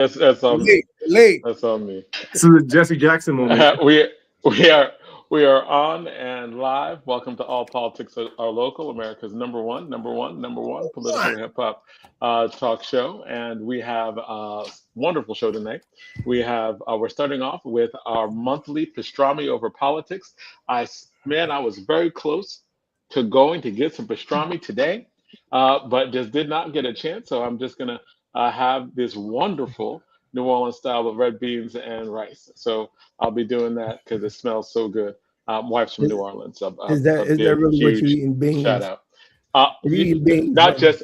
That's on me. Late, late. That's on me. This is a Jesse Jackson moment. We are on and live. Welcome to All Politics Are Local, America's number one political hip hop talk show, and we have a wonderful show tonight. We're starting off with our monthly pastrami over politics. Man, I was very close to going to get some pastrami today, but just did not get a chance. So I'm just gonna have this wonderful New Orleans style of red beans and rice. So I'll be doing that because it smells so good. Wife's from New Orleans. Is that Big, really what you huge eating? shout Beans? out. You eating beans? Not just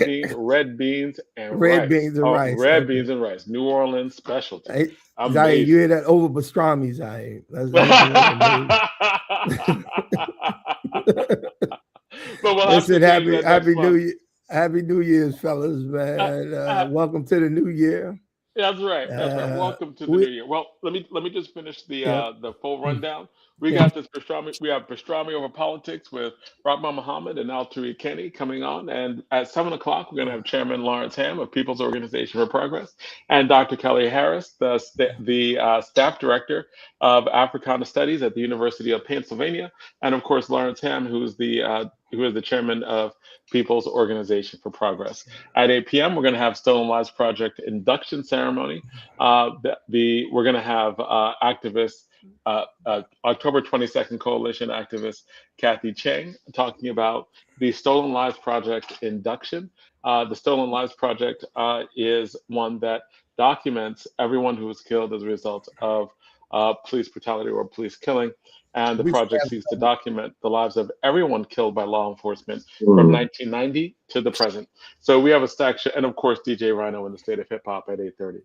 beans, red beans and Red rice. beans and Oh, rice. red Okay. beans and rice. New Orleans specialty. Zahid, you Amazing. hear that over pastrami, Zahid. That's But we'll have to Listen, change that happy next New month. Year, happy New Year's, fellas, man. Welcome to the new year. That's right. That's right. Welcome to the new year. Well, let me just finish Yeah. the full rundown. We Yeah. got this pastrami. We have pastrami over politics with Rahaman Muhammad and Alturrick Kenney coming on, and at 7 o'clock we're going to have Chairman Lawrence Hamm of People's Organization for Progress and Dr. Kelly Harris, the staff director of Africana Studies at the University of Pennsylvania, and of course Lawrence Hamm, who is the chairman of People's Organization for Progress. At 8 p.m., we're going to have Stolen Lives Project induction ceremony. We're going to have activists, October 22nd Coalition activist Kathie Cheng talking about the Stolen Lives Project induction. The Stolen Lives Project is one that documents everyone who was killed as a result of police brutality or police killing. And the project seeks to document the lives of everyone killed by law enforcement from 1990 to the present. So we have a stack show, and of course DJ Rhino in the State of Hip Hop at 8:30.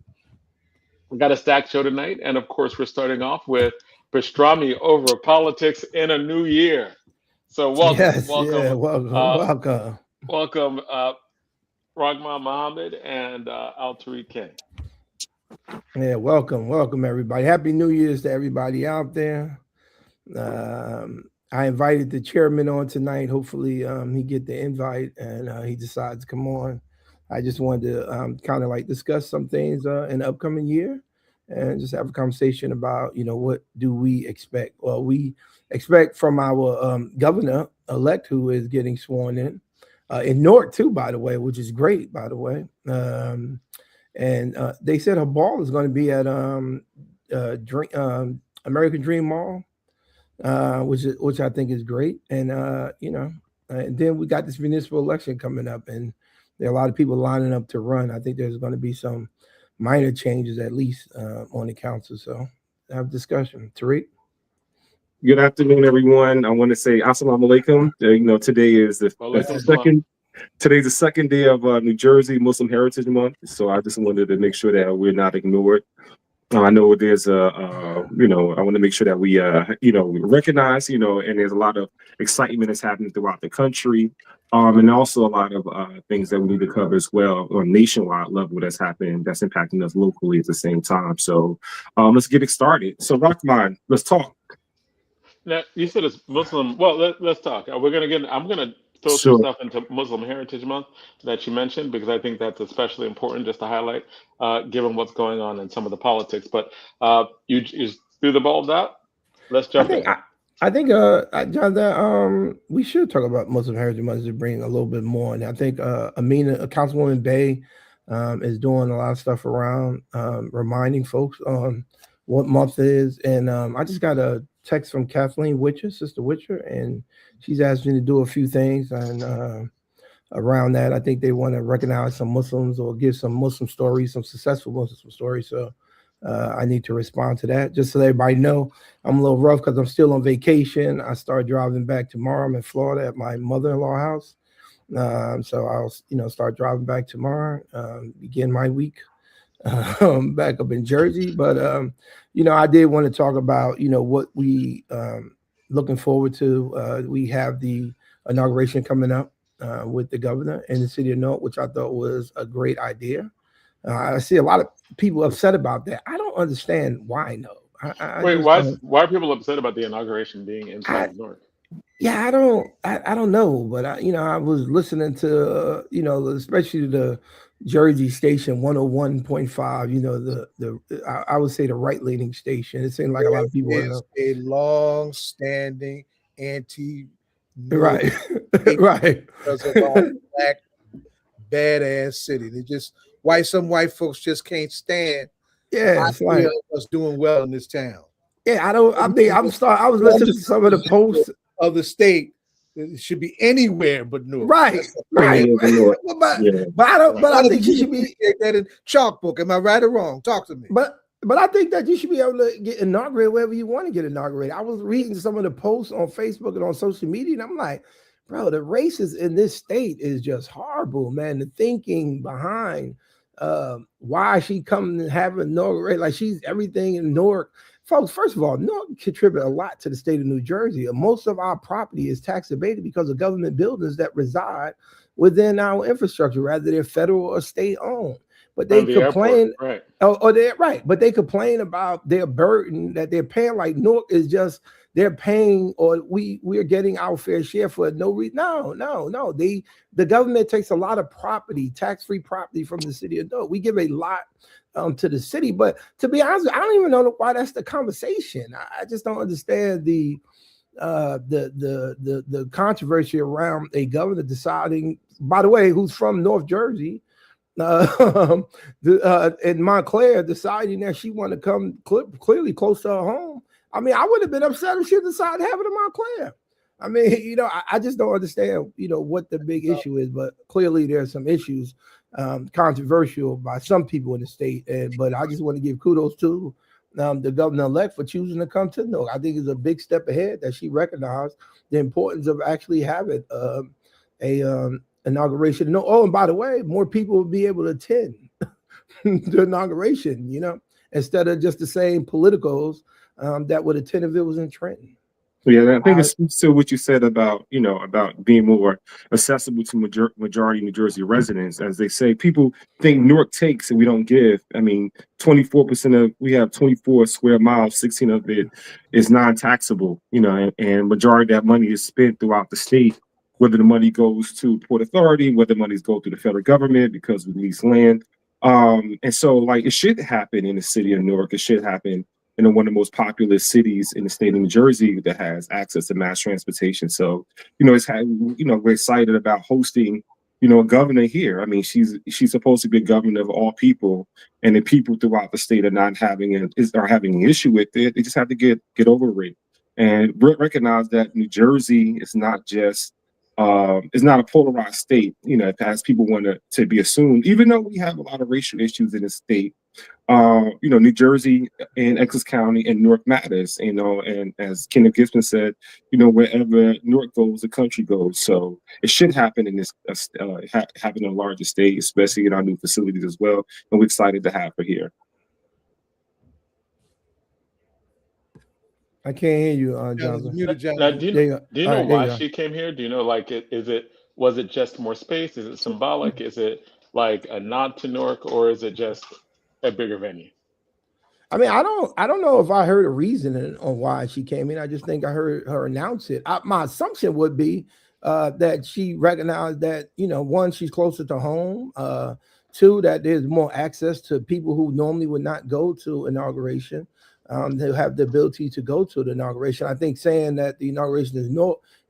We got a stack show tonight, and of course we're starting off with pastrami over politics in a new year. So welcome, welcome, Rahaman Muhammad and Alturrick Keng. Yeah, welcome everybody. Happy New Year's to everybody out there. I invited the chairman on tonight. Hopefully he get the invite and he decides to come on. I just wanted to kind of like discuss some things in the upcoming year and just have a conversation about, what do we expect? Well, we expect from our governor elect who is getting sworn in Newark too, by the way, which is great, by the way. And they said her ball is going to be at American Dream Mall. Which I think is great, and and then we got this municipal election coming up, and there are a lot of people lining up to run. I think there's going to be some minor changes, at least on the council. So have discussion. Tariq. Good afternoon, everyone. I want to say assalamu alaikum. Today is today's the second day of New Jersey Muslim Heritage Month, so I just wanted to make sure that we're not ignored. I know there's I want to make sure that we, recognize, and there's a lot of excitement that's happening throughout the country, and also a lot of things that we need to cover as well on a nationwide level that's happening, that's impacting us locally at the same time. So let's get it started. So Rahaman, let's talk. Now, you said it's Muslim. Well, let's talk. I'm gonna throw Sure. some stuff into Muslim Heritage Month that you mentioned because I think that's especially important just to highlight, given what's going on in some of the politics. But you threw the balls out. Let's jump in. I think, John, that we should talk about Muslim Heritage Month to bring a little bit more. And I think Amina, Councilwoman Bay, is doing a lot of stuff around reminding folks on what month it is. And I just got a text from Kathleen Witcher, Sister Witcher, and she's asked me to do a few things and around that. I think they want to recognize some Muslims or give some Muslim stories, some successful Muslim stories. So I need to respond to that. Just so everybody know, I'm a little rough because I'm still on vacation. I start driving back tomorrow. I'm in Florida at my mother-in-law house. So I'll, start driving back tomorrow, begin my week back up in Jersey. But, I did want to talk about, what we looking forward to. We have the inauguration coming up with the governor in the city of Newark, which I thought was a great idea. I see a lot of people upset about that. I don't understand why. No. Wait, why are people upset about the inauguration being inside of Newark? Yeah, I don't know, but I was listening to especially the Jersey station 101.5, you know, I would say the right-leaning station. It seemed like a lot of people is a long-standing anti right. Right. because of our black badass city. They just some white folks just can't stand it's like us doing well in this town. I was listening to some of the posts of the state. It should be anywhere but Newark. Right. But I think you should be that in chalk book. Am I right or wrong? Talk to me. But I think that you should be able to get inaugurated wherever you want to get inaugurated. I was reading some of the posts on Facebook and on social media, and I'm like, bro, the races in this state is just horrible, man. The thinking behind why she come and have inaugurated, like she's everything in Newark. Folks, first of all, Newark contribute a lot to the state of New Jersey. Most of our property is tax abated because of government buildings that reside within our infrastructure, rather they're federal or state owned. But they complain, but they complain about their burden that they're paying. Like Newark is just they're paying, or we are getting our fair share for no reason. No. The government takes a lot of property, tax-free property from the city of Newark. We give a lot to the city, but to be honest, I don't even know why that's the conversation. I just don't understand the controversy around a governor deciding, by the way, who's from North Jersey, in Montclair, deciding that she wanted to come clearly close to her home. I mean, I would have been upset if she decided to have it in Montclair. I mean, you know, I just don't understand, you know, what the big issue is, but clearly there's some issues controversial by some people in the state. But I just want to give kudos to the governor-elect for choosing to come to Newark. I think it's a big step ahead that she recognized the importance of actually having a inauguration. No, oh, and by the way, more people will be able to attend the inauguration, you know, instead of just the same politicals that would attend if it was in Trenton. Yeah, I think it's still what you said about, you know, about being more accessible to majority New Jersey residents. As they say, people think Newark takes and we don't give. I mean, 24% we have 24 square miles, 16 of it is non-taxable, you know, and majority of that money is spent throughout the state, whether the money goes to Port Authority, whether monies go through the federal government because we lease land. And so, like, it should happen in the city of Newark. It should happen in one of the most populous cities in the state of New Jersey that has access to mass transportation. So, you know, we're excited about hosting, you know, a governor here. I mean, she's supposed to be a governor of all people, and the people throughout the state are not having an issue with it. They just have to get over it and recognize that New Jersey is not just it's not a polarized state, you know, as people want to be assumed, even though we have a lot of racial issues in the state. You know, New Jersey and Essex County and Newark matters, you know, and as Kenneth Gibson said, you know, wherever Newark goes, the country goes. So it should happen in this, happen in a larger state, especially in our new facilities as well. And we're excited to have her here. I can't hear you, Jonathan. Now, do you know why she came here? Do you know, like, was it just more space? Is it symbolic? Is it like a nod to Newark, or is it just a bigger venue? I mean, I don't know if I heard a reason on why she came in. I just think I heard her announce it. My assumption would be that she recognized that, you know, one, she's closer to home. Two, that there's more access to people who normally would not go to inauguration. They have the ability to go to the inauguration. I think saying that the inauguration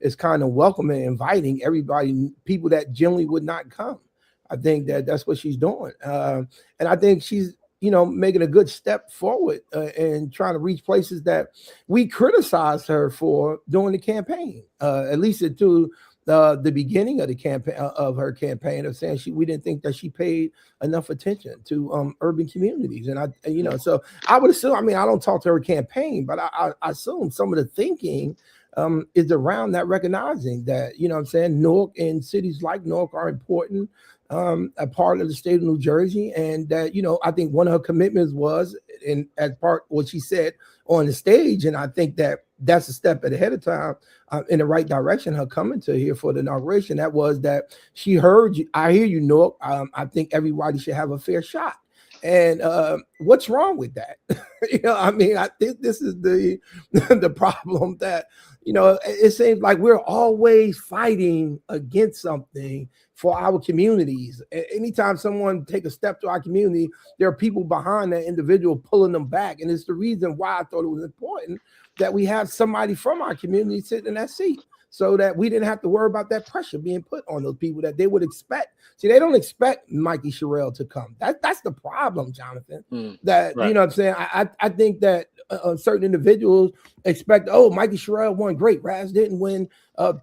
is kind of welcoming, inviting everybody, people that generally would not come. I think that's what she's doing. And I think she's, you know, making a good step forward and trying to reach places that we criticized her for during the campaign, at least to the beginning of the campaign of her campaign, of saying we didn't think that she paid enough attention to urban communities. And you know, so I would assume, I mean, I don't talk to her campaign, but I assume some of the thinking is around that, recognizing that, you know what I'm saying, Newark and cities like Newark are important, a part of the state of New Jersey. And that, you know, I think one of her commitments was, and as part what she said on the stage, and I think that's a step ahead of time in the right direction, her coming to here for the inauguration. That was that she heard you. I hear you, Newark. I think everybody should have a fair shot. And what's wrong with that? I mean, I think this is the the problem that, it seems like we're always fighting against something for our communities. Anytime someone take a step to our community, there are people behind that individual pulling them back. And it's the reason why I thought it was important that we have somebody from our community sitting in that seat, so that we didn't have to worry about that pressure being put on those people that they would expect. See, they don't expect Mikey Sherrill to come. That's the problem, Jonathan. That, right. You know what I'm saying? I think that certain individuals expect, oh, Mikey Sherrill won, great. Raz didn't win.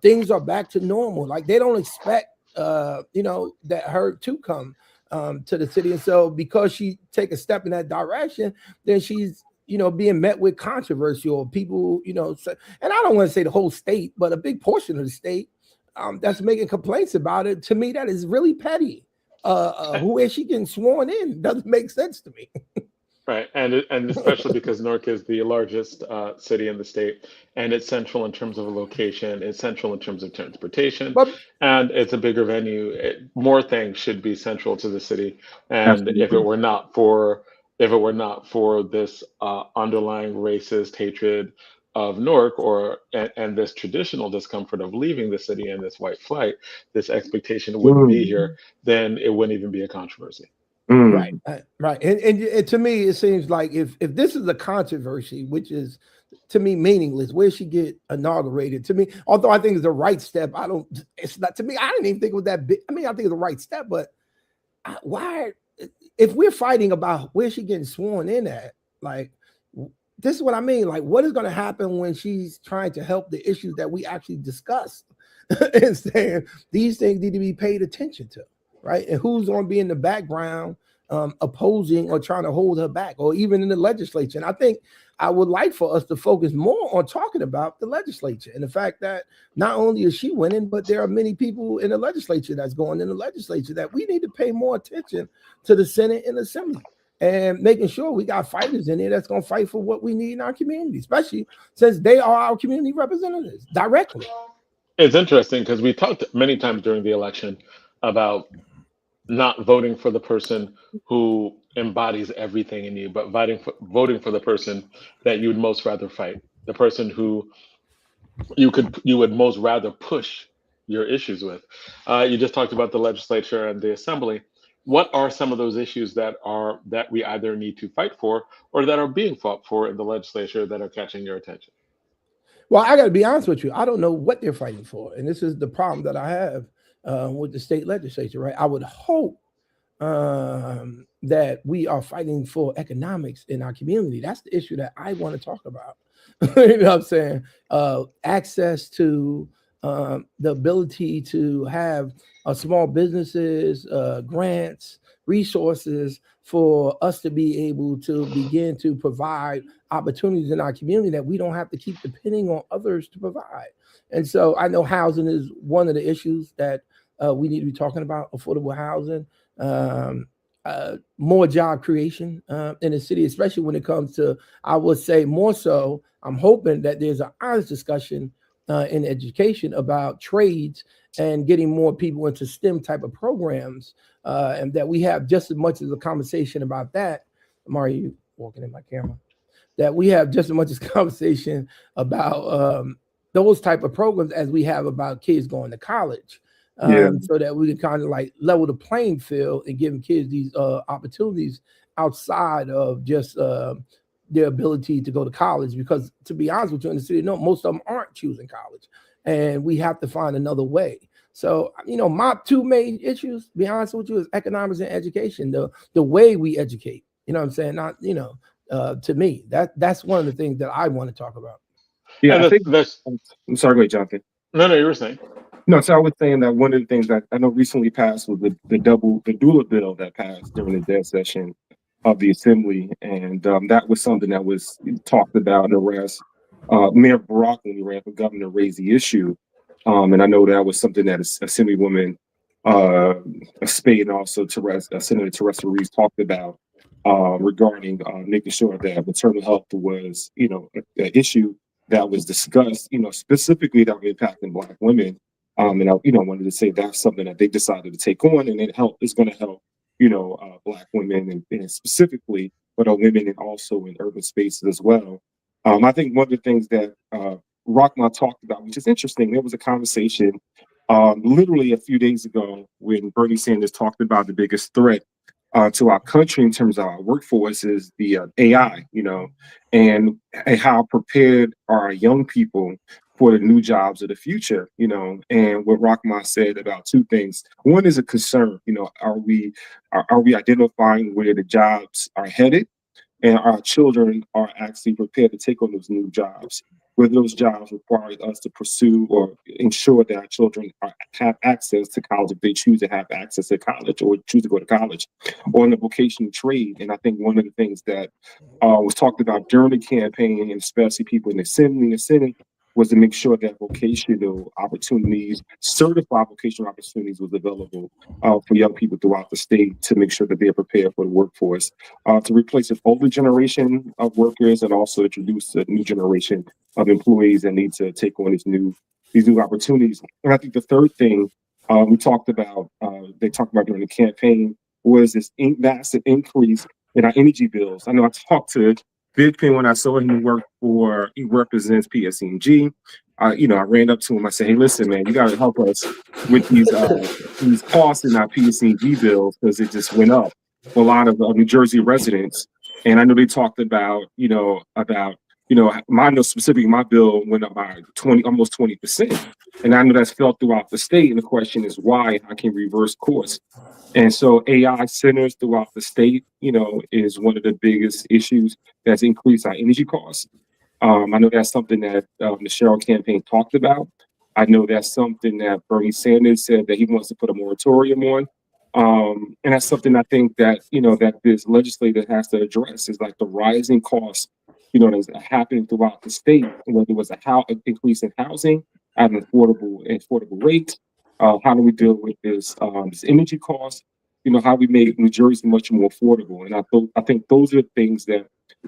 Things are back to normal. Like, they don't expect, that her to come to the city. And so because she take a step in that direction, then she's, being met with controversy, or people, and I don't want to say the whole state, but a big portion of the state that's making complaints about it. To me, that is really petty. Who is she getting sworn in? Doesn't make sense to me. Right, and especially because Newark is the largest city in the state, and it's central in terms of a location, it's central in terms of transportation, But and it's a bigger venue. More things should be central to the city, and Absolutely. if it were not for this underlying racist hatred of Newark, and this traditional discomfort of leaving the city and this white flight, this expectation wouldn't be here, then it wouldn't even be a controversy. Right. And to me, it seems like if this is a controversy, which is to me meaningless, where she get inaugurated, to me, although I think it's the right step, it's not, to me, I didn't even think it was that big. I mean, I think it's the right step, but why, if we're fighting about where she getting sworn in at, like, this is what I mean. Like, what is going to happen when she's trying to help the issues that we actually discussed and saying these things need to be paid attention to? Right, and who's going to be in the background opposing or trying to hold her back, or even in the legislature? And I think I would like for us to focus more on talking about the legislature and the fact that not only is she winning, but there are many people in the legislature that's going in the legislature that we need to pay more attention to the Senate and Assembly, and making sure we got fighters in there that's going to fight for what we need in our community, especially since they are our community representatives directly. It's interesting because we talked many times during the election about not voting for the person who embodies everything in you, but voting for the person that you would most rather fight, the person who you would most rather push your issues with. You just talked about the legislature and the assembly. What are some of those issues that we either need to fight for or that are being fought for in the legislature that are catching your attention? Well, I got to be honest with you. I don't know what they're fighting for, and this is the problem that I have with the state legislature, right? I would hope that we are fighting for economics in our community. That's the issue that I want to talk about. You know what I'm saying? Access to the ability to have small businesses, grants, resources for us to be able to begin to provide opportunities in our community that we don't have to keep depending on others to provide. And so I know housing is one of the issues that we need to be talking about, affordable housing, more job creation in the city, especially when it comes to, I would say more so, I'm hoping that there's an honest discussion in education about trades and getting more people into STEM type of programs, and that we have just as much as a conversation about that. Amari, you walking in my camera? That we have just as much as conversation about those type of programs as we have about kids going to college. So that we can kind of like level the playing field and giving kids these opportunities outside of just their ability to go to college. Because to be honest with you, in the city, no, most of them aren't choosing college, and we have to find another way. So, my two main issues, to be honest with you, is economics and education. The way we educate, you know what I'm saying? Not, to me, that's one of the things that I want to talk about. Yeah, I think I'm sorry, go ahead, Jonathan. No, you were saying. No, so I was saying that one of the things that I know recently passed was the doula bill that passed during the dead session of the assembly, and that was something that was talked about and addressed. Mayor Barack, when he ran for governor, raised the issue, and I know that was something that Assemblywoman Spade and also Senator Teresa Reeves talked about regarding making sure that maternal health was, an issue that was discussed, specifically that were impacting Black women. And I, wanted to say that's something that they decided to take on, and it's going to help Black women and specifically, but women and also in urban spaces as well. I think one of the things that Rahaman talked about, which is interesting, there was a conversation literally a few days ago when Bernie Sanders talked about the biggest threat to our country in terms of our workforce is the AI, and how prepared are our young people for the new jobs of the future, and what Rahaman said about two things. One is a concern, are we identifying where the jobs are headed, and our children are actually prepared to take on those new jobs, whether those jobs require us to pursue or ensure that our children have access to college if they choose to have access to college or choose to go to college, or in the vocational trade. And I think one of the things that was talked about during the campaign, and especially people in the Senate, was to make sure that vocational opportunities, certified vocational opportunities was available for young people throughout the state to make sure that they're prepared for the workforce, to replace an older generation of workers and also introduce a new generation of employees that need to take on these new opportunities. And I think the third thing they talked about during the campaign was this massive increase in our energy bills. I know I talked to Big Pin when I saw him he represents PSCNG. I ran up to him. I said, "Hey, listen, man, you got to help us with these costs in our PSCNG bills because it just went up for a lot of New Jersey residents." And I know they talked about, specifically my bill went up by almost 20%. And I know that's felt throughout the state. And the question is why? How can we reverse course? And so AI centers throughout the state, is one of the biggest issues that's increased our energy costs. I know that's something that the Cheryl campaign talked about. I know that's something that Bernie Sanders said that he wants to put a moratorium on. And that's something I think that, that this legislator has to address is like the rising costs, that's happening throughout the state, whether it was an increase in housing at an affordable rate. How do we deal with this energy cost? How we make New Jersey much more affordable. And I think those are things that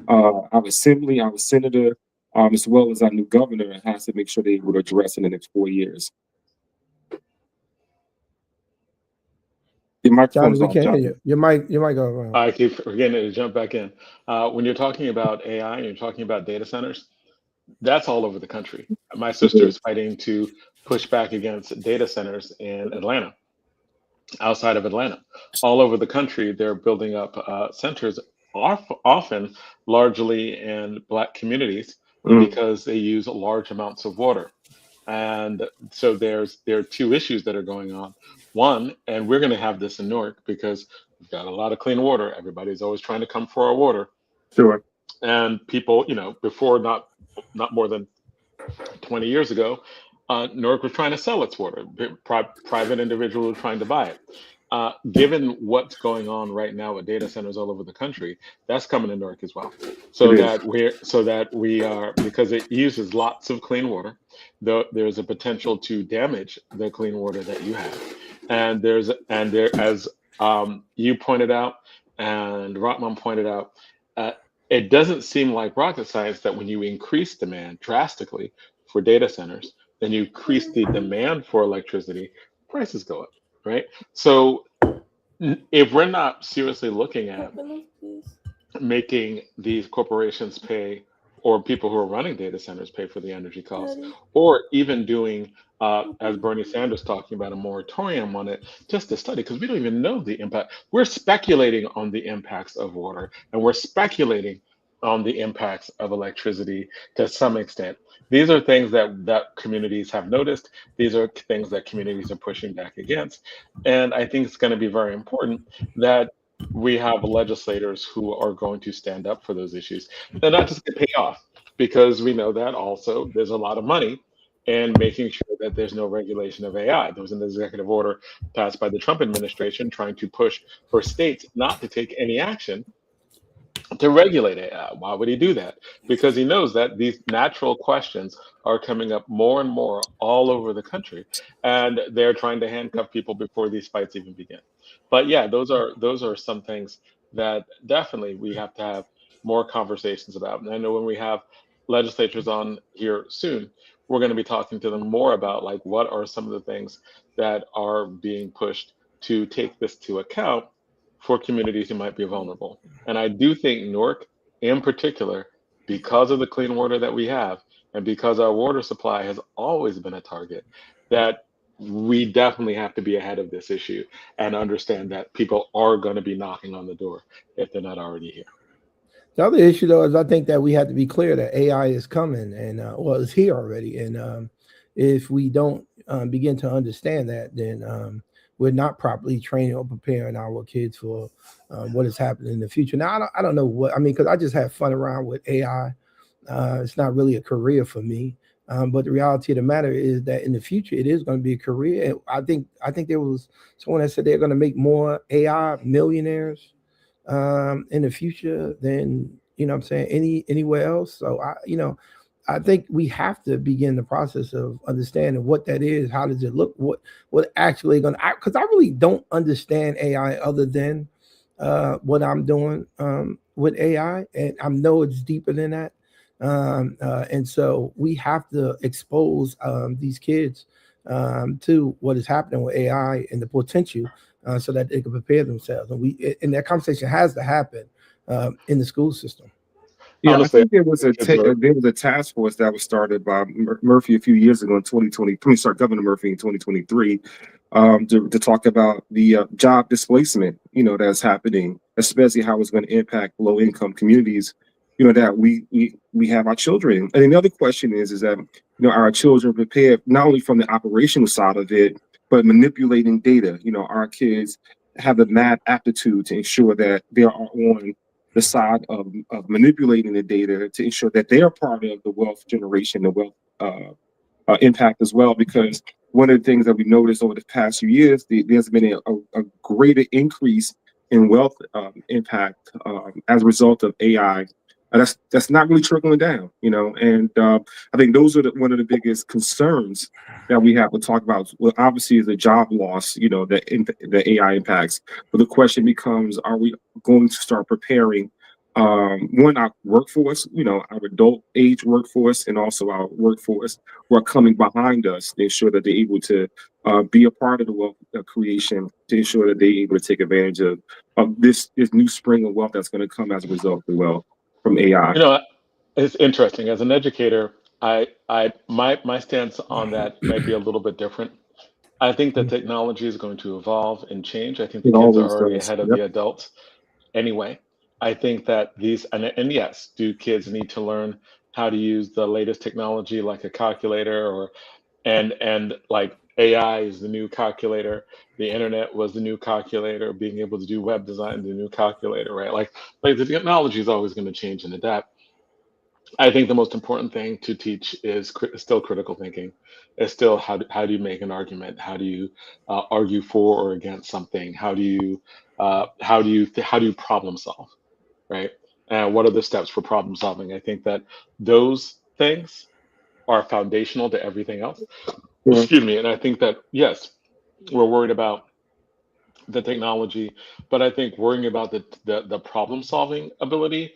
our assembly, our senator, as well as our new governor has to make sure they would address in the next 4 years. Your microphone's John, we off, can't John. hear you. Your mic go. I keep forgetting to jump back in. When you're talking about AI and you're talking about data centers, that's all over the country. My sister is fighting to push back against data centers in Atlanta, outside of Atlanta. All over the country, they're building up centers, often largely in Black communities, because they use large amounts of water. And so there are two issues that are going on. One, and we're going to have this in Newark because we've got a lot of clean water. Everybody's always trying to come for our water. Sure. And people, before not more than 20 years ago, Newark was trying to sell its water. Private individuals were trying to buy it. Given what's going on right now with data centers all over the country, that's coming to Newark as well. So that we are, because it uses lots of clean water, there's a potential to damage the clean water that you have. And there, as you pointed out, and Rahaman pointed out, it doesn't seem like rocket science that when you increase demand drastically for data centers, then you increase the demand for electricity, prices go up, right? So if we're not seriously looking at making these corporations pay, or people who are running data centers pay for the energy costs, or even doing, as Bernie Sanders talking about, a moratorium on it, just to study, because we don't even know the impact. We're speculating on the impacts of water, and we're speculating on the impacts of electricity to some extent. These are things that communities have noticed. These are things that communities are pushing back against. And I think it's going to be very important that we have legislators who are going to stand up for those issues. They're not just going to pay off, because we know that also there's a lot of money in making sure that there's no regulation of AI. There was an executive order passed by the Trump administration trying to push for states not to take any action to regulate AI. Why would he do that? Because he knows that these natural questions are coming up more and more all over the country, and they're trying to handcuff people before these fights even begin. But yeah, those are some things that definitely we have to have more conversations about. And I know when we have legislatures on here soon, we're going to be talking to them more about like what are some of the things that are being pushed to take this to account for communities who might be vulnerable. And I do think Newark, in particular, because of the clean water that we have, and because our water supply has always been a target, that we definitely have to be ahead of this issue and understand that people are going to be knocking on the door if they're not already here. The other issue, though, is I think that we have to be clear that AI is coming, and well, it's here already. And if we don't begin to understand that, then we're not properly training or preparing our kids for what is happening in the future. Now, I don't know what I mean, because I just have fun around with AI. It's not really a career for me, but the reality of the matter is that in the future, it is going to be a career. And I think there was someone that said they're going to make more AI millionaires in the future than, you know what I'm saying, anywhere else. So I think we have to begin the process of understanding what that is. How does it look? What actually going to, because I really don't understand AI other than what I'm doing with AI. And I know it's deeper than that. And so we have to expose these kids to what is happening with AI and the potential so that they can prepare themselves. And that conversation has to happen in the school system. Yeah, Honestly, I think there was a task force that was started by Murphy a few years ago in 2020. Governor Murphy in 2023, to talk about the job displacement, that's happening, especially how it's going to impact low income communities. That we have our children. And then the other question is that our children prepared not only from the operational side of it, but manipulating data. Our kids have the math aptitude to ensure that they are on the side of manipulating the data to ensure that they are part of the wealth generation, the wealth impact as well. Because one of the things that we noticed over the past few years, there's been a greater increase in wealth impact as a result of AI. That's not really trickling down, and I think those are one of the biggest concerns that we have to talk about. Well, obviously, is the job loss, the AI impacts. But the question becomes: are we going to start preparing our workforce, our adult age workforce, and also our workforce who are coming behind us to ensure that they're able to be a part of the wealth creation, to ensure that they're able to take advantage of this new spring of wealth that's going to come as a result of wealth from AI. It's interesting. As an educator, my stance on that might be a little bit different. I think that technology is going to evolve and change. I think the It kids are always already does. ahead of Yep. the adults anyway. I think that and yes, do kids need to learn how to use the latest technology like a calculator and like AI is the new calculator, the internet was the new calculator, being able to do web design, the new calculator, right? Like the technology is always going to change and adapt. I think the most important thing to teach is still critical thinking. It's still how do you make an argument? How do you argue for or against something? How do you problem solve, right? And what are the steps for problem solving? I think that those things are foundational to everything else. Yeah. Excuse me. And I think that yes, we're worried about the technology, but I think worrying about the problem solving ability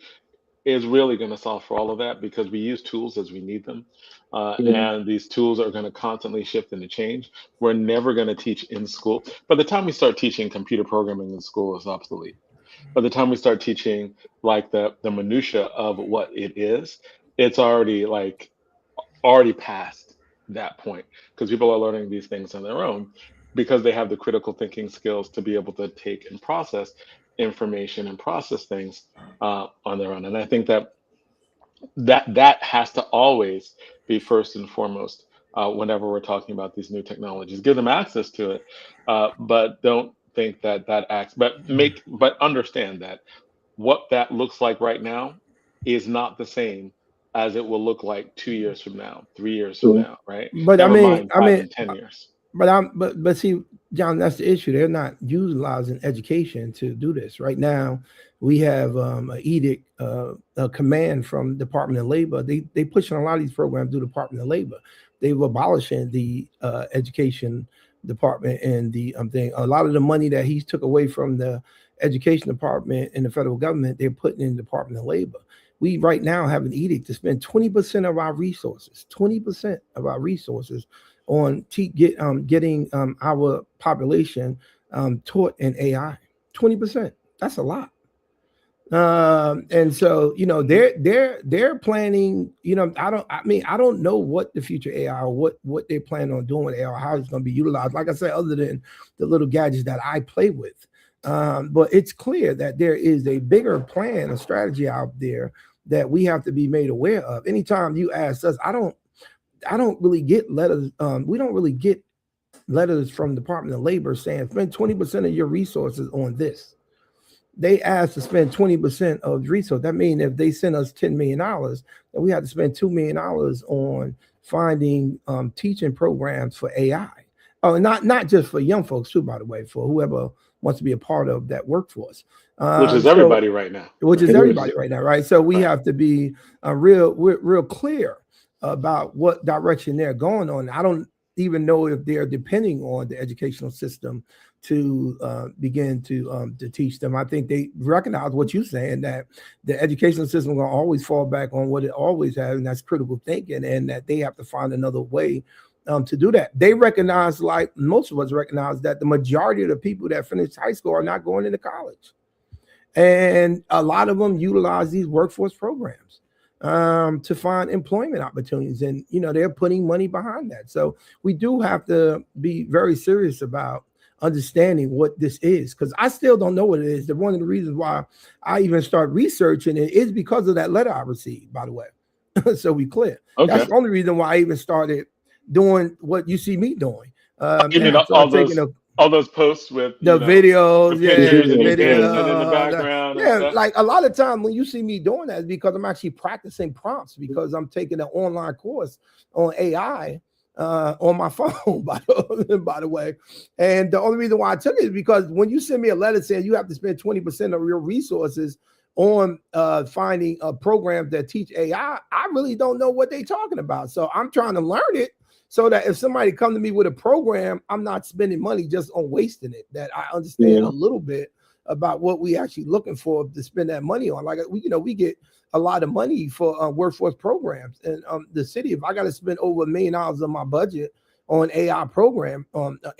is really going to solve for all of that because we use tools as we need them. Yeah. And these tools are going to constantly shift and change. We're never going to teach in school. By the time we start teaching computer programming in school, it's obsolete. By the time we start teaching like the minutia of what it is, it's already past that point because people are learning these things on their own because they have the critical thinking skills to be able to take and process information and process things on their own. And I think that has to always be first and foremost whenever we're talking about these new technologies. Give them access to it, but don't think that acts. But understand that what that looks like right now is not the same as it will look like 2 years from now, 3 years from Sure. now, right? But Never mind 5 and 10 years. but see, John, that's the issue. They're not utilizing education to do this. Right now, we have an edict, a command from Department of Labor. They pushing a lot of these programs through Department of Labor. They've abolishing the education department and the thing. A lot of the money that he's took away from the education department and the federal government, they're putting in the Department of Labor. We right now have an edict to spend 20% of our resources, 20% of our resources on getting our population taught in AI. 20%. That's a lot. And so, you know, they're planning, you know, I don't know what the future AI or what they plan on doing with AI, how it's going to be utilized. Like I said, other than the little gadgets that I play with. But it's clear that there is a bigger plan, a strategy out there that we have to be made aware of. Anytime you ask us, I don't really get letters. We don't really get letters from the Department of Labor saying spend 20% of your resources on this. They asked to spend 20% of resources. That means if they send us $10 million, then we have to spend $2 million on finding teaching programs for AI. Oh, and not just for young folks too, by the way, for whoever wants to be a part of that workforce. Which is everybody right now. Which is everybody right now, right? So we have to be real clear about what direction they're going on. I don't even know if they're depending on the educational system to begin to teach them. I think they recognize what you're saying, that the educational system will always fall back on what it always has, and that's critical thinking, and that they have to find another way to do that. They recognize, like most of us recognize, that the majority of the people that finish high school are not going into college. And a lot of them utilize these workforce programs to find employment opportunities. And, you know, they're putting money behind that. So we do have to be very serious about understanding what this is, because I still don't know what it is. One of the reasons why I even start researching it is because of that letter I received, by the way. So we clear. Okay. That's the only reason why I even started doing what you see me doing. All those posts with the videos, the pictures and in the background. Like a lot of time when you see me doing that is because I'm actually practicing prompts, because I'm taking an online course on AI on my phone, by the way. And the only reason why I took it is because when you send me a letter saying you have to spend 20% of your resources on finding programs that teach AI, I really don't know what they're talking about. So I'm trying to learn it, so that if somebody come to me with a program, I'm not spending money just on wasting it, that I understand a little bit about what we actually looking for to spend that money on. Like, we get a lot of money for workforce programs. And the city, if I got to spend over $1 million of my budget on AI program,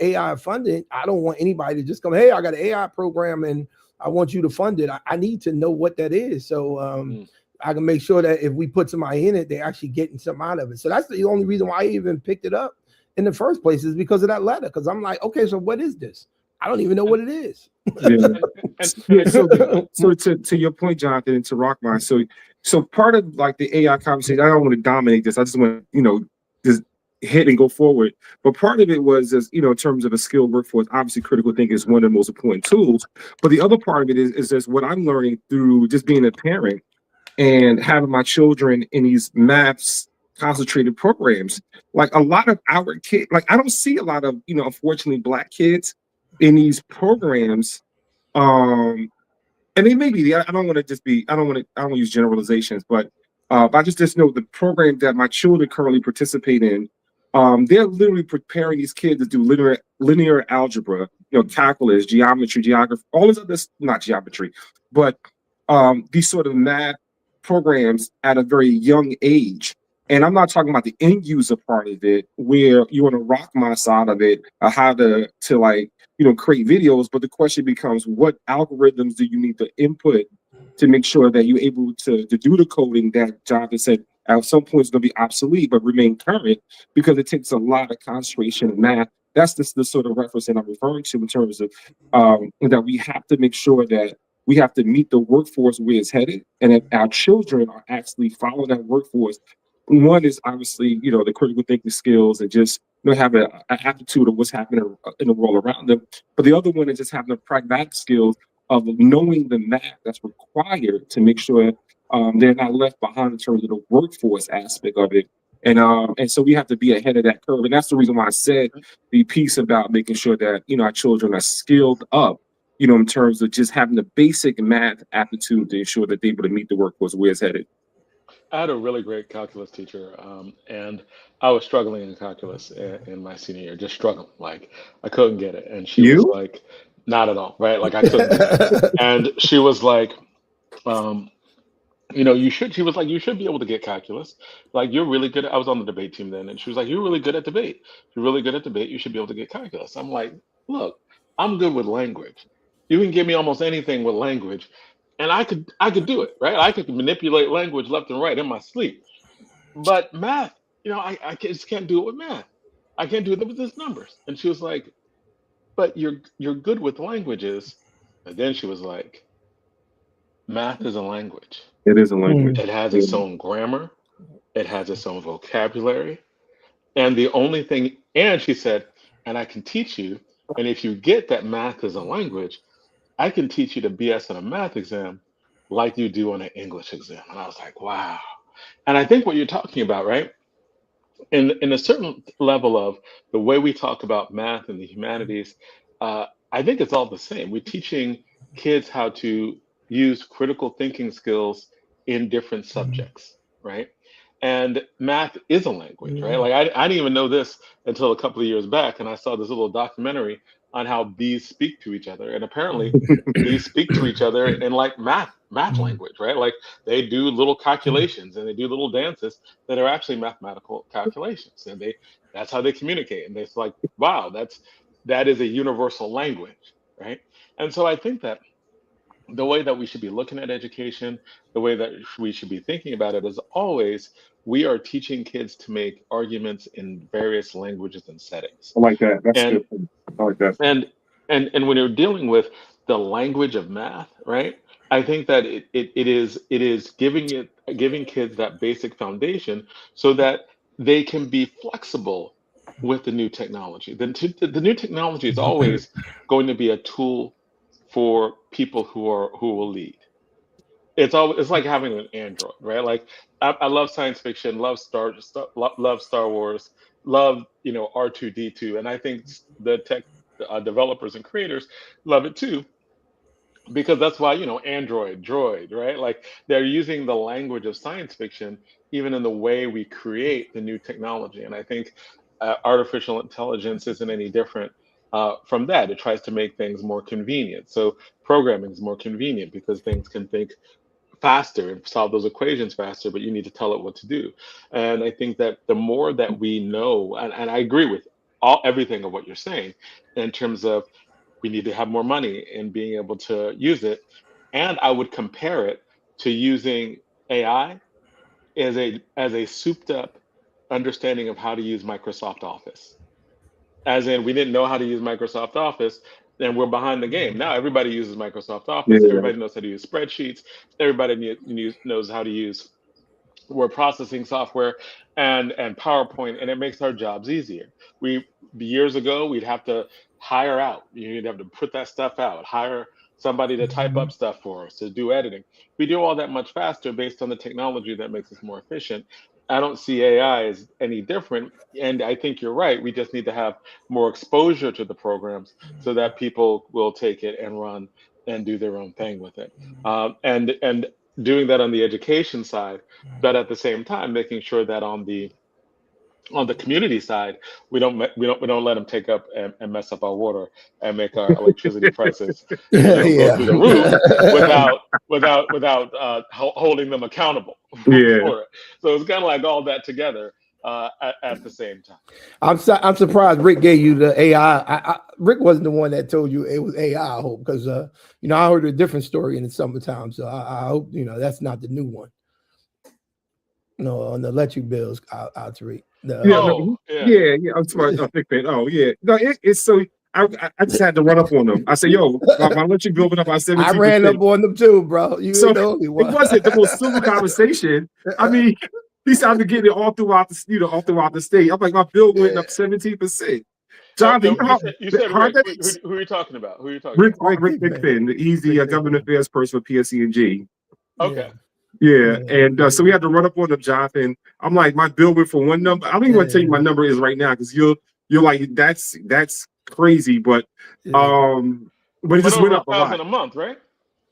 AI funding, I don't want anybody to just come, hey, I got an AI program and I want you to fund it. I need to know what that is. So I can make sure that if we put somebody in it, they're actually getting something out of it. So that's the only reason why I even picked it up in the first place, is because of that letter. Because I'm like, okay, so what is this? I don't even know what it is. So to your point, Jonathan, and to Rahaman, so part of like the AI conversation, I don't want to dominate this. I just want to, just hit and go forward. But part of it was, in terms of a skilled workforce, obviously critical thinking is one of the most important tools. But the other part of it is just what I'm learning through just being a parent and having my children in these maths concentrated programs. Like a lot of our kids, like I don't see a lot of, unfortunately, Black kids in these programs. And they may be, I don't want to use generalizations, but I just know the program that my children currently participate in, they're literally preparing these kids to do linear algebra, calculus, geometry, geography, all this other, not geometry, but these sort of math programs at a very young age. And I'm not talking about the end user part of it, where you want to rock my side of it, how to create videos. But the question becomes, what algorithms do you need to input to make sure that you're able to do the coding that Jonathan said at some point is going to be obsolete, but remain current, because it takes a lot of concentration in math. That's the sort of reference that I'm referring to in terms of that we have to make sure that we have to meet the workforce where it's headed, and that our children are actually following that workforce. One is obviously, the critical thinking skills and just have an aptitude of what's happening in the world around them. But the other one is just having the pragmatic skills of knowing the math that's required to make sure they're not left behind in terms of the workforce aspect of it. And so we have to be ahead of that curve. And that's the reason why I said the piece about making sure that, our children are skilled up, in terms of just having the basic math aptitude to ensure that they're able to meet the workforce where it's headed. I had a really great calculus teacher, and I was struggling in calculus in my senior year, just struggling. Like I couldn't get it. And she was like, not at all, right? Like I couldn't. And she was like, she was like, you should be able to get calculus. Like you're really good I was on the debate team then. And she was like, you're really good at debate. You're really good at debate. You should be able to get calculus. I'm like, look, I'm good with language. You can give me almost anything with language, and I could do it, right? I could manipulate language left and right in my sleep. But math, I just can't do it with math. I can't do it with these numbers. And she was like, but you're good with languages. And then she was like, math is a language. It is a language. It has its own grammar. It has its own vocabulary. And the only thing, and she said, and I can teach you, and if you get that math is a language, I can teach you to BS in a math exam like you do on an English exam. And I was like, wow. And I think what you're talking about, right? In a certain level of the way we talk about math and the humanities, I think it's all the same. We're teaching kids how to use critical thinking skills in different subjects, right? And math is a language, right? Like I didn't even know this until a couple of years back, and I saw this little documentary on how bees speak to each other, and apparently bees speak to each other in like math language, right? Like they do little calculations and they do little dances that are actually mathematical calculations, and that's how they communicate. And it's like, wow, that is a universal language, right? And so I think that the way that we should be looking at education, the way that we should be thinking about it is always we are teaching kids to make arguments in various languages and settings. I like that. That's And good. I like that. and when you're dealing with the language of math, right? I think that it is giving kids that basic foundation so that they can be flexible with the new technology. The new technology is always going to be a tool for people who will lead. It's like having an Android, right? Like I love science fiction, love love Star Wars, love R2D2, and I think the tech developers and creators love it too, because that's why Android, Droid, right? Like they're using the language of science fiction even in the way we create the new technology, and I think artificial intelligence isn't any different from that. It tries to make things more convenient. So programming is more convenient because things can think faster and solve those equations faster, but you need to tell it what to do. And I think that the more that we know, and I agree with everything of what you're saying in terms of we need to have more money in being able to use it. And I would compare it to using AI as a souped up understanding of how to use Microsoft Office. As in, we didn't know how to use Microsoft Office, and we're behind the game. Now everybody uses Microsoft Office. Yeah. Everybody knows how to use spreadsheets. Everybody knows how to use word processing software and PowerPoint, and it makes our jobs easier. Years ago, we'd have to hire out. You'd have to put that stuff out, hire somebody to type up stuff for us, to do editing. We do all that much faster based on the technology that makes us more efficient. I don't see AI as any different. And I think you're right. We just need to have more exposure to the programs so that people will take it and run and do their own thing with it. And doing that on the education side, but at the same time, making sure that on the community side, we don't let them take up and mess up our water and make our electricity prices go through the roof without holding them accountable for it. So it's kind of like all that together at the same time. I'm surprised Rick gave you the AI. Rick wasn't the one that told you it was AI. I hope, because I heard a different story in the summertime. So I hope that's not the new one. No, on the electric bills, Alturrick. Yeah. I'm sorry, a big fan. Oh yeah, no, it's so. I just had to run up on them. I said, "Yo, my electric bill went up by 17%." I ran up on them too, bro. It wasn't the most civil conversation. I mean, he started getting it all throughout the state. I'm like, my bill went up 17%. Jonathan, you said Rick, who are you talking about? Rick Finn. He's the government affairs person for PSE&G. Okay. Yeah, and so we had to run up on them, Jonathan. I'm like, my bill went for one number. I don't even want to tell you my number is right now, because you're like, that's crazy, but it just went up a lot. $1,000 a month, right?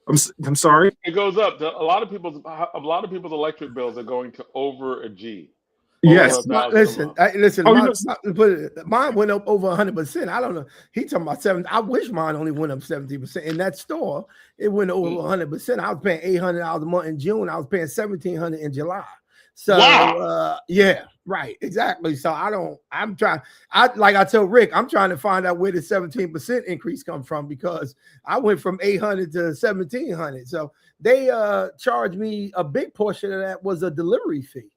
I'm sorry. It goes up. A lot of people's electric bills are going to over a G. Yes. Listen. Mine went up over 100%. I don't know. He talking about 7. I wish mine only went up 70%. In that store, it went over 100%. I was paying $800 a month in June. I was paying $1,700 in July. So wow. Yeah, Right, exactly. So I'm trying, like I told Rick, I'm trying to find out where the 17% increase come from, because I went from 800 to 1700. So they charged me, a big portion of that was a delivery fee.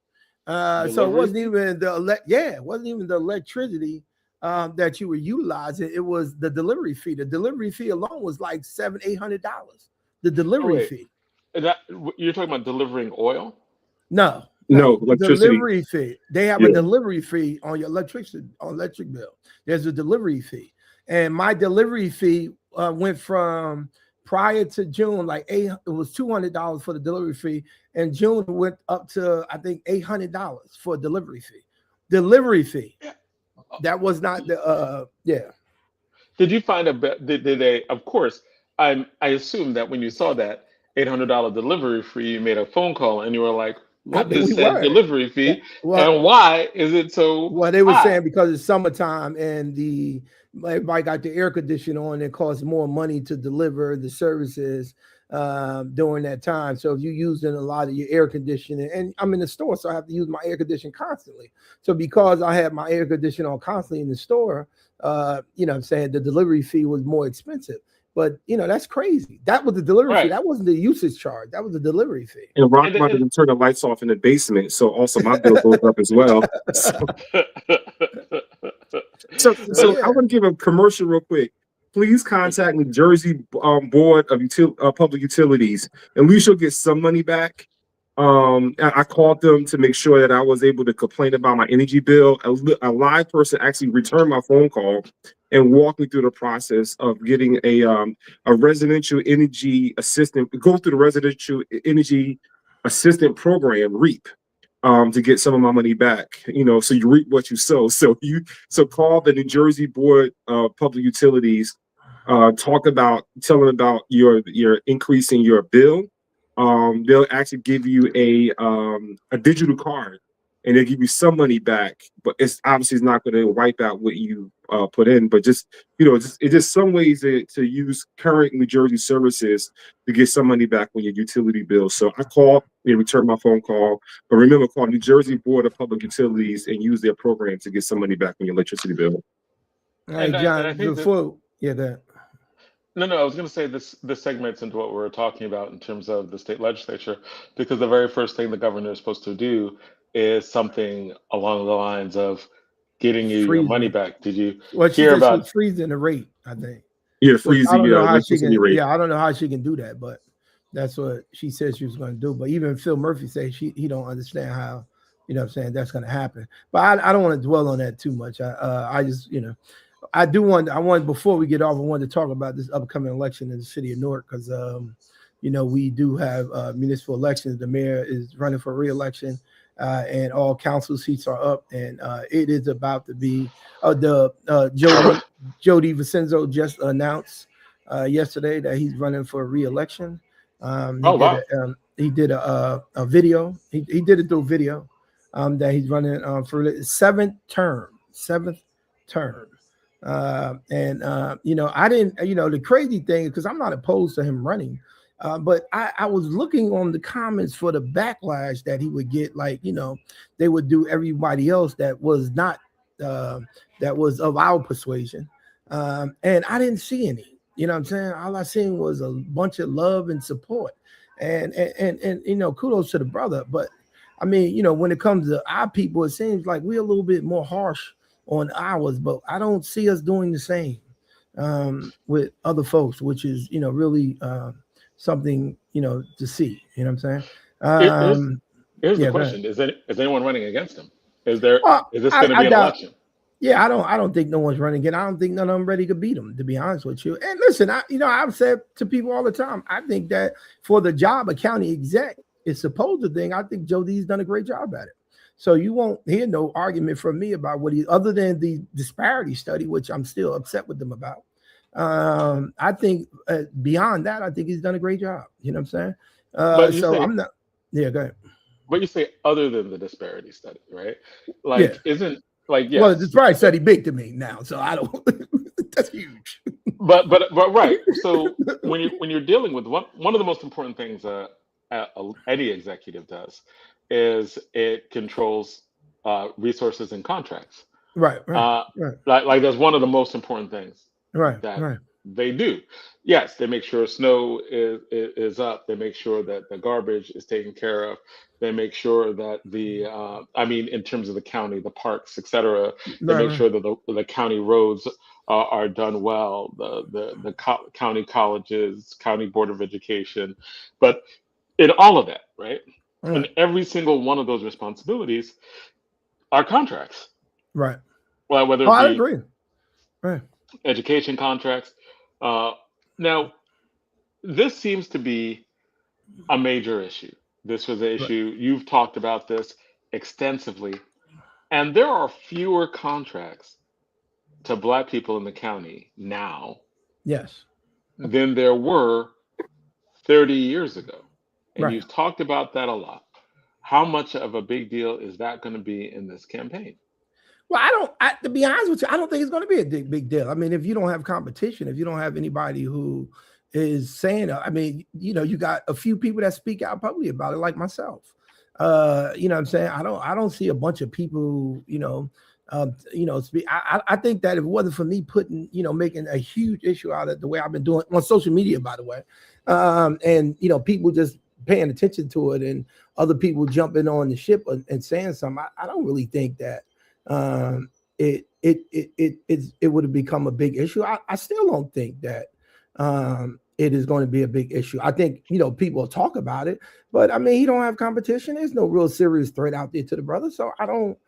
So it wasn't even it wasn't even the electricity that you were utilizing. It was the delivery fee. The delivery fee alone was like $700-800. The delivery fee. That you're talking about delivering oil? No, No, electricity. Delivery fee. They have a delivery fee on your electric bill. There's a delivery fee, and my delivery fee went from, prior to June, like it was $200 for the delivery fee, and June went up to, I think, $800 for a delivery fee. Delivery fee. That was not the Did you find did they? Of course, I assume that when you saw that $800 delivery fee, you made a phone call and you were like, "What this said delivery fee, and why is it so?" Well, they were saying because it's summertime and everybody got the air conditioner on. It costs more money to deliver the services during that time. So if you're using a lot of your air conditioning, and I'm in the store, so I have to use my air conditioning constantly. So because I have my air conditioner on constantly in the store, you know what I'm saying, the delivery fee was more expensive. But you know, that's crazy. That was the delivery fee. That wasn't the usage charge. That was the delivery fee. And Rock wanted to turn the lights off in the basement, so also my bill goes up as well. So I want to give a commercial real quick. Please contact New Jersey Board of Public Utilities, and we should get some money back. I called them to make sure that I was able to complain about my energy bill. A live person actually returned my phone call and walked me through the process of getting a residential energy assistant, go through the residential energy assistant program, REAP, to get some of my money back. You know, so you reap what you sow. So call the New Jersey Board of Public Utilities, tell them about your increase in your bill. They'll actually give you a digital card, and they'll give you some money back, but it's obviously not going to wipe out what you put in. But just, you know, it's just some ways to use current New Jersey services to get some money back on your utility bill. So I called, they returned my phone call, but remember, call New Jersey Board of Public Utilities and use their program to get some money back on your electricity bill. All right, John, before that. No, I was going to say this segments into what we were talking about in terms of the state legislature, because the very first thing the governor is supposed to do is something along the lines of getting you your money back. Did you hear about freezing the rate? I think. Yeah, freezing. I don't know how she can. Yeah, I don't know how she can do that, but that's what she said she was going to do. But even Phil Murphy said he don't understand how, you know what I'm saying, that's going to happen. But I don't want to dwell on that too much. I just, you know. I want before we get off, I wanted to talk about this upcoming election in the city of Newark, because you know, we do have municipal elections. The mayor is running for re-election, and all council seats are up, and it is about to be Jody Vincenzo just announced yesterday that he's running for re-election. He did a video. He did it through video that he's running for seventh term. You know, I didn't, you know, the crazy thing is, because I'm not opposed to him running, but I was looking on the comments for the backlash that he would get, like, you know, they would do everybody else that was not, that was of our persuasion. And I didn't see any, you know what I'm saying? All I seen was a bunch of love and support, and you know, kudos to the brother. But I mean, you know, when it comes to our people, it seems like we're a little bit more harsh on ours, but I don't see us doing the same with other folks, which is, you know, really something, you know, to see. You know what I'm saying? Here's the question: is anyone running against him? Is this going to be an election? Yeah, I don't think no one's running again. I don't think none of them ready to beat him, to be honest with you. And listen, I've said to people all the time, I think that for the job of county exec, it's supposed to thing. I think Jody's done a great job at it. So you won't hear no argument from me about what other than the disparity study, which I'm still upset with them about. I think beyond that, I think he's done a great job. You know what I'm saying? I'm not. Yeah, go ahead. But you say other than the disparity study, right? Like, isn't like, yes. Well, the disparity study big to me now, so I don't. That's huge. But right. So when you're dealing with one of the most important things any executive does is it controls resources and contracts. Right. Like that's one of the most important things Right. that they do. Yes, they make sure snow is up. They make sure that the garbage is taken care of. They make sure that in terms of the county, the parks, etc. They make sure that the county roads are done well. The county colleges, county board of education, but in all of that, right? And every single one of those responsibilities are contracts. Right. Well, whether I it be agree. Right. education contracts. Now, this seems to be a major issue. This was an issue. You've talked about this extensively. And there are fewer contracts to Black people in the county now Yes. than there were 30 years ago. And Right. you've talked about that a lot. How much of a big deal is that going to be in this campaign? Well, to be honest with you, I don't think it's going to be a big deal. I mean, if you don't have competition, if you don't have anybody who is saying, you got a few people that speak out publicly about it, like myself. You know what I'm saying? I don't see a bunch of people, speak. I think that if it wasn't for me making a huge issue out of the way I've been doing on social media, by the way, and people just paying attention to it and other people jumping on the ship and saying something, I don't really think that it would have become a big issue. I still don't think that it is going to be a big issue. I think people talk about it, but I mean, he don't have competition. There's no real serious threat out there to the brother, so I don't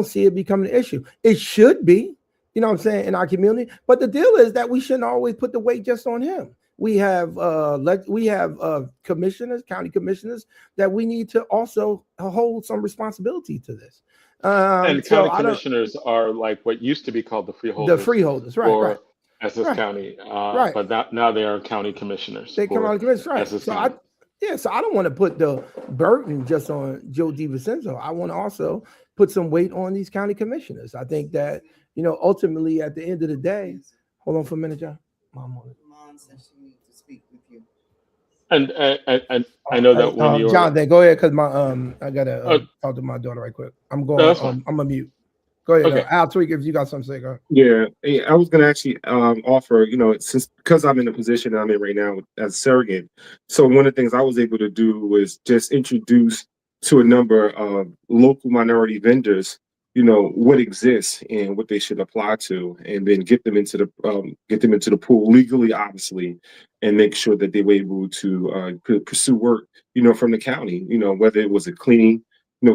see it becoming an issue. It should be, in our community. But the deal is that we shouldn't always put the weight just on him. We have commissioners, county commissioners, that we need to also hold some responsibility to this. And county commissioners are like what used to be called the freeholders. The freeholders, right. Essex County, but now they are county commissioners. They come out of commissioners, right? Essex County. So I don't want to put the burden just on Joe DiVincenzo. I want to also put some weight on these county commissioners. I think that ultimately at the end of the day, hold on for a minute, John. Mom says she needs to speak with you. And I know that when you're Jonathan, go ahead, because I gotta talk to my daughter right quick. I'm going. No, I'm a mute. Go ahead, okay. Alturrick, if you got something to say, go. Yeah, I was gonna actually offer, since because I'm in the position I'm in right now as a surrogate. So one of the things I was able to do was just introduce to a number of local minority vendors, what exists and what they should apply to, and then get them into the pool legally, obviously, and make sure that they were able to pursue work, from the county, whether it was a cleaning,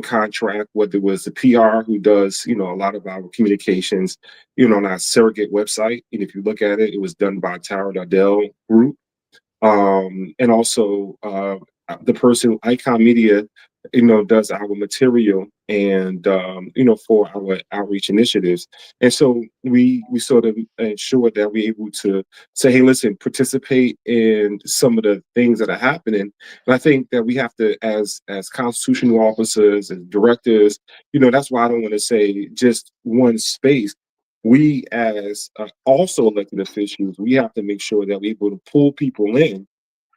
contract, whether it was the PR who does, a lot of our communications, on our surrogate website. And if you look at it, it was done by Tara Dardell Group. And also the person, Icon Media, does our material and, for our outreach initiatives. And so we sort of ensure that we're able to say, hey, listen, participate in some of the things that are happening. And I think that we have to, as constitutional officers and directors, that's why I don't want to say just one space. We as also elected officials, we have to make sure that we're able to pull people in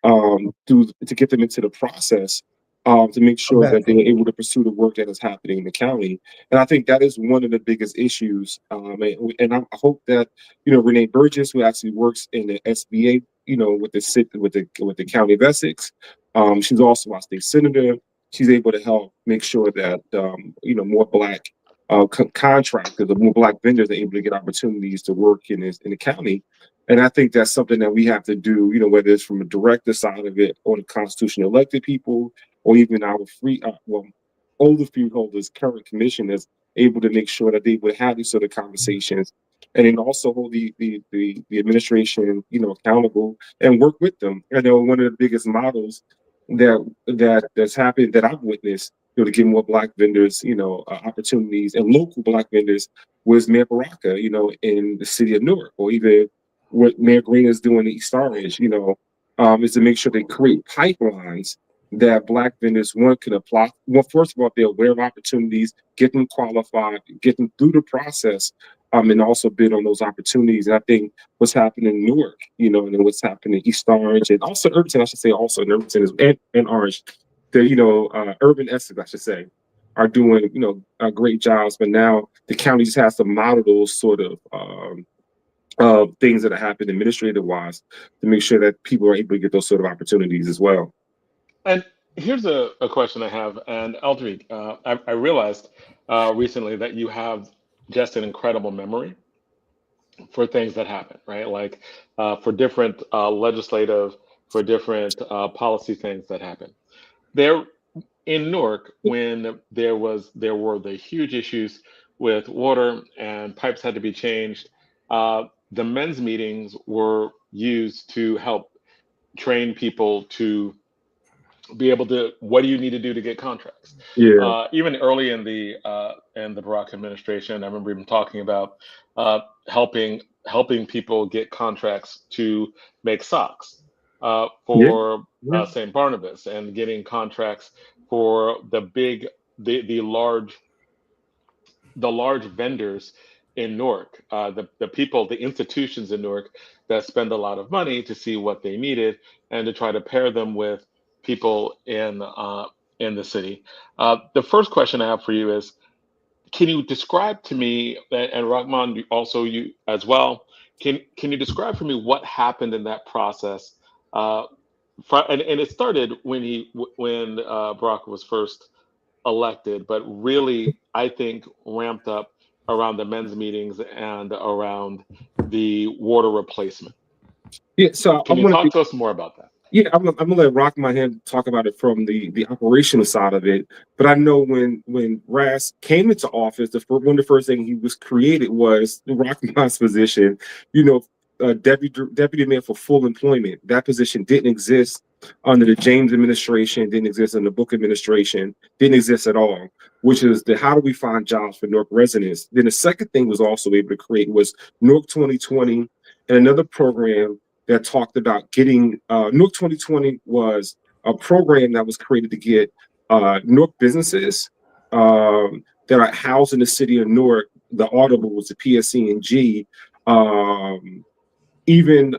to get them into the process, to make sure that they're able to pursue the work that is happening in the county. And I think that is one of the biggest issues. And I hope that, Renee Burgess, who actually works in the SBA, with the county of Essex, she's also our state senator. She's able to help make sure that, more Black contractors or more Black vendors are able to get opportunities to work in the county. And I think that's something that we have to do, whether it's from a director side of it or the constitutionally elected people, or even our older freeholders, current commissioners, able to make sure that they would have these sort of conversations, and then also hold the administration, accountable and work with them. I know one of the biggest models that's happened that I've witnessed, to give more Black vendors, opportunities, and local Black vendors, was Mayor Baraka, in the city of Newark, or even what Mayor Green is doing in East Orange, is to make sure they create pipelines that Black vendors, can apply. Well, first of all, they're aware of opportunities, get them qualified, get them through the process, and also bid on those opportunities. And I think what's happening in Newark, and then what's happening in East Orange, and also Irvington, I should say, also in Irvington and Orange, the urban Essex, I should say, are doing, great jobs, but now the county just has to model those sort of things that happen administrative wise to make sure that people are able to get those sort of opportunities as well. And here's a question I have. And Alturrick, I realized recently that you have just an incredible memory for things that happen, right? Like for different legislative, for different policy things that happen. There in Newark, when there were the huge issues with water and pipes had to be changed, the men's meetings were used to help train people to be able to, what do you need to do to get contracts? Yeah. Even early in the Barack administration, I remember even talking about helping people get contracts to make socks for Yeah. St. Barnabas, and getting contracts for the large vendors in Newark, the people, the institutions in Newark that spend a lot of money to see what they needed and to try to pair them with people in the city. The first question I have for you is, can you describe to me, and Rahman, also you as well, can you describe for me what happened in that process? And it started when Barack was first elected, but really, I think, ramped up around the men's meetings and around the water replacement. Yeah. So Can you talk to us more about that? Yeah, I'm gonna let Rahaman talk about it from the operational side of it. But I know when Ras came into office, one of the first things he was created was Rahaman's position. Deputy mayor for full employment. That position didn't exist under the James administration, didn't exist under the Book administration, didn't exist at all. Which is how do we find jobs for Newark residents? Then the second thing was also able to create was Newark 2020 and another program that talked about getting Newark 2020 was a program that was created to get Newark businesses that are housed in the city of Newark, the Audibles, the PSC&G, even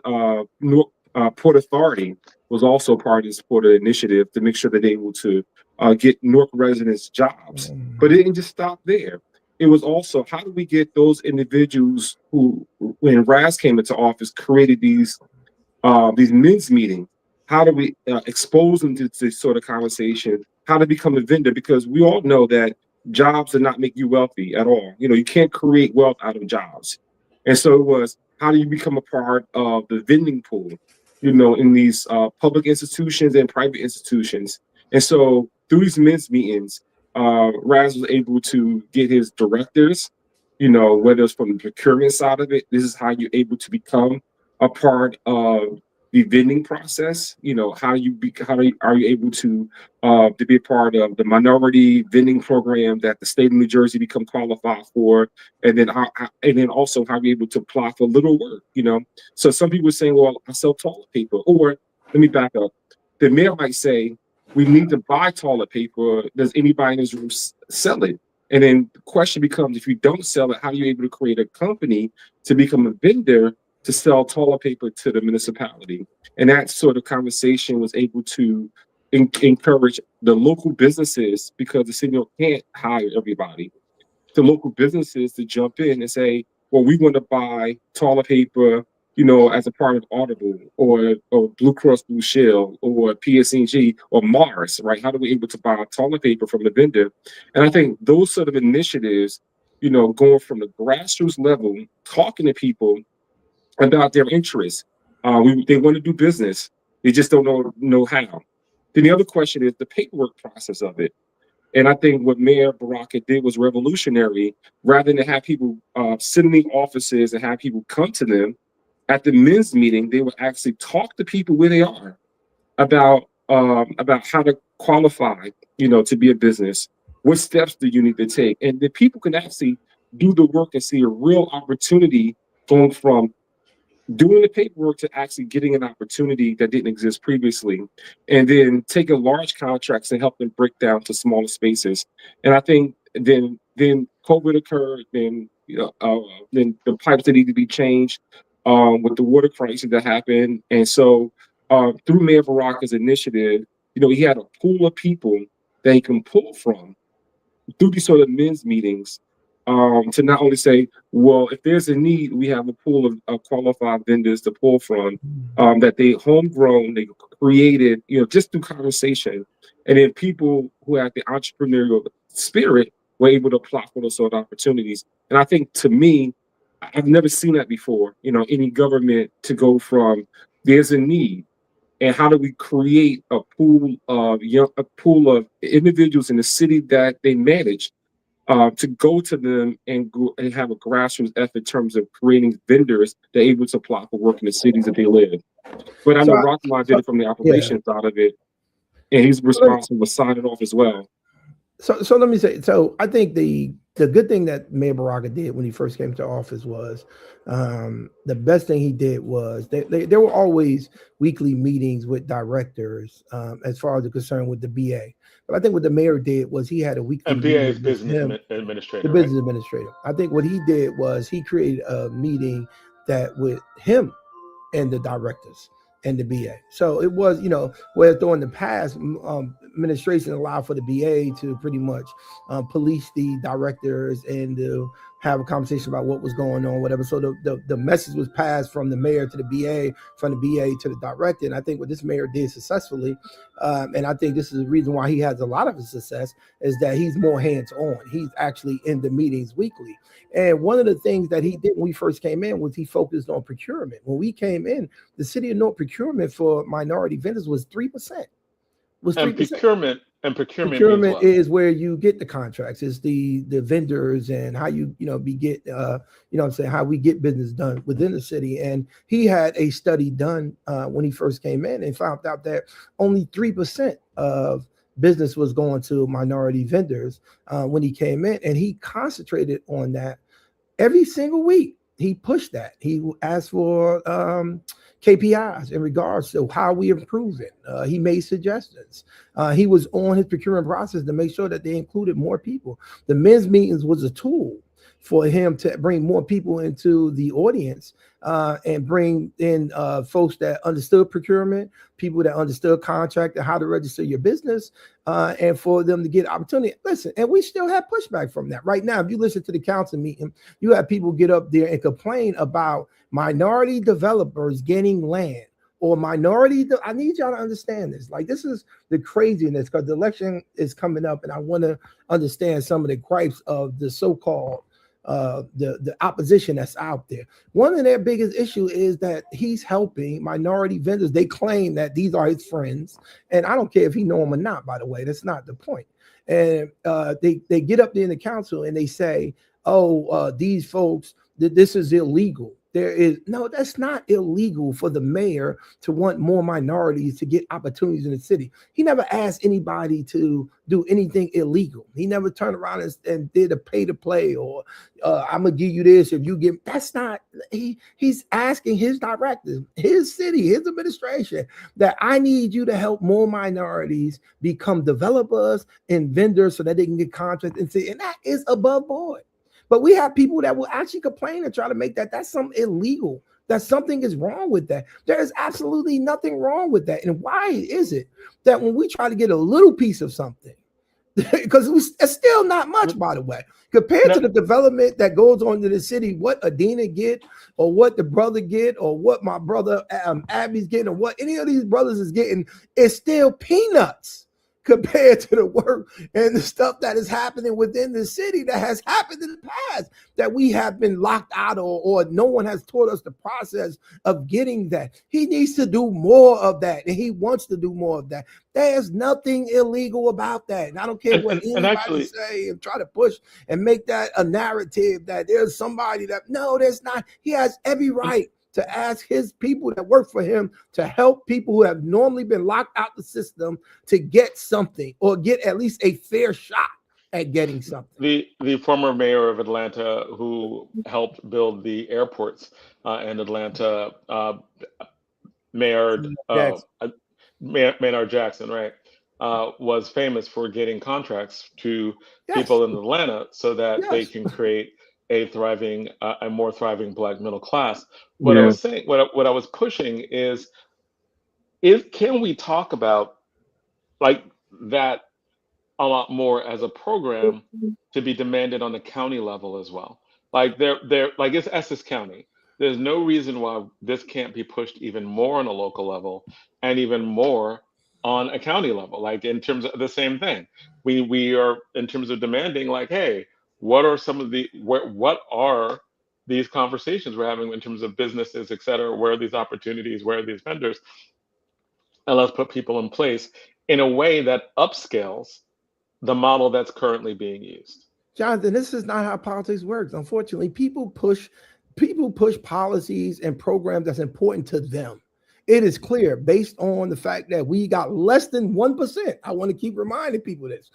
Newark Port Authority was also part of this Port initiative to make sure that they were able to get Newark residents jobs. But it didn't just stop there. It was also, how do we get those individuals who, when Ras came into office, created these men's meetings? How do we expose them to this sort of conversation? How to become a vendor? Because we all know that jobs do not make you wealthy at all. You can't create wealth out of jobs. And so it was, how do you become a part of the vending pool, in these public institutions and private institutions? And so through these men's meetings, Ras was able to get his directors, whether it's from the procurement side of it, this is how you're able to become a part of the vending process. Are you able to be a part of the minority vending program that the state of New Jersey become qualified for, and then also how are you able to apply for little work? So some people are saying, well, I sell toilet paper, or let me back up. The mayor might say, we need to buy toilet paper. Does anybody in this room sell it? And then the question becomes, if you don't sell it, how are you able to create a company to become a vendor to sell toilet paper to the municipality? And that sort of conversation was able to encourage the local businesses, because the city can't hire everybody, the local businesses to jump in and say, well, we want to buy toilet paper, as a part of Audible or Blue Cross Blue Shield or PSC&G or Mars, right? How do we able to buy toilet paper from the vendor? And I think those sort of initiatives, going from the grassroots level, talking to people about their interests. They want to do business. They just don't know how. Then the other question is the paperwork process of it. And I think what Mayor Baraka did was revolutionary. Rather than have people sit in the offices and have people come to them at the men's meeting, they would actually talk to people where they are about how to qualify, to be a business. What steps do you need to take? And the people can actually do the work and see a real opportunity going from doing the paperwork to actually getting an opportunity that didn't exist previously, and then taking large contracts and help them break down to smaller spaces. And I think then COVID occurred, then the pipes that need to be changed with the water crisis that happened. And so through Mayor Baraka's initiative, he had a pool of people that he can pull from through these sort of men's meetings, to not only say, well, if there's a need, we have a pool of qualified vendors to pull from, that they homegrown, they created, just through conversation. And then people who have the entrepreneurial spirit were able to apply for those sort of opportunities. And I think, to me, I've never seen that before, any government to go from there's a need, and how do we create a pool of individuals in the city that they manage, to go to them and go and have a grassroots effort in terms of creating vendors that are able to apply for work in the cities that they live. But I know Rahaman did it from the operations side of it, and he's responsible for signing off as well. So let me say, so I think the good thing that Mayor Baraka did when he first came to office was, the best thing he did was there were always weekly meetings with directors, as far as the concern with the BA. But I think what the mayor did was he had a weekly and BA is business administrator. The business administrator. I think what he did was he created a meeting that with him and the directors and the BA. So it was, where in the past, administration allowed for the BA to pretty much police the directors and to have a conversation about what was going on, whatever. So the message was passed from the mayor to the BA, from the BA to the director. And I think what this mayor did successfully, and I think this is the reason why he has a lot of his success, is that he's more hands-on. He's actually in the meetings weekly. And one of the things that he did when we first came in was he focused on procurement. When we came in, the city of North procurement for minority vendors was 3%. And procurement is where you get the contracts. It's the vendors and how you how we get business done within the city. And he had a study done when he first came in and found out that only 3% of business was going to minority vendors when he came in, and he concentrated on that every single week. He pushed that. He asked for KPIs in regards to how we improve it. He made suggestions. He was on his procurement process to make sure that they included more people. The men's meetings was a tool for him to bring more people into the audience and bring in folks that understood procurement, people that understood contract and how to register your business, and for them to get opportunity. Listen, and we still have pushback from that. Right now, if you listen to the council meeting, you have people get up there and complain about minority developers getting land or minority. I need y'all to understand this. Like, this is the craziness, because the election is coming up, and I want to understand some of the gripes of the so-called the opposition that's out there. One of their biggest issue is that he's helping minority vendors. They claim that these are his friends, and I don't care if he know them or not, by the way. That's not the point. And they get up there in the council and they say, these folks, this is illegal. That's not illegal for the mayor to want more minorities to get opportunities in the city. He never asked anybody to do anything illegal. He never turned around and did a pay to play or I'm gonna give you this if you give. That's not. He's asking his directors, his city, his administration, that I need you to help more minorities become developers and vendors so that they can get contracts and see. And that is above board. But we have people that will actually complain and try to make that's something illegal, that something is wrong with that. There is absolutely nothing wrong with that. And why is it that when we try to get a little piece of something, because it's still not much, by the way, compared to the development that goes on in the city, what Adina get or what the brother get or what my brother Abby's getting or what any of these brothers is getting is still peanuts compared to the work and the stuff that is happening within the city that has happened in the past that we have been locked out or no one has taught us the process of getting that. He needs to do more of that, and he wants to do more of that. There's nothing illegal about that. And I don't care what anybody say and try to push and make that a narrative that there's somebody that, no, there's not. He has every right to ask his people that work for him to help people who have normally been locked out the system to get something or get at least a fair shot at getting something. The former mayor of Atlanta who helped build the airports in Atlanta, Maynard Jackson, right, was famous for getting contracts to people in Atlanta so that they can create a more thriving Black middle class. What I was saying, what I was pushing is can we talk about like that a lot more as a program to be demanded on the county level as well. Like like it's Essex County. There's no reason why this can't be pushed even more on a local level and even more on a county level. Like in terms of the same thing, we are in terms of demanding like, hey, what are some of the what are these conversations we're having in terms of businesses, et cetera? Where are these opportunities? Where are these vendors? And let's put people in place in a way that upscales the model that's currently being used. Jonathan, this is not how politics works. Unfortunately, people push policies and programs that's important to them. It is clear based on the fact that we got less than 1%. I want to keep reminding people this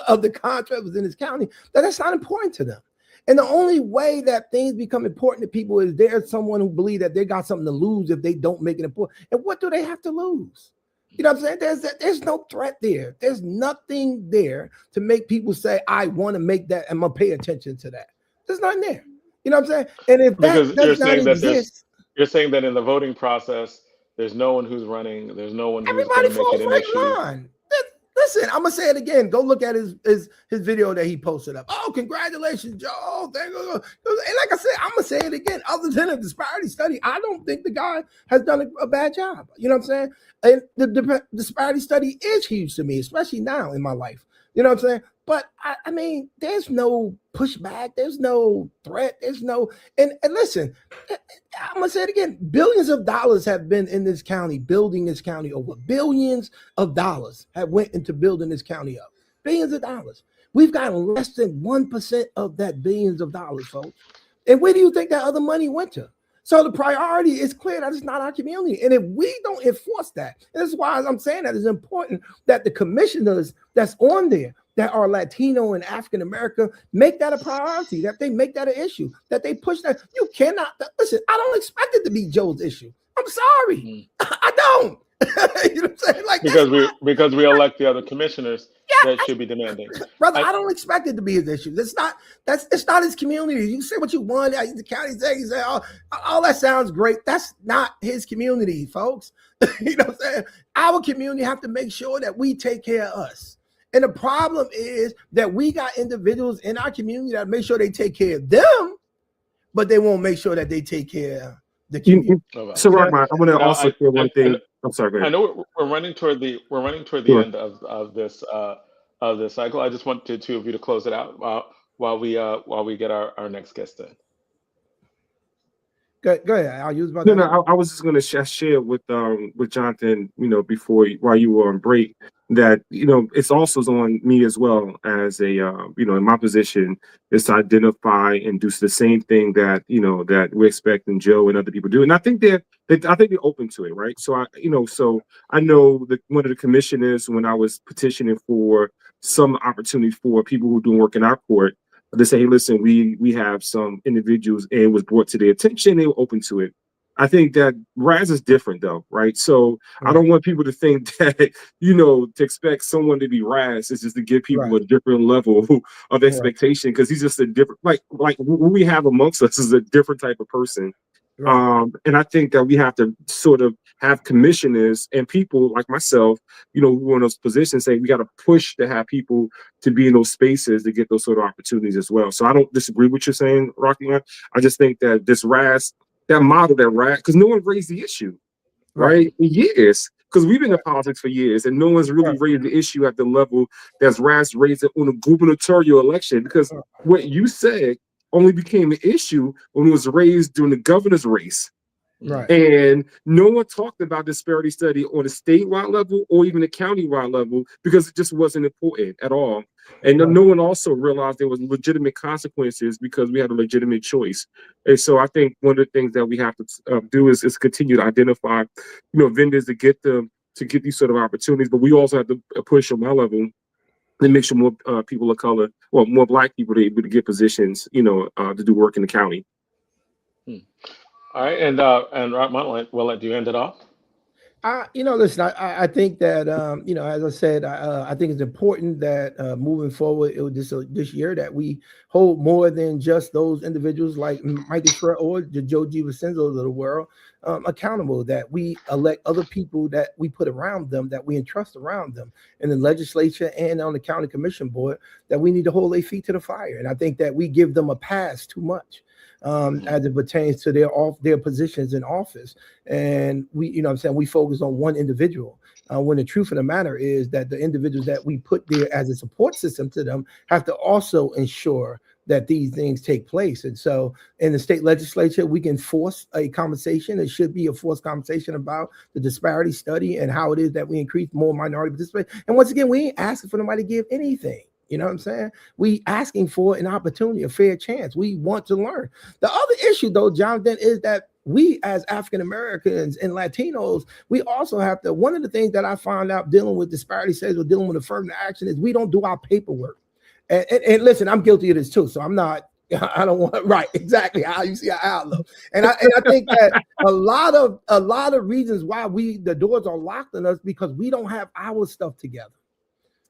of the contract within this county that's not important to them. And the only way that things become important to people is there's someone who believes that they got something to lose if they don't make it important. And what do they have to lose? You know what I'm saying? There's no threat there. There's nothing there to make people say, I want to make that, I'm going to pay attention to that. There's nothing there. You know what I'm saying? And if that does not exist, you're saying that in the voting process, there's no one who's running, there's no one who's going to make it an issue. Listen, I'm gonna say it again. Go look at his video that he posted up. Oh, congratulations, Joe. Thank you. And like I said, I'm gonna say it again. Other than a disparity study, I don't think the guy has done a bad job. You know what I'm saying? And the disparity study is huge to me, especially now in my life. You know what I'm saying? But I mean, there's no pushback, there's no threat, there's no and listen, I'm gonna say it again. Billions of dollars have been in this county, building this county over. Billions of dollars have went into building this county up. Billions of dollars. We've got less than 1% of that billions of dollars, folks. And where do you think that other money went to? So the priority is clear that it's not our community. And if we don't enforce that, and this is why I'm saying that it's important that the commissioners that's on there that are Latino and African American make that a priority, that they make that an issue, that they push that. You cannot, listen, I don't expect it to be Joe's issue. I'm sorry. I don't. You know what I'm saying? Like because we elect the other commissioners that should be demanding. Brother, I don't expect it to be his issue. It's not his community. You say what you want. The county say, you say, all that sounds great. That's not his community, folks. You know what I'm saying? Our community have to make sure that we take care of us. And the problem is that we got individuals in our community that make sure they take care of them, but they won't make sure that they take care of the community. So, Rahaman, I want to also share one thing. I'm sorry. Go ahead. I know we're running toward the end of this cycle. I just wanted two of you to close it out while we get our next guest in. Go ahead. I'll use about No, I was just going to share with Jonathan, while you were on break, that it's also on me as well as a in my position is to identify and do the same thing that that we're expecting Joe and other people do, and I think they're open to it, right? So I know that one of the commissioners, when I was petitioning for some opportunity for people who do work in our court, they say, hey, listen, we have some individuals, and it was brought to their attention. They were open to it. I think that RAS is different, though, right? So I don't want people to think that, to expect someone to be RAS is just to give people a different level of expectation, because he's just a different, like what we have amongst us is a different type of person. And I think that we have to sort of have commissioners and people like myself, who are in those positions, say we got to push to have people to be in those spaces to get those sort of opportunities as well. So I don't disagree with you saying, Rocky. I just think that this RAS, that model, that RAS, because no one raised the issue, right? In years, because we've been in politics for years, and no one's really raised the issue at the level that's RAS raised it on a gubernatorial election, because what you said only became an issue when it was raised during the governor's race. Right. And no one talked about disparity study on a statewide level or even a countywide level, because it just wasn't important at all. And no one also realized there was legitimate consequences because we had a legitimate choice. And so I think one of the things that we have to do is continue to identify, vendors to get these sort of opportunities. But we also have to push on my level and make sure more people of color, well, more Black people, are able to get positions, to do work in the county. All right, and Rahaman, we'll let you end it off. Listen, I think that, as I said, I think it's important that moving forward this year that we hold more than just those individuals like Michael Schreier or the Joe DiVincenzo's of the world accountable, that we elect other people that we put around them, that we entrust around them in the legislature and on the county commission board, that we need to hold their feet to the fire. And I think that we give them a pass too much. As it pertains to their positions in office. And we focus on one individual. When the truth of the matter is that the individuals that we put there as a support system to them have to also ensure that these things take place. And so in the state legislature, we can force a conversation. It should be a forced conversation about the disparity study and how it is that we increase more minority participation. And once again, we ain't asking for nobody to give anything. You know what I'm saying? We asking for an opportunity, a fair chance. We want to learn. The other issue, though, Jonathan, is that we as African Americans and Latinos, we also have to, one of the things that I found out dealing with disparity studies or dealing with affirmative action is we don't do our paperwork. And listen, I'm guilty of this too. So I don't want, right, exactly how you see our outlook. And I think that a lot of reasons why the doors are locked on us because we don't have our stuff together.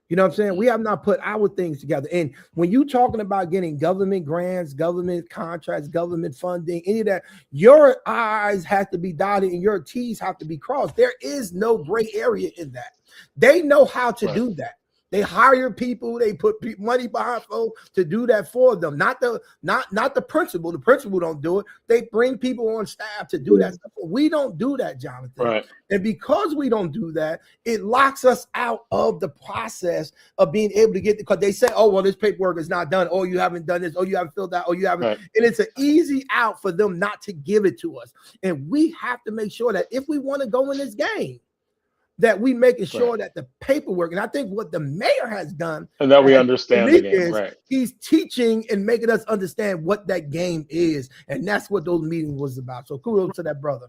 You know what I'm saying? We have not put our things together. And when you're talking about getting government grants, government contracts, government funding, any of that, your I's have to be dotted and your T's have to be crossed. There is no gray area in that. They know how to do that. They hire people, they put money behind folks to do that for them. Not the principal. The principal don't do it. They bring people on staff to do that stuff. We don't do that, Jonathan. Right. And because we don't do that, it locks us out of the process of being able to get, because they say, oh, well, this paperwork is not done. Oh, you haven't done this. Oh, you haven't filled out. Oh, you haven't. Right. And it's an easy out for them not to give it to us. And we have to make sure that if we want to go in this game, that we making sure that the paperwork, and I think what the mayor has done, and that we understand the game, right? He's teaching and making us understand what that game is, and that's what those meetings was about. So kudos to that brother.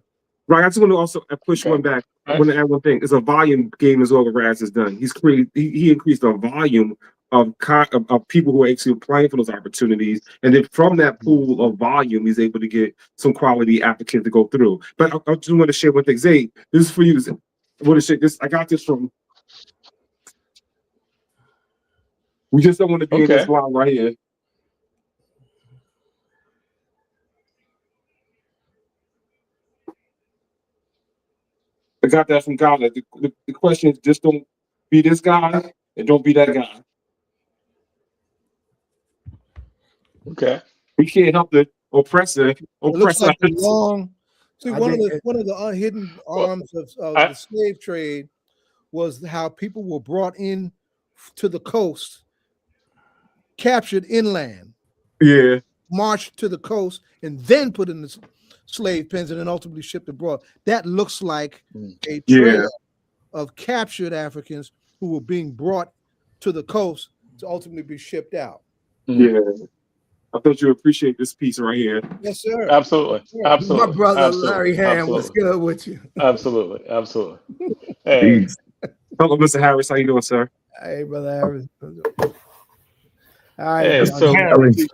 Right, I just want to also push one back. I want to add one thing. It's a volume game as well. Raz has done. He increased the volume of people who are actually applying for those opportunities, and then from that pool of volume, he's able to get some quality applicants to go through. But I just want to share one thing. Zay, this is for you. I want to share this. I got this from. We just don't want to be in this line right here. I got that from God. The question is just don't be this guy and don't be that guy. Okay. We can't help the oppressor. It looks like the long. See, one of the unhidden arms of the slave trade was how people were brought in to the coast, captured inland, marched to the coast, and then put in the slave pens and then ultimately shipped abroad. That looks like a trail of captured Africans who were being brought to the coast to ultimately be shipped out. Yeah. I thought you appreciate this piece right here. Yes, sir. Absolutely. Absolutely. My brother Larry Hamm was good with you. Absolutely. Absolutely. Hey. Hello, Mr. Harris. How you doing, sir? Hey, brother Harris. All right. Hey, so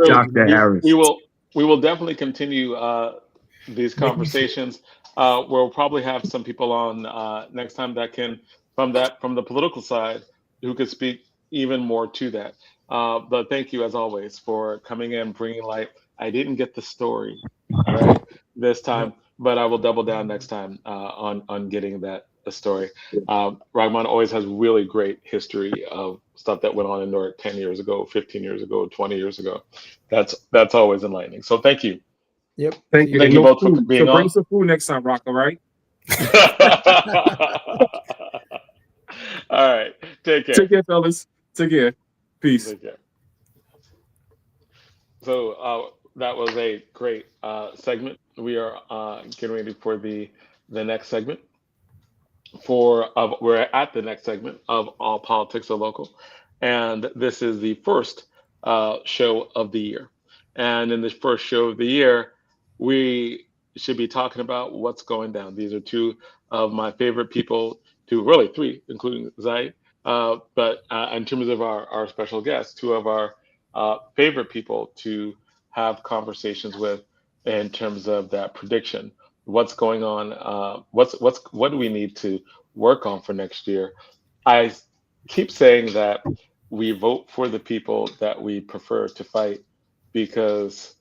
Dr. Harris. We will definitely continue these conversations. We'll probably have some people on next time that can from the political side who could speak even more to that. But thank you as always for coming in, bringing light. I didn't get the story this time, but I will double down next time on getting the story. Rahaman always has really great history of stuff that went on in Newark 10 years ago, 15 years ago, 20 years ago. That's always enlightening. So thank you. Yep. Thank you. Thank you both for being on. Bring some food next time, Rock, all right? All right. Take care. Take care, fellas. Take care. Peace. Take care. So that was a great segment. We are getting ready for the next segment. We're at the next segment of All Politics Are Local, and this is the first show of the year. And in this first show of the year, we should be talking about what's going down. These are two of my favorite people, really three, including Zay. But in terms of our special guests, two of our favorite people to have conversations with in terms of that prediction. what's going on, what do we need to work on for next year, I keep saying that we vote for the people that we prefer to fight because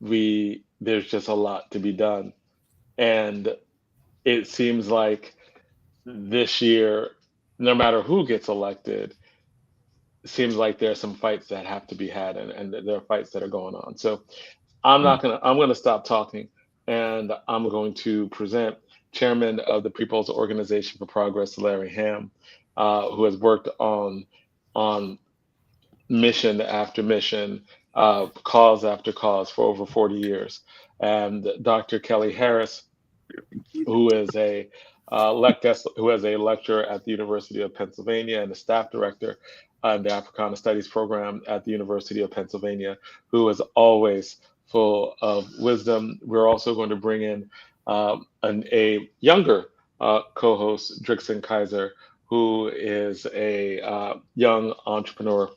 there's just a lot to be done. And it seems like this year, no matter who gets elected, it seems like there are some fights that have to be had, and there are fights that are going on. So I'm gonna stop talking, and I'm going to present Chairman of the People's Organization for Progress, Larry Hamm, who has worked on mission after mission, cause after cause for over 40 years, and Dr. Kelly Harris, who is a who is a lecturer at the University of Pennsylvania and a staff director in the Africana Studies program at the University of Pennsylvania, who is always full of wisdom. We're also going to bring in a younger co-host, Drixon Kaiser, who is a young entrepreneur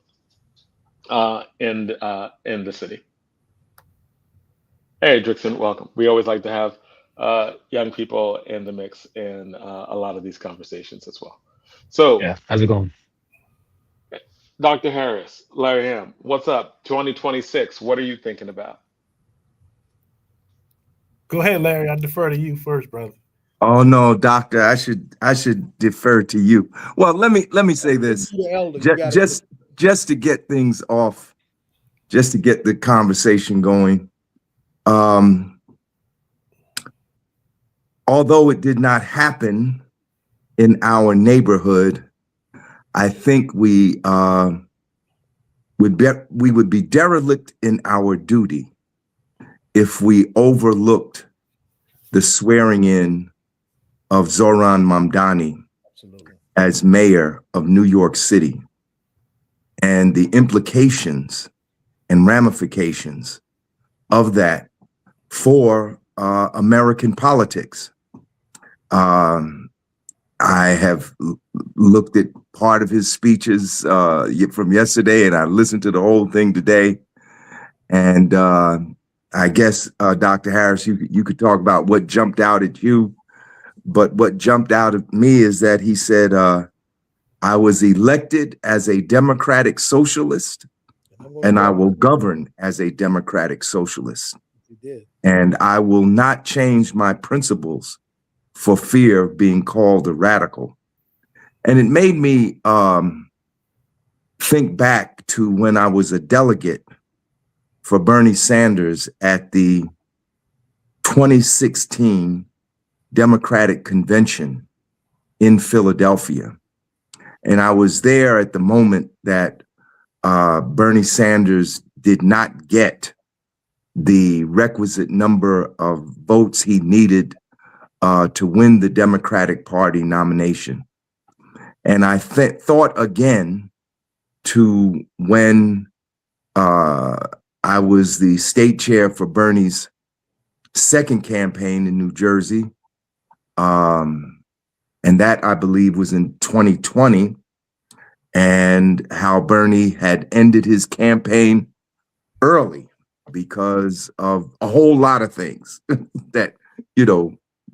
in the city. Hey, Drixon, welcome. We always like to have young people in the mix in a lot of these conversations as well. So, Yeah, how's it going? Dr. Harris, Larry Hamm, what's up? 2026, what are you thinking about? Go ahead, Larry. I defer to you first, brother. Oh no, doctor, I should defer to you. Well, let me say this. Just to get things off, just to get the conversation going. Although it did not happen in our neighborhood, I think we would be derelict in our duty if we overlooked the swearing in of Zohran Mamdani as mayor of New York City and the implications and ramifications of that for American politics. I have looked at part of his speeches from yesterday, and I listened to the whole thing today. And I guess, Dr. Harris, you could talk about what jumped out at you. But what jumped out at me is that he said, I was elected as a democratic socialist, and I will govern as a democratic socialist. And I will not change my principles for fear of being called a radical. And it made me think back to when I was a delegate for Bernie Sanders at the 2016 Democratic Convention in Philadelphia. And I was there at the moment that Bernie Sanders did not get the requisite number of votes he needed to win the Democratic Party nomination. And I thought again to when I was the state chair for Bernie's second campaign in New Jersey. And that, I believe, was in 2020, and how Bernie had ended his campaign early because of a whole lot of things that,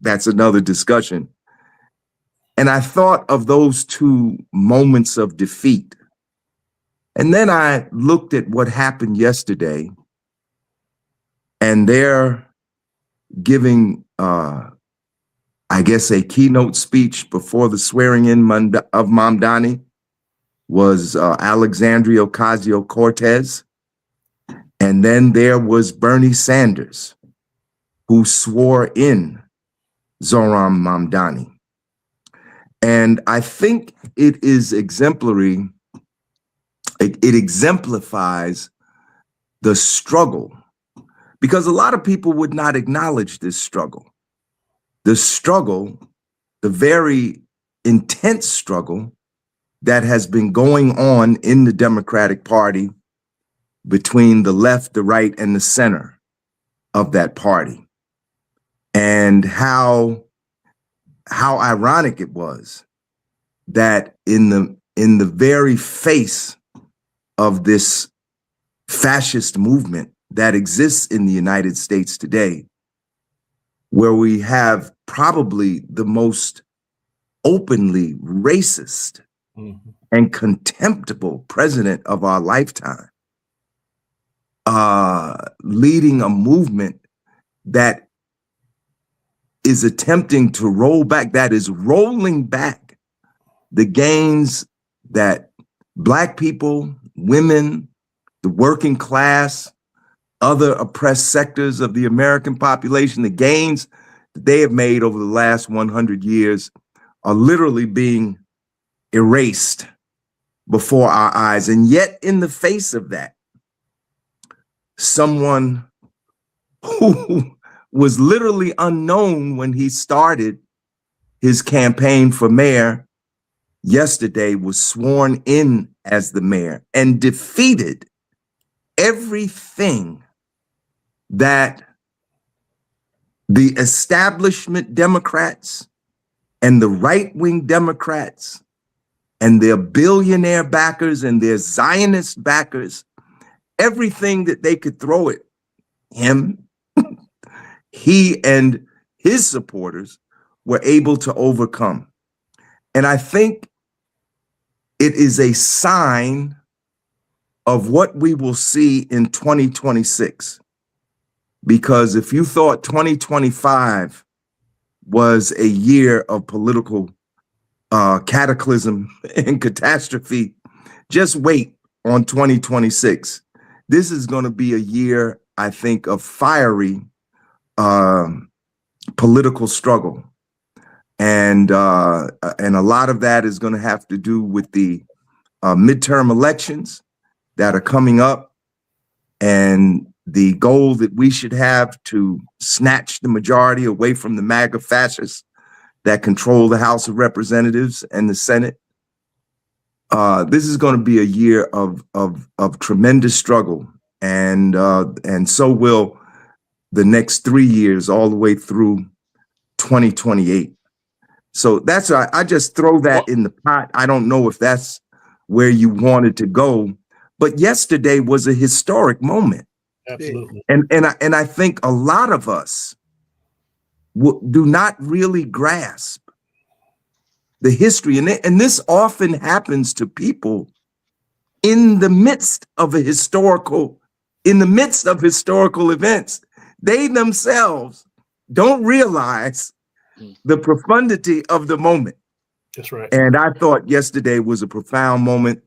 that's another discussion. And I thought of those two moments of defeat. And then I looked at what happened yesterday, and they're giving, I guess, a keynote speech before the swearing in of Mamdani was Alexandria Ocasio-Cortez. And then there was Bernie Sanders, who swore in Zohran Mamdani. And I think it is exemplary. It exemplifies the struggle, because a lot of people would not acknowledge this struggle. The struggle, the very intense struggle that has been going on in the Democratic Party between the left, the right, and the center of that party. And how ironic it was that in the very face of this fascist movement that exists in the United States today, where we have probably the most openly racist and contemptible president of our lifetime, leading a movement that is attempting to roll back, that is rolling back the gains that Black people, women, the working class, other oppressed sectors of the American population, the gains that they have made over the last 100 years are literally being erased before our eyes. And yet, in the face of that, someone who was literally unknown when he started his campaign for mayor yesterday was sworn in as the mayor and defeated everything that the establishment Democrats and the right-wing Democrats and their billionaire backers and their Zionist backers, everything that they could throw at him, he and his supporters were able to overcome. And I think it is a sign of what we will see in 2026. Because if you thought 2025 was a year of political cataclysm and catastrophe, just wait on 2026. This is going to be a year, I think, of fiery political struggle. And a lot of that is going to have to do with the midterm elections that are coming up, and the goal that we should have to snatch the majority away from the MAGA fascists that control the House of Representatives and the Senate. This is going to be a year of tremendous struggle, and so will the next 3 years, all the way through 2028. So that's why I just throw that in the pot. I don't know if that's where you wanted to go, but yesterday was a historic moment. Absolutely. And I think a lot of us do not really grasp the history. And this often happens to people in the midst of historical events. They themselves don't realize the profundity of the moment. That's right. And I thought yesterday was a profound moment.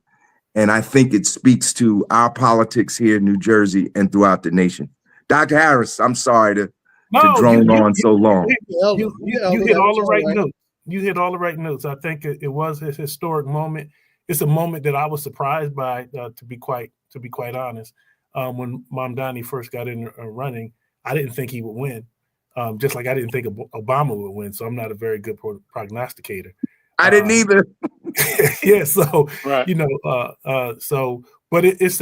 And I think it speaks to our politics here in New Jersey and throughout the nation. Dr. Harris, I'm sorry to drone on so long. You hit all the right notes. You hit all the right notes. I think it was a historic moment. It's a moment that I was surprised by, to be quite honest. When Mamdani first got in running, I didn't think he would win. Just like I didn't think Obama would win. So I'm not a very good prognosticator. I didn't either. Yeah. So right. But it's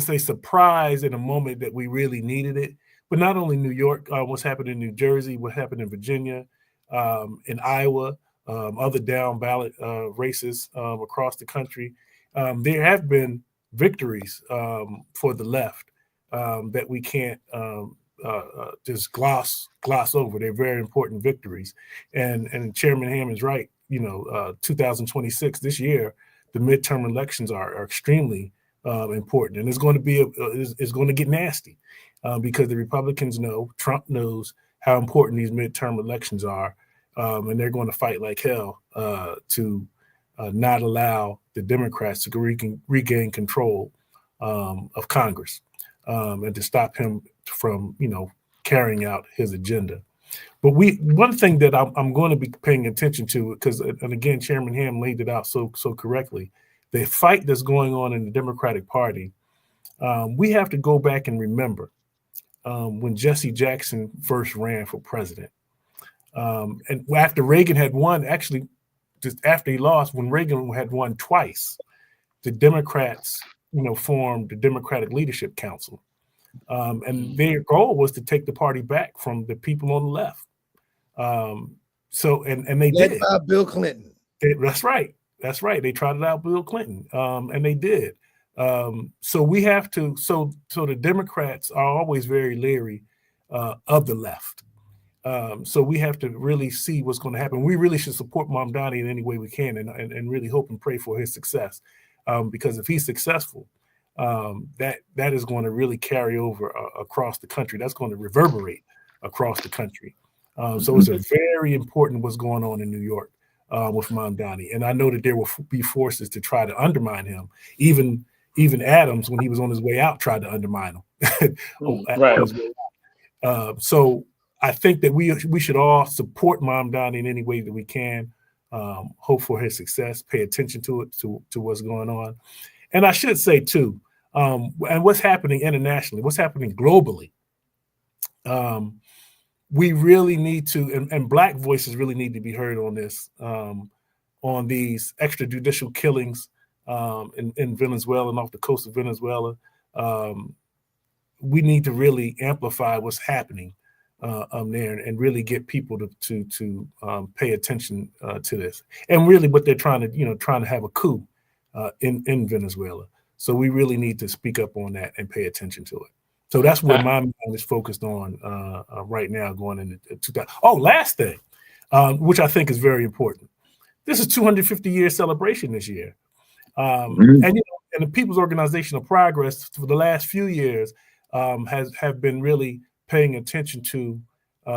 a surprise in a moment that we really needed it. But not only New York, what's happened in New Jersey, what happened in Virginia, in Iowa, other down ballot races across the country. There have been victories for the left that we can't just gloss over. They're very important victories. And Chairman Hamm is right. 2026, this year, the midterm elections are extremely important, and it's going to get nasty because the Republicans know, Trump knows how important these midterm elections are, and they're going to fight like hell to not allow the Democrats to regain control of Congress and to stop him from carrying out his agenda. But one thing that I'm going to be paying attention to, because, and again, Chairman Hamm laid it out so correctly, the fight that's going on in the Democratic Party, we have to go back and remember when Jesse Jackson first ran for president. And after Reagan had won, actually, just after he lost, when Reagan had won twice, the Democrats, formed the Democratic Leadership Council. And their goal was to take the party back from the people on the left. And they did. By Bill Clinton. That's right. They trotted out Bill Clinton, and they did. So we have to. So the Democrats are always very leery of the left. So we have to really see what's going to happen. We really should support Mamdani in any way we can, and really hope and pray for his success, because if he's successful, that is going to really carry over across the country. That's going to reverberate across the country. So it's a very important what's going on in New York with Mamdani, and I know that there will be forces to try to undermine him. Even Adams, when he was on his way out, tried to undermine him. Right. On his way out. So I think that we should all support Mamdani in any way that we can, hope for his success, pay attention to it, to what's going on. And I should say too, and what's happening internationally, what's happening globally, we really need to, and Black voices really need to be heard on this, on these extrajudicial killings in Venezuela and off the coast of Venezuela. We need to really amplify what's happening there, and really get people to pay attention to this. And really, what they're trying to have a coup in Venezuela. So we really need to speak up on that and pay attention to it. So that's where my mind is focused on right now, going into 2000. Oh, last thing, which I think is very important. This is 250-year celebration this year, and the People's Organization of Progress for the last few years have been really paying attention to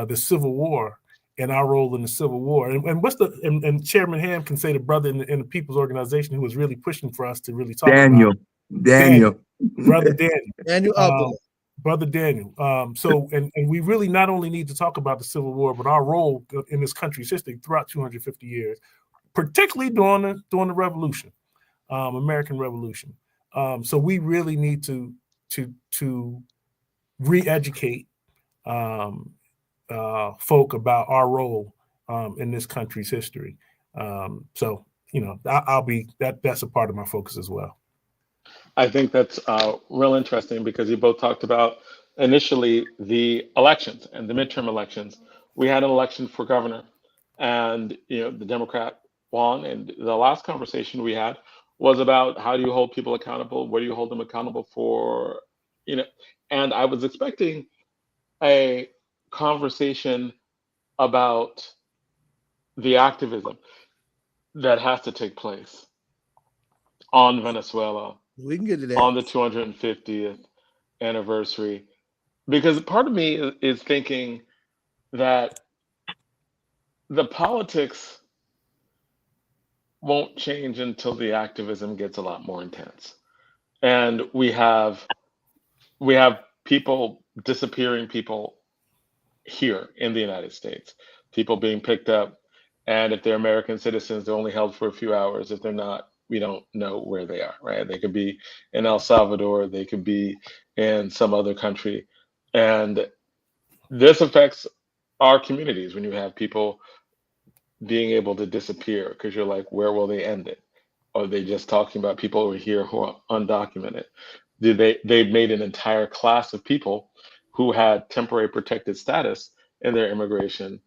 the Civil War and our role in the Civil War. And Chairman Hamm can say the brother in the People's Organization who was really pushing for us to really talk about Daniel. Brother Daniel. Daniel Brother Daniel. So we really not only need to talk about the Civil War, but our role in this country's history throughout 250 years, particularly during the Revolution, American Revolution. So we really need to re-educate folk about our role in this country's history. So that's a part of my focus as well. I think that's real interesting, because you both talked about initially the elections and the midterm elections. We had an election for governor, and the Democrat won. And the last conversation we had was about how do you hold people accountable? What do you hold them accountable for? And I was expecting a conversation about the activism that has to take place on Venezuela. We can get to that. On the 250th anniversary, because part of me is thinking that the politics won't change until the activism gets a lot more intense, and we have people disappearing, people here in the United States, people being picked up, and if they're American citizens, they're only held for a few hours. If they're not, we don't know where they are, right? They could be in El Salvador, they could be in some other country. And this affects our communities when you have people being able to disappear, because you're like, where will they end it? Or are they just talking about people over here who are undocumented? They've made an entire class of people who had temporary protected status in their immigration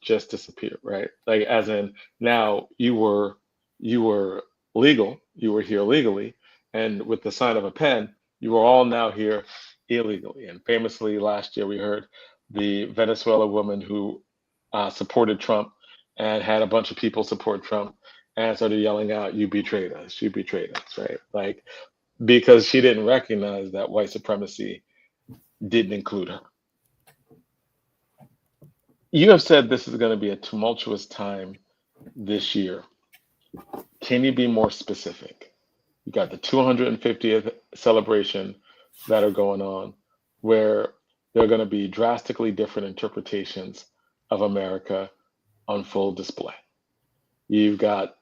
just disappear, right? Like, as in, now you were legal, you were here legally, and with the sign of a pen, you are all now here illegally. And famously, last year we heard the Venezuela woman who supported Trump and had a bunch of people support Trump and started yelling out, "You betrayed us, you betrayed us," right? Like, because she didn't recognize that white supremacy didn't include her. You have said this is going to be a tumultuous time this year. Can you be more specific? You got the 250th celebration that are going on, where there are going to be drastically different interpretations of America on full display. You've got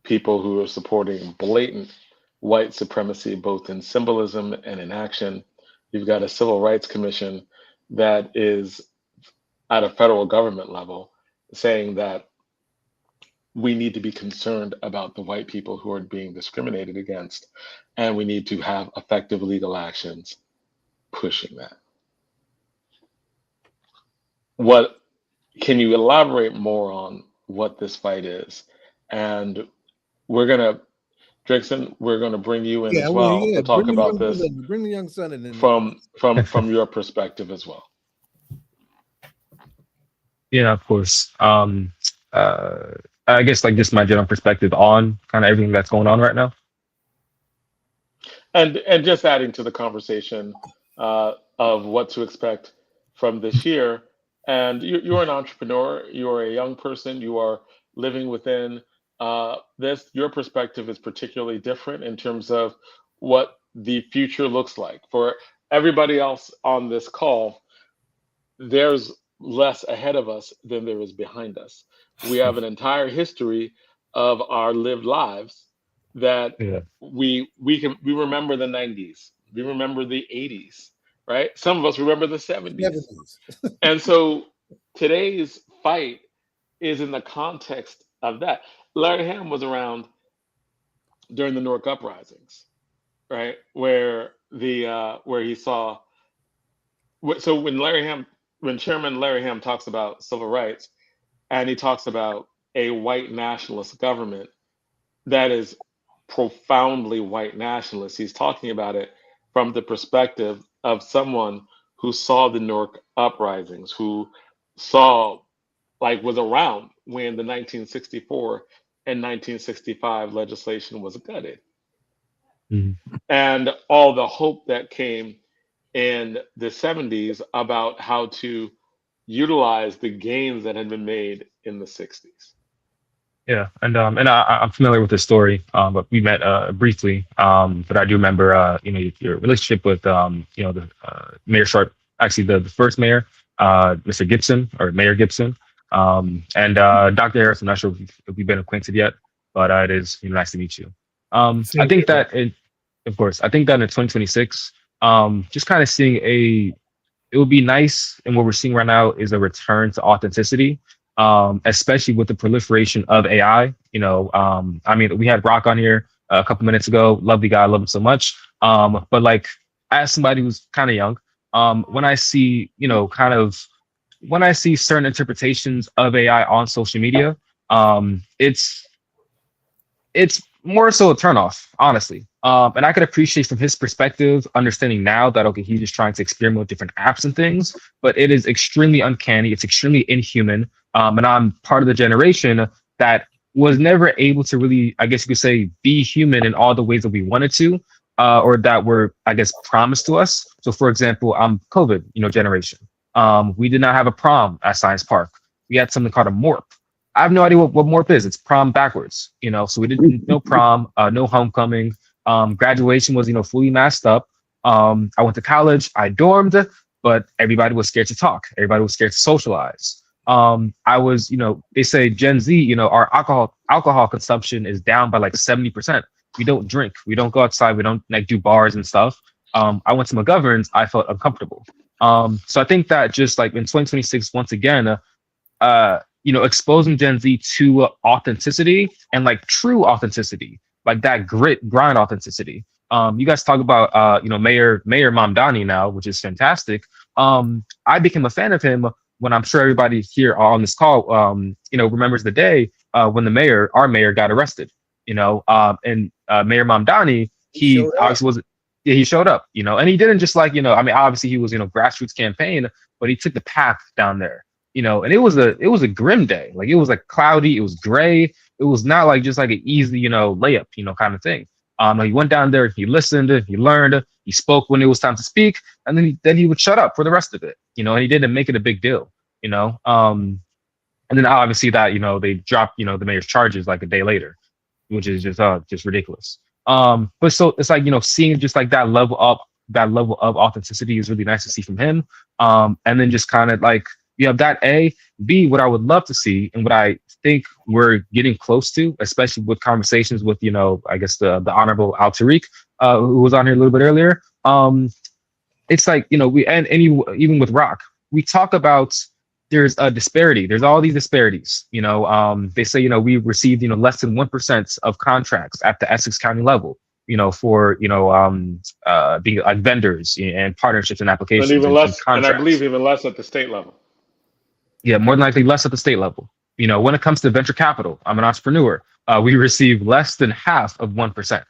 people who are supporting blatant white supremacy, both in symbolism and in action. You've got a Civil Rights Commission that is at a federal government level saying that we need to be concerned about the white people who are being discriminated against, and we need to have effective legal actions pushing that. Can you elaborate more on what this fight is? And we're going to Dixon, we're going to bring you in Yeah, as well, well yeah. to talk Bring the about young this brother, bring the young son in. from your perspective as well. Yeah, of course. I guess like just my general perspective on kind of everything that's going on right now. And just adding to the conversation of what to expect from this year. And you're an entrepreneur. You're a young person. You are living within this. Your perspective is particularly different in terms of what the future looks like. For everybody else on this call, there's less ahead of us than there is behind us. We have an entire history of our lived lives that Yeah. we remember the 90s, we remember the 80s, right? Some of us remember the 70s. And so today's fight is in the context of that. Larry Hamm was around during the Newark uprisings, right? Where he saw. So when Chairman Larry Hamm talks about civil rights, and he talks about a white nationalist government that is profoundly white nationalist, he's talking about it from the perspective of someone who saw the Newark uprisings, who was around when the 1964 and 1965 legislation was gutted. Mm-hmm. And all the hope that came in the 70s about how to utilize the gains that had been made in the 60s. Yeah, and I'm familiar with this story, but we met briefly. But I do remember, your relationship with, the Mayor Sharp, actually the first mayor, Mr. Gibson or Mayor Gibson, and Dr. Harris. I'm not sure if we've been acquainted yet, but it is nice to meet you. I think that, of course, I think that in 2026, just kind of seeing it would be nice, and what we're seeing right now is a return to authenticity. Especially with the proliferation of AI. I mean, we had Rock on here a couple minutes ago. Lovely guy, love him so much. But like, as somebody who's kind of young, when I see, when I see certain interpretations of AI on social media, it's more so a turnoff, honestly. And I could appreciate from his perspective, understanding now that, okay, he's just trying to experiment with different apps and things, but it is extremely uncanny. It's extremely inhuman. And I'm part of the generation that was never able to really, I guess you could say, be human in all the ways that we wanted to, or that were, I guess, promised to us. So for example, I'm COVID, generation. We did not have a prom at Science Park. We had something called a MORP. I have no idea what MORP is. It's prom backwards, so we didn't, no prom, no homecoming. Graduation was, fully masked up. I went to college, I dormed, but everybody was scared to talk. Everybody was scared to socialize. I was, they say Gen Z, our alcohol consumption is down by like 70%. We don't drink, we don't go outside, we don't do bars and stuff. I went to McGovern's, I felt uncomfortable. So I think that just like in 2026, once again, exposing Gen Z to authenticity and like true authenticity, like that grind authenticity. You guys talk about Mayor Mamdani now, which is fantastic. I became a fan of him when I'm sure everybody here on this call remembers the day when our mayor got arrested. And Mayor Mamdani, he obviously wasn't. Yeah, he showed up, and he didn't just obviously he was grassroots campaign, but he took the path down there. And it was a grim day. Like, it was like cloudy, it was gray. It was not like just like an easy, layup, kind of thing. He went down there, he listened, he learned, he spoke when it was time to speak, and then he would shut up for the rest of it, and he didn't make it a big deal, and then obviously that, they dropped, the mayor's charges like a day later, which is just ridiculous. But so it's like, seeing just like that level of authenticity is really nice to see from him. And then just kind of like, you have that A. B, what I would love to see, and what I think we're getting close to, especially with conversations with, I guess the Honorable Alturrick, who was on here a little bit earlier. It's like, even with Rock, we talk about there's a disparity. There's all these disparities. They say, we received, less than 1% of contracts at the Essex County level, for, being like vendors and partnerships and applications. And even less, and I believe even less at the state level. Yeah, more than likely less at the state level, When it comes to venture capital, I'm an entrepreneur. We receive less than half of 1%.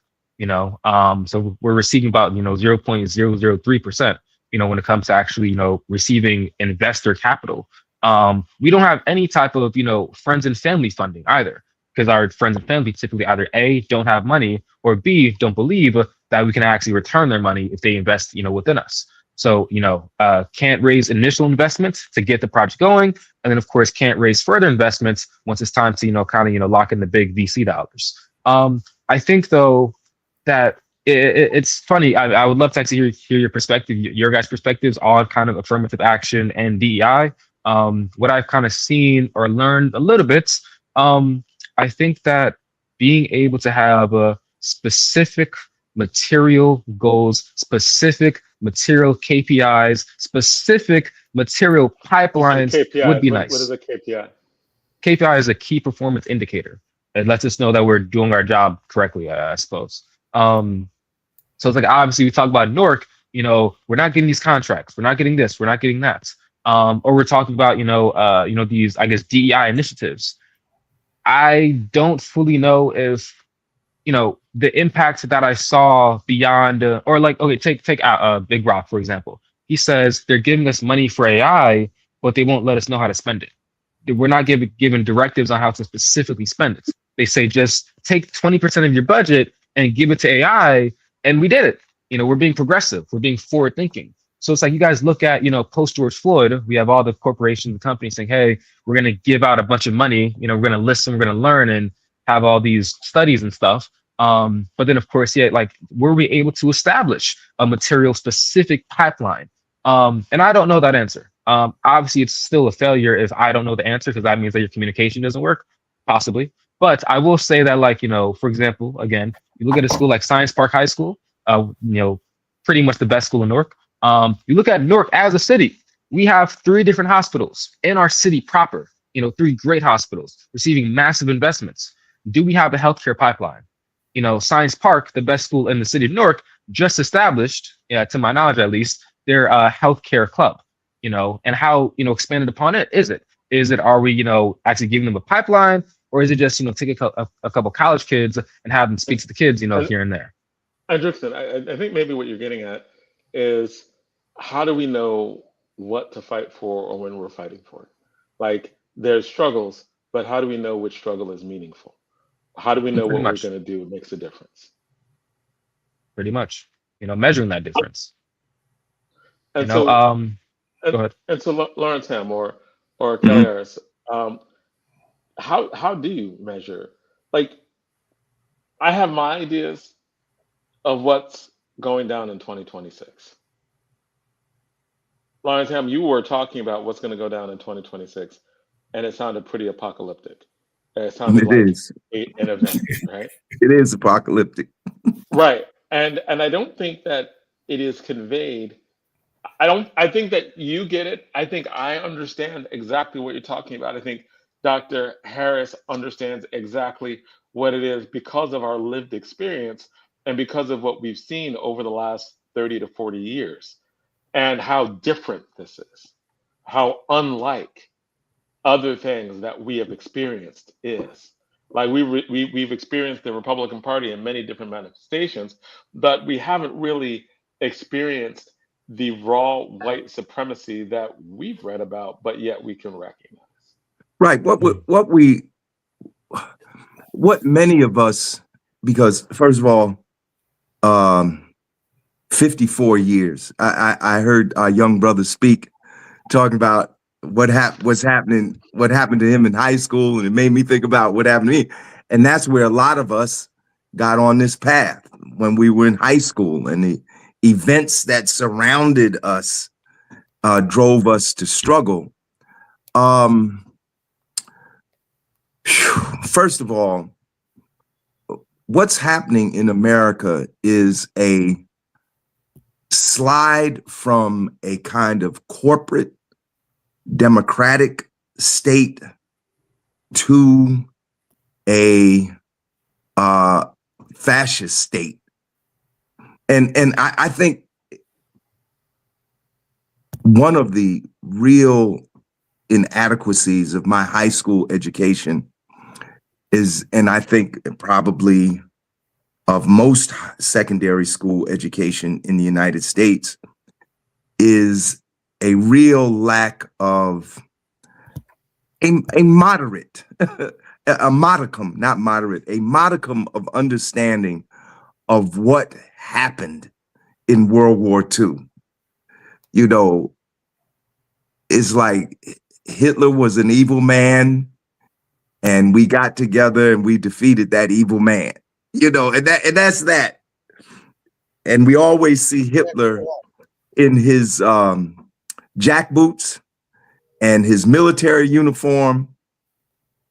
So we're receiving about 0.003%. When it comes to actually receiving investor capital. We don't have any type of friends and family funding either, because our friends and family typically either A, don't have money, or B, don't believe that we can actually return their money if they invest within us. So can't raise initial investments to get the project going, and then of course can't raise further investments once it's time to kind of lock in the big VC dollars. I think though that it's funny. I would love to actually hear your perspective, your guys' perspectives on kind of affirmative action and DEI. What I've kind of seen or learned a little bit, I think that being able to have specific material goals, specific material KPIs, specific material pipelines would be nice. What is a KPI? KPI is a key performance indicator. It lets us know that we're doing our job correctly, I suppose. So it's like, obviously we talk about Newark, we're not getting these contracts, we're not getting this, we're not getting that. Or we're talking about, these, I guess, DEI initiatives. I don't fully know if, the impact that I saw beyond, or like, okay, take Big Rock, for example. He says they're giving us money for AI, but they won't let us know how to spend it. We're not given directives on how to specifically spend it. They say just take 20% of your budget and give it to AI, and we did it. We're being progressive, we're being forward thinking. So it's like, you guys look at, post George Floyd, we have all the corporations, the companies saying, hey, we're going to give out a bunch of money, we're going to listen, we're going to learn and have all these studies and stuff. But then of course, were we able to establish a material specific pipeline? And I don't know that answer. Obviously it's still a failure if I don't know the answer, because that means that your communication doesn't work, possibly. But I will say that, for example, again, you look at a school like Science Park High School, pretty much the best school in Newark. You look at Newark as a city, we have 3 different hospitals in our city proper, 3 great hospitals receiving massive investments. Do we have a healthcare pipeline? Science Park, the best school in the city of Newark, just established, to my knowledge at least, their healthcare club, and how, expanded upon it is it? Are we, actually giving them a pipeline, or is it just, take a couple college kids and have them speak to the kids, here and there? Anderson, I think maybe what you're getting at is, how do we know what to fight for or when we're fighting for it? Like, there's struggles, but how do we know which struggle is meaningful? How do we know what we're going to do makes a difference? Pretty much, measuring that difference. And go ahead. And so Lawrence Hamm or Kelly Harris, how do you measure? Like, I have my ideas of what's going down in 2026. Lawrence Hamm, you were talking about what's going to go down in 2026, and it sounded pretty apocalyptic. It sounded an event, right? It is apocalyptic. Right. And I don't think that it is conveyed. I think that you get it. I think I understand exactly what you're talking about. I think Dr. Harris understands exactly what it is because of our lived experience and because of what we've seen over the last 30 to 40 years and how different this is, how unlike other things that we have experienced is. Like we've experienced the Republican Party in many different manifestations, but we haven't really experienced the raw white supremacy that we've read about, but yet we can recognize. Right. What many of us, because first of all, 54 years. I heard our young brother speak, talking about what happened to him in high school, and it made me think about what happened to me. And that's where a lot of us got on this path when we were in high school, and the events that surrounded us drove us to struggle. First of all, what's happening in America is a slide from a kind of corporate democratic state to a fascist state. And I think one of the real inadequacies of my high school education is, and I think probably of most secondary school education in the United States, is a real lack of a moderate, a modicum, not moderate, a modicum of understanding of what happened in World War II. You know, it's like Hitler was an evil man, and we got together and we defeated that evil man. You know, and that's that. And we always see Hitler in his jackboots and his military uniform.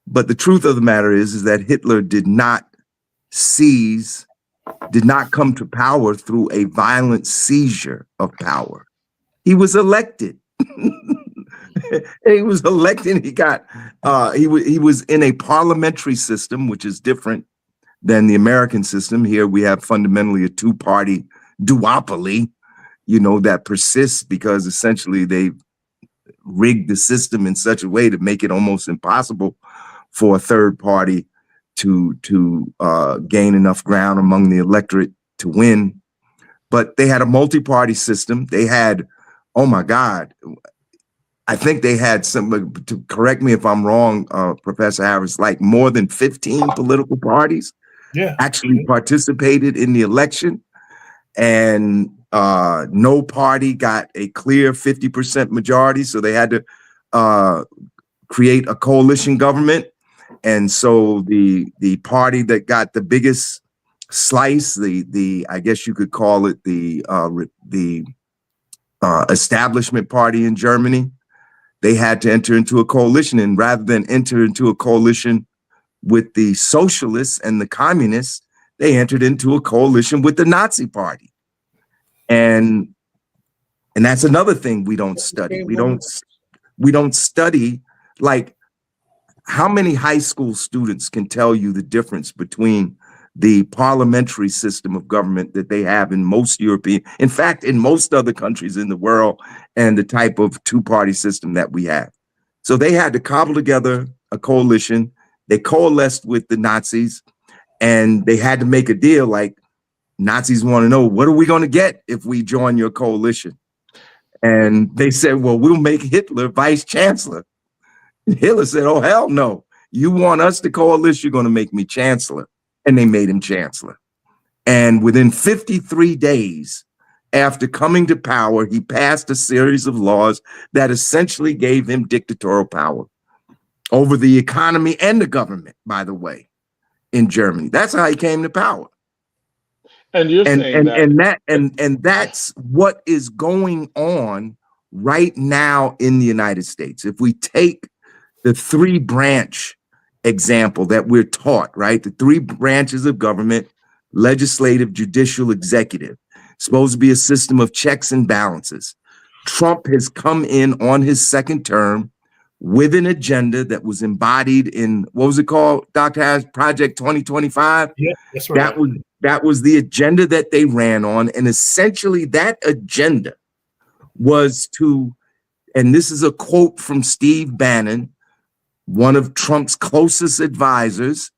But the truth of the matter is that Hitler did not come to power through a violent seizure of power. He was elected. He was elected. He got he was in a parliamentary system, which is different than the American system. Here we have fundamentally a two-party duopoly, you know, that persists because essentially they rigged the system in such a way to make it almost impossible for a third party to gain enough ground among the electorate to win. But they had a multi-party system. They had, oh my God, I think they had some, to correct me if I'm wrong, Professor Harris, like more than 15 political parties actually participated in the election. And no party got a clear 50% majority. So they had to create a coalition government. And so the party that got the biggest slice, the I guess you could call it the establishment party in Germany, they had to enter into a coalition. And rather than enter into a coalition with the socialists and the communists, they entered into a coalition with the Nazi party. And that's another thing we don't study. We don't study, like, how many high school students can tell you the difference between the parliamentary system of government that they have in most European, in fact, in most other countries in the world, and the type of two-party system that we have. So they had to cobble together a coalition. They coalesced with the Nazis, and they had to make a deal like, Nazis want to know, what are we going to get if we join your coalition? And they said, well, we'll make Hitler vice chancellor. And Hitler said, oh, hell no. You want us to coalesce, you're going to make me chancellor. And they made him chancellor. And within 53 days after coming to power, he passed a series of laws that essentially gave him dictatorial power over the economy and the government, by the way, in Germany. That's how he came to power. And you're saying and that's what is going on right now in the United States. If we take the three branch example that we're taught, right? The three branches of government, legislative, judicial, executive, supposed to be a system of checks and balances. Trump has come in on his second term with an agenda that was embodied in, what was it called, Dr. Harris, Project 2025? Yeah, that's right. That was the agenda that they ran on. And essentially that agenda was to, and this is a quote from Steve Bannon, one of Trump's closest advisors.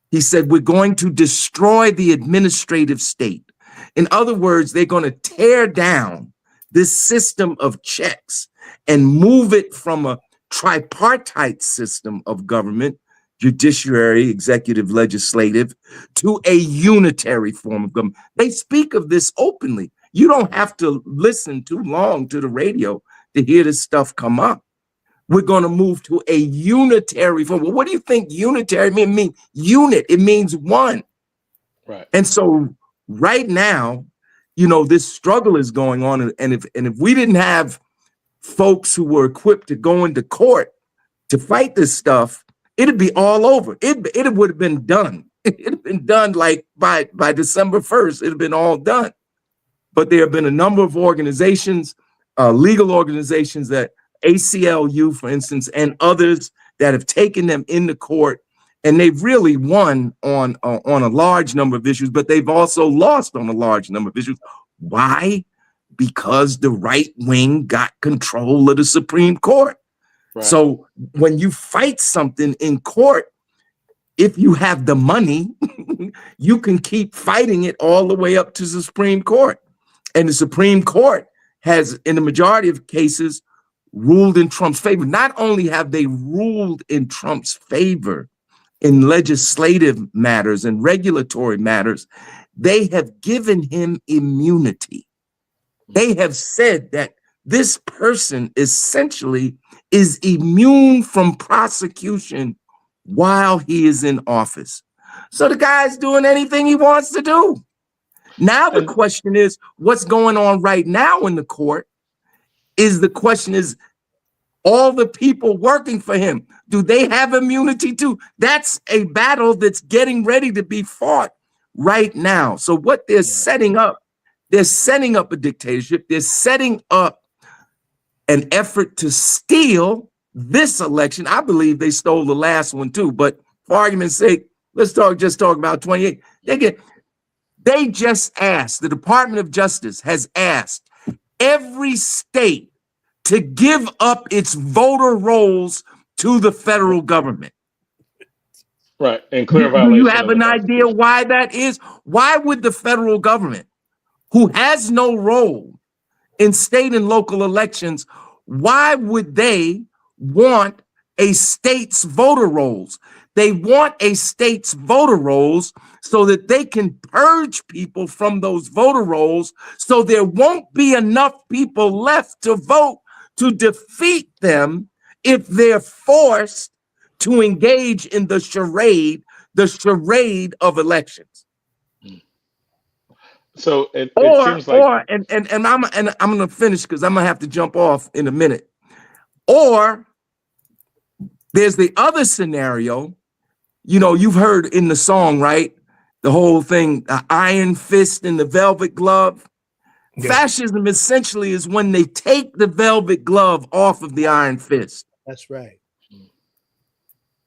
He said, we're going to destroy the administrative state. In other words, they're going to tear down this system of checks and move it from a tripartite system of government, judiciary, executive, legislative, to a unitary form of government. They speak of this openly. You don't have to listen too long to the radio to hear this stuff come up. We're going to move to a unitary form. Well, what do you think unitary mean? Unit, it means one. Right. And so right now, you know, this struggle is going on. And if we didn't have folks who were equipped to go into court to fight this stuff, it'd be all over. It would have been done. It'd have been done like by December 1st, it'd have been all done. But there have been a number of organizations, legal organizations, that ACLU, for instance, and others that have taken them into court, and they've really won on a large number of issues, but they've also lost on a large number of issues. Why? Because the right wing got control of the Supreme Court. So when you fight something in court, if you have the money, you can keep fighting it all the way up to the Supreme Court. And the Supreme Court has, in the majority of cases, ruled in Trump's favor. Not only have they ruled in Trump's favor in legislative matters and regulatory matters, they have given him immunity. They have said that this person essentially is immune from prosecution while he is in office. So the guy's doing anything he wants to do. Now the question is, what's going on right now in the court is the question is, all the people working for him, do they have immunity too? That's a battle that's getting ready to be fought right now. So what they're setting up a dictatorship. They're setting up an effort to steal this election. I believe they stole the last one too, but for argument's sake, let's just talk about 28. They just asked, the Department of Justice has asked every state to give up its voter rolls to the federal government. Right, and clear Do you have an idea why that is? Why would the federal government, who has no role in state and local elections, why would they want a state's voter rolls? They want a state's voter rolls so that they can purge people from those voter rolls, so there won't be enough people left to vote to defeat them if they're forced to engage in the charade of elections. So it seems like, I'm going to finish because I'm going to have to jump off in a minute. Or there's the other scenario. You know, you've heard in the song, right? The whole thing, the iron fist and the velvet glove. Yeah. Fascism essentially is when they take the velvet glove off of the iron fist. That's right.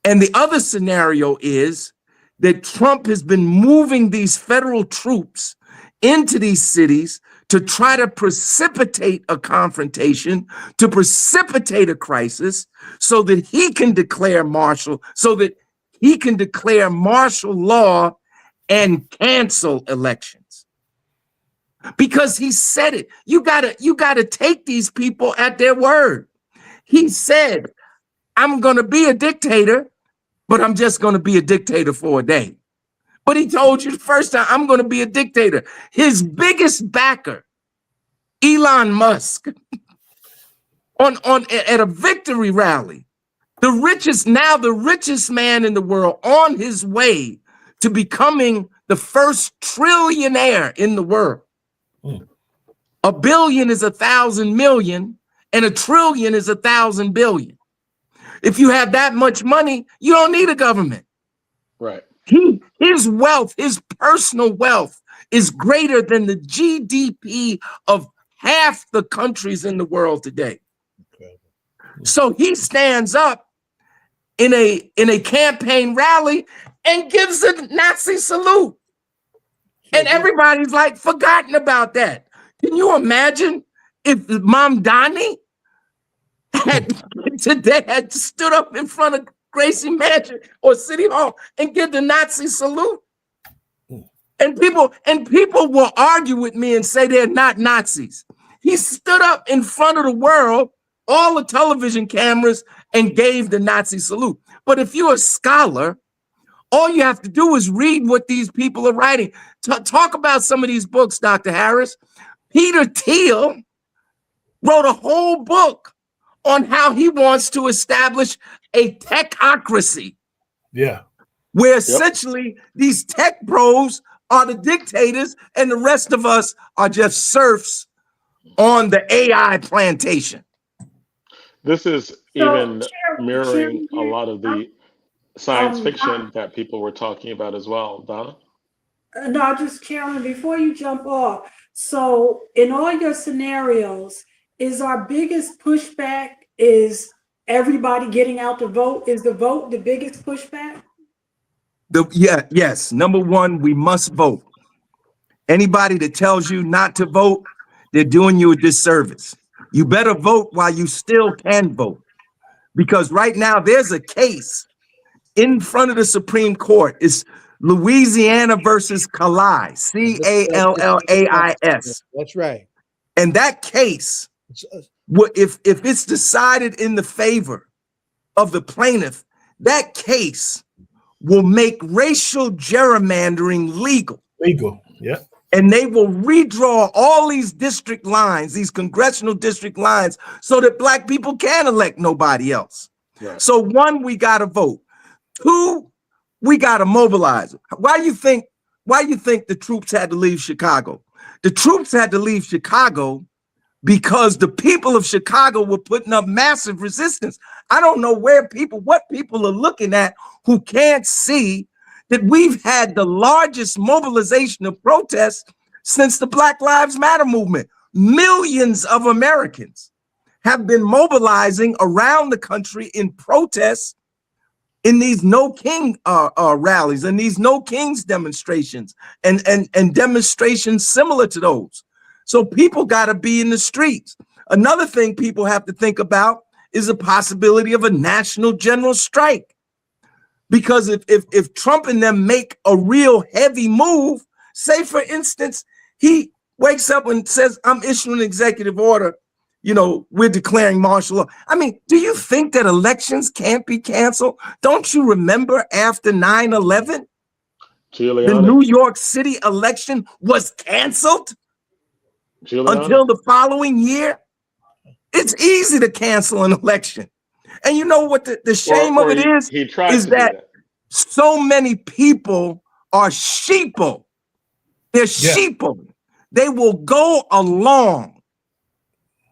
And the other scenario is that Trump has been moving these federal troops into these cities to try to precipitate a confrontation, to precipitate a crisis, so that he can declare martial law and cancel elections. Because he said it. You gotta take these people at their word. He said, I'm gonna be a dictator, but I'm just gonna be a dictator for a day. But he told you the first time, I'm gonna be a dictator. His biggest backer, Elon Musk, at a victory rally, the richest man in the world, on his way to becoming the first trillionaire in the world. A billion is 1,000 million, and a trillion is 1,000 billion. If you have that much money, you don't need a government. Right. His wealth, his personal wealth, is greater than the GDP of half the countries in the world today. Okay. So he stands up in a campaign rally and gives a Nazi salute. And everybody's like forgotten about that. Can you imagine if Mamdani had stood up in front of Gracie Mansion or City Hall and give the Nazi salute? And people will argue with me and say they're not Nazis. He stood up in front of the world, all the television cameras, and gave the Nazi salute. But if you're a scholar, all you have to do is read what these people are writing. Talk about some of these books, Dr. Harris. Peter Thiel wrote a whole book on how he wants to establish a techocracy. Yeah. Where essentially these tech bros are the dictators and the rest of us are just serfs on the AI plantation. This is even mirroring a lot of the science fiction that people were talking about as well. Donna? No, just Chairman, before you jump off. So in all your scenarios, is our biggest pushback is everybody getting out to vote? Is the vote the biggest pushback? Yes. Number one, we must vote. Anybody that tells you not to vote, they're doing you a disservice. You better vote while you still can vote. Because right now there's a case in front of the Supreme Court. It's Louisiana versus Calais, Callais. That's right. And that case, if it's decided in the favor of the plaintiff, that case will make racial gerrymandering legal. Yeah. And they will redraw all these district lines, these congressional district lines, so that Black people can elect nobody else. Right. So 1, we got to vote. 2, we got to mobilize. Why you think the troops had to leave Chicago? The troops had to leave Chicago because the people of Chicago were putting up massive resistance. I don't know what people are looking at who can't see that we've had the largest mobilization of protests since the Black Lives Matter movement. Millions of Americans have been mobilizing around the country in protests in these No King rallies and these No Kings demonstrations and demonstrations similar to those. So people got to be in the streets. Another thing people have to think about is the possibility of a national general strike. Because if Trump and them make a real heavy move, say for instance, he wakes up and says, I'm issuing an executive order, we're declaring martial law. I mean, do you think that elections can't be canceled? Don't you remember after 9/11, the New York City election was canceled until the following year? It's easy to cancel an election. And you know what the shame of it is that so many people are sheeple. They're sheeple. They will go along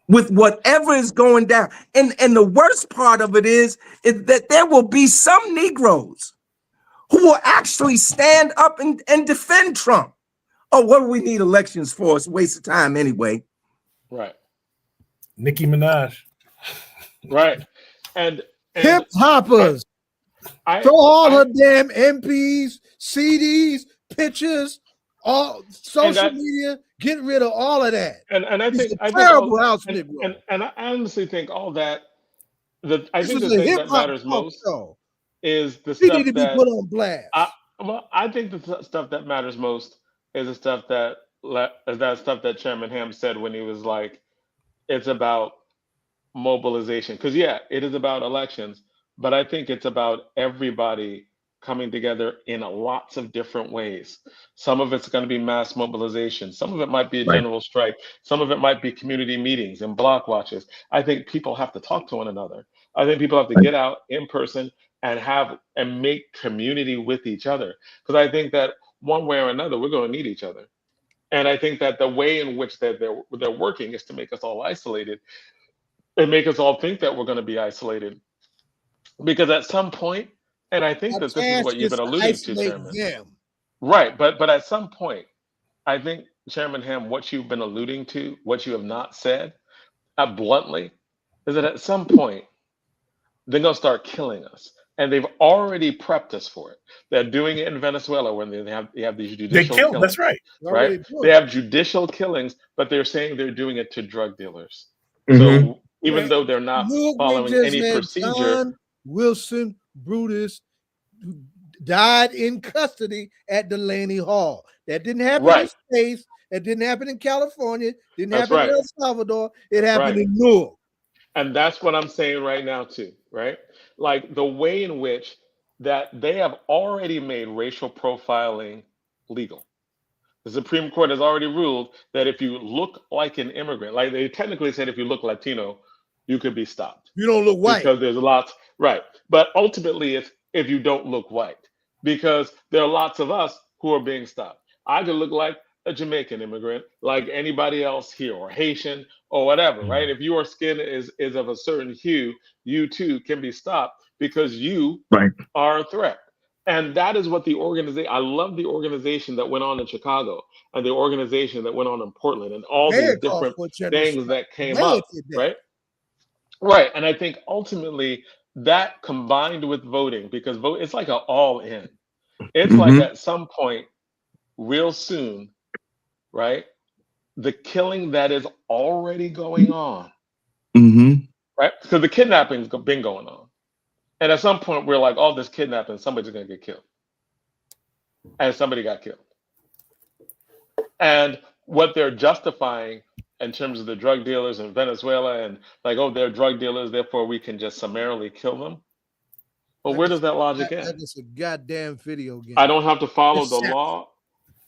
with whatever is going down. And the worst part of it is that there will be some Negroes who will actually stand up and defend Trump. Oh, what do we need elections for? It's a waste of time anyway. Right. Nicki Minaj. Right. And hip hoppers. Throw all her damn MPs, CDs, pictures, all social media. Get rid of all of that. And I think terrible house and I honestly think all that. I think the thing that matters most is the stuff need to be put on blast. I think the stuff that matters most is the stuff that Chairman Hamm said when he was like, it's about mobilization. Because it is about elections, but I think it's about everybody coming together in lots of different ways. Some of it's going to be mass mobilization. Some of it might be a general strike. Some of it might be community meetings and block watches. I think people have to talk to one another. I think people have to get out in person and make community with each other. Because I think that one way or another, we're going to need each other. And I think that the way in which they're working is to make us all isolated and make us all think that we're going to be isolated. Because at some point, and I think that this is what you've been alluding to, Chairman. Right, but at some point, I think, Chairman Hamm, what you've been alluding to, what you have not said, bluntly, is that at some point, they're going to start killing us. And they've already prepped us for it. They're doing it in Venezuela when they have these judicial killings. That's right. Right? They have judicial killings, but they're saying they're doing it to drug dealers. So even though they're not following any procedure. John Wilson Brutus died in custody at Delaney Hall. That didn't happen in space. That didn't happen in California. Didn't happen in El Salvador. It happened in Newark. And that's what I'm saying right now too, right? Like the way in which that they have already made racial profiling legal. The Supreme Court has already ruled that if you look like an immigrant, like they technically said if you look Latino, you could be stopped. You don't look white. Because there's lots, right. But ultimately, it's if you don't look white, because there are lots of us who are being stopped. I could look like a Jamaican immigrant, like anybody else here, or Haitian, or whatever, right? If your skin is of a certain hue, you too can be stopped because you are a threat. And that is what the organization, I love the organization that went on in Chicago and the organization that went on in Portland and all these different things that came up, right? Right. And I think ultimately that combined with voting, because it's like an all in. It's like at some point, real soon, right? The killing that is already going on, right? Because the kidnapping's been going on. And at some point, we're like, oh, this kidnapping, somebody's going to get killed. And somebody got killed. And what they're justifying in terms of the drug dealers in Venezuela and like, oh, they're drug dealers, therefore we can just summarily kill them. Well, where does that logic end? That is a goddamn video game. I don't have to follow the law.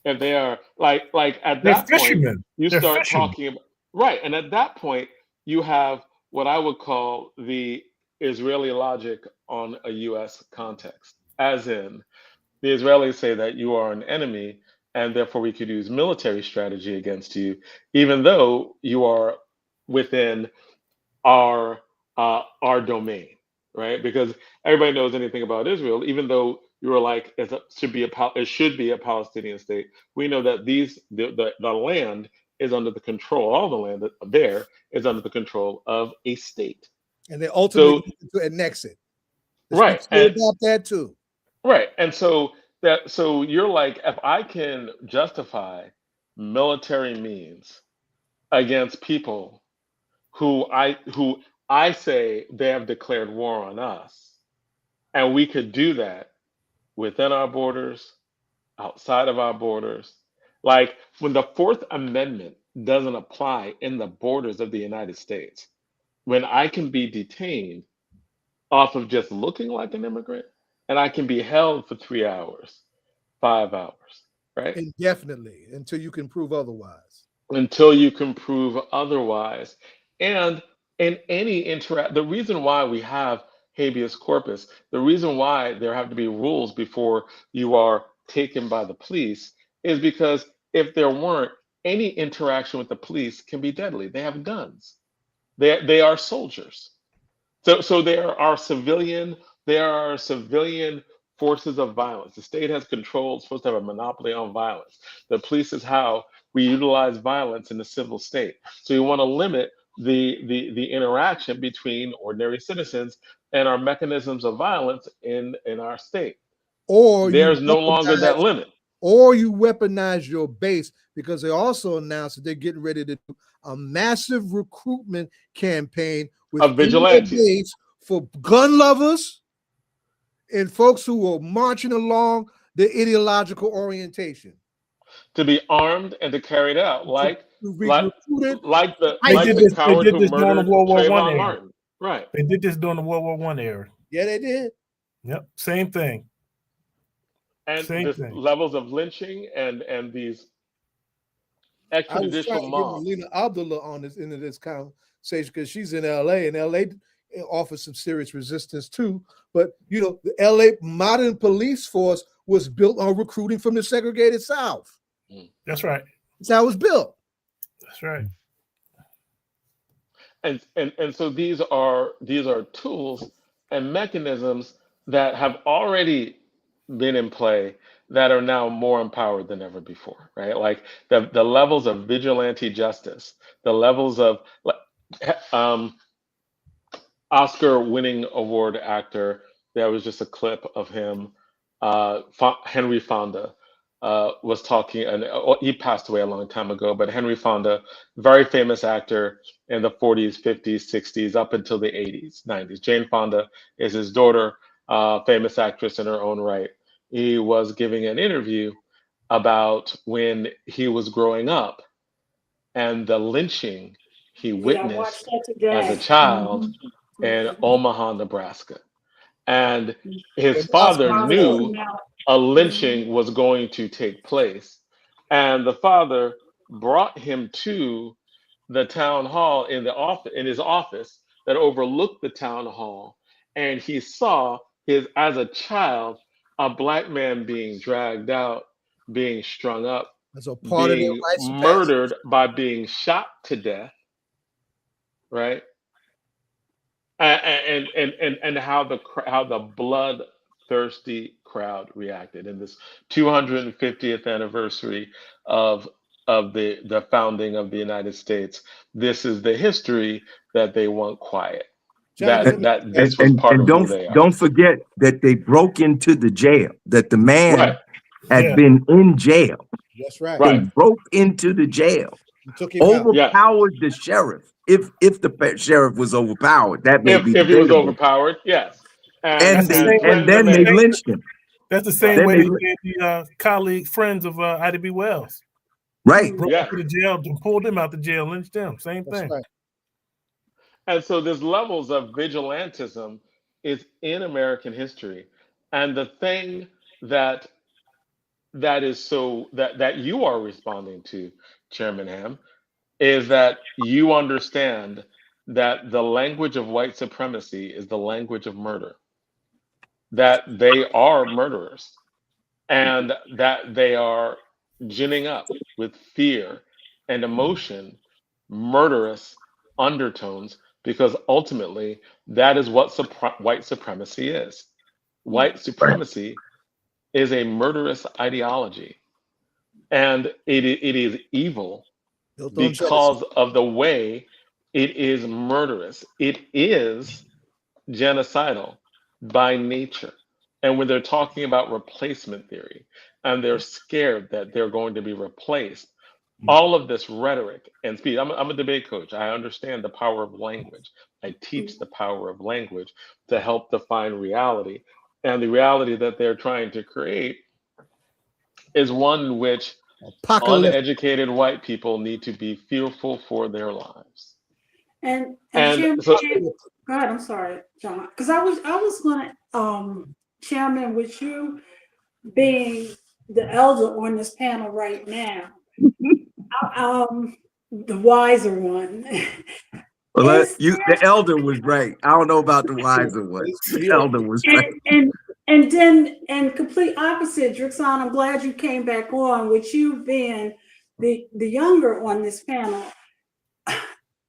And they are like at that point, you start talking about, right. And at that point, you have what I would call the Israeli logic on a US context, as in the Israelis say that you are an enemy and therefore we could use military strategy against you, even though you are within our domain, right? Because everybody knows anything about Israel, even though you were like it should be a Palestinian state. We know that the land is under the control. All the land there is under the control of a state, and they ultimately to annex it. Right, and about that too. Right, and so you're like, if I can justify military means against people who I say they have declared war on us, and we could do that within our borders, outside of our borders. Like when the Fourth Amendment doesn't apply in the borders of the United States, when I can be detained off of just looking like an immigrant, and I can be held for 3 hours, 5 hours, right? Indefinitely, until you can prove otherwise. Until you can prove otherwise. And in any the reason why we have habeas corpus, the reason why there have to be rules before you are taken by the police is because if there weren't, any interaction with the police can be deadly. They have guns. They are soldiers. So there are civilian forces of violence. The state has control, it's supposed to have a monopoly on violence. The police is how we utilize violence in the civil state. So you want to limit the interaction between ordinary citizens and our mechanisms of violence in our state. Or there's no longer that limit. Or you weaponize your base, because they also announced that they're getting ready to do a massive recruitment campaign with vigilantes for gun lovers and folks who are marching along the ideological orientation. To be armed and to carry it out, like the coward who murdered Trayvon Martin. Right. They did this during the World War I era. Yeah, they did. Yep, same thing. And this levels of lynching and these extrajudicial mobs. Lena Abdullah on this into this conversation because she's in LA, and LA offers some serious resistance too. But you know, the LA modern police force was built on recruiting from the segregated South. That's right. That's how it was built. That's right. And so these are tools and mechanisms that have already been in play that are now more empowered than ever before, right? Like the levels of vigilante justice, the levels of Oscar-winning award actor. There was just a clip of him, Henry Fonda, was talking, and he passed away a long time ago, but Henry Fonda, very famous actor in the 40s, 50s, 60s, up until the 80s, 90s. Jane Fonda is his daughter, famous actress in her own right. He was giving an interview about when he was growing up and the lynching he witnessed as a child in Omaha, Nebraska. And his father knew a lynching was going to take place. And the father brought him to the town hall in his office that overlooked the town hall. And he saw as a child, a black man being dragged out, being strung up, as a part being murdered by being shot to death, right? And how the bloodthirsty crowd reacted in this 250th anniversary of the founding of the United States. This is the history that they want quiet. That this was part of who they are. Don't forget that they broke into the jail, that the man had been in jail. That's right. They broke into the jail. Took him out. overpowered the sheriff. If the sheriff was overpowered, that may be If he was debatable. overpowered, yes. And then they lynched him. That's the same way they did the colleague friends of Ida B. Wells. Right. Brought him to the jail, pulled him out the jail, lynched him. Same thing. Right. And so there's levels of vigilantism is in American history. And the thing that is so that you are responding to, Chairman Hamm, is that you understand that the language of white supremacy is the language of murder, that they are murderers, and that they are ginning up with fear and emotion, murderous undertones, because ultimately that is what white supremacy is. White supremacy is a murderous ideology, and it is evil because of the way it is murderous. It is genocidal by nature. And when they're talking about replacement theory and they're scared that they're going to be replaced, all of this rhetoric and speech. I'm a debate coach. I understand the power of language. I teach the power of language to help define reality. And the reality that they're trying to create is one in which uneducated white people need to be fearful for their lives. And Chairman, go ahead, I'm sorry, John. Because I was gonna Chairman, with you being the elder on this panel right now, the wiser one. Well, the elder was right. I don't know about the wiser one. The elder was right. And then, complete opposite, Drixon, I'm glad you came back on, with you being the younger on this panel.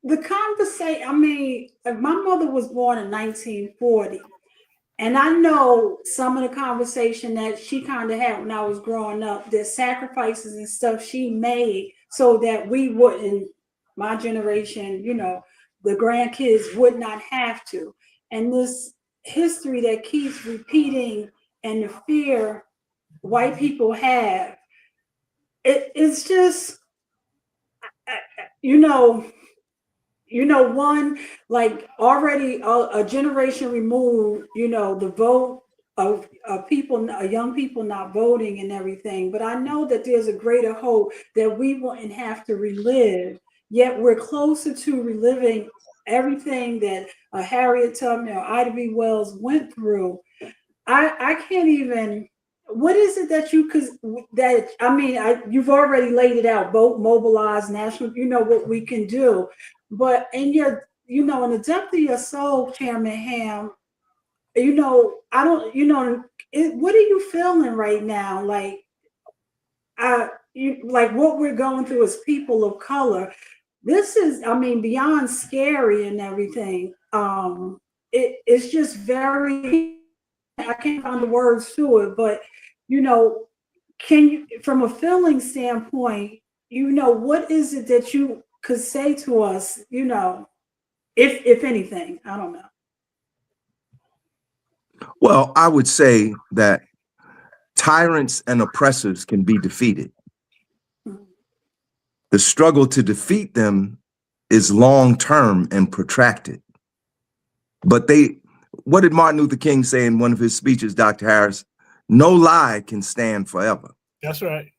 The conversation, I mean, my mother was born in 1940, and I know some of the conversation that she kind of had when I was growing up, the sacrifices and stuff she made so that we wouldn't, my generation, you know, the grandkids would not have to. And this history that keeps repeating and the fear white people have, it's just, one, like already a generation removed, the vote of people, young people not voting and everything. But I know that there's a greater hope that we wouldn't have to relive, yet we're closer to reliving everything that Harriet Tubman or Ida B. Wells went through. I can't even, what is it that you've already laid it out, both mobilized, national, what we can do. But in your, in the depth of your soul, Chairman Hamm, what are you feeling right now? Like what we're going through as people of color. This is, beyond scary and everything. It's just very, I can't find the words to it, but can you, from a feeling standpoint, what is it that you could say to us, if anything? I don't know. Well, I would say that tyrants and oppressors can be defeated. The struggle to defeat them is long-term and protracted. But what did Martin Luther King say in one of his speeches, Dr. Harris? No lie can stand forever. That's right.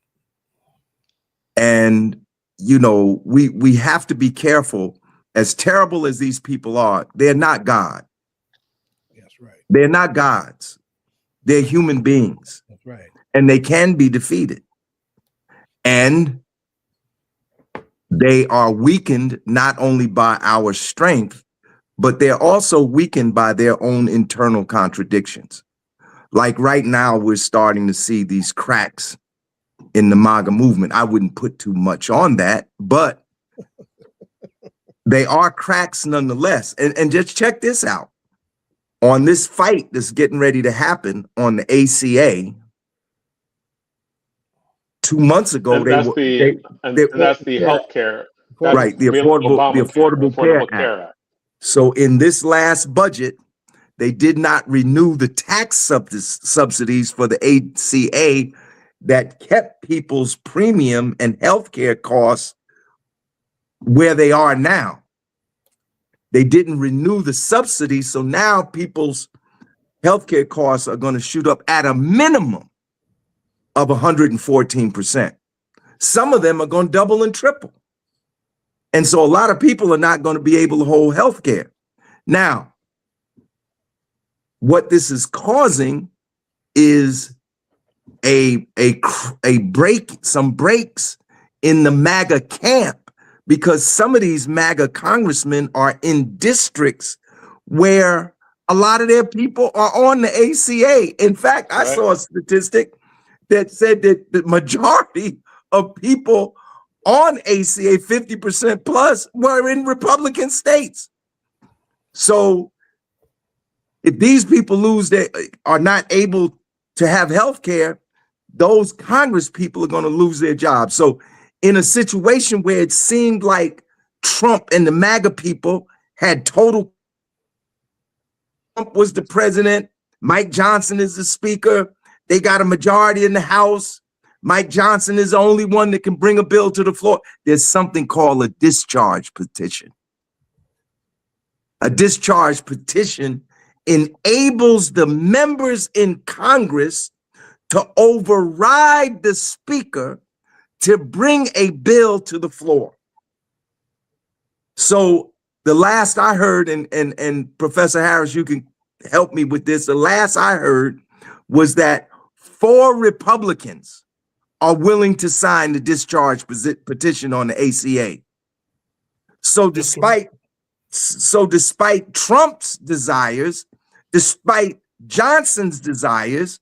And, we have to be careful. As terrible as these people are, they're not God. That's right. They're not gods. They're human beings. That's right. And they can be defeated. And they are weakened not only by our strength, but they're also weakened by their own internal contradictions. Like right now, we're starting to see these cracks in the MAGA movement. I wouldn't put too much on that, but they are cracks nonetheless. And just check this out. On this fight that's getting ready to happen on the ACA, 2 months ago, that's the healthcare. Right, the Affordable Care Act. So in this last budget, they did not renew the tax subsidies for the ACA that kept people's premium and healthcare costs where they are now. They didn't renew the subsidy, so now people's healthcare costs are going to shoot up at a minimum of 114%. Some of them are going to double and triple. And so a lot of people are not going to be able to hold healthcare. Now, what this is causing is some breaks in the MAGA camp, because some of these MAGA congressmen are in districts where a lot of their people are on the ACA. In fact, I saw a statistic that said that the majority of people on ACA, 50% plus, were in Republican states. So if these people are not able to have health care, those Congress people are going to lose their jobs. So in a situation where it seemed like Trump and the MAGA people had total, Trump was the president, Mike Johnson is the speaker, they got a majority in the House, Mike Johnson is the only one that can bring a bill to the floor. There's something called a discharge petition. A discharge petition enables the members in Congress to override the speaker to bring a bill to the floor. So the last I heard, and Professor Harris, you can help me with this, the last I heard was that 4 Republicans are willing to sign the discharge petition on the ACA. So despite Trump's desires, despite Johnson's desires,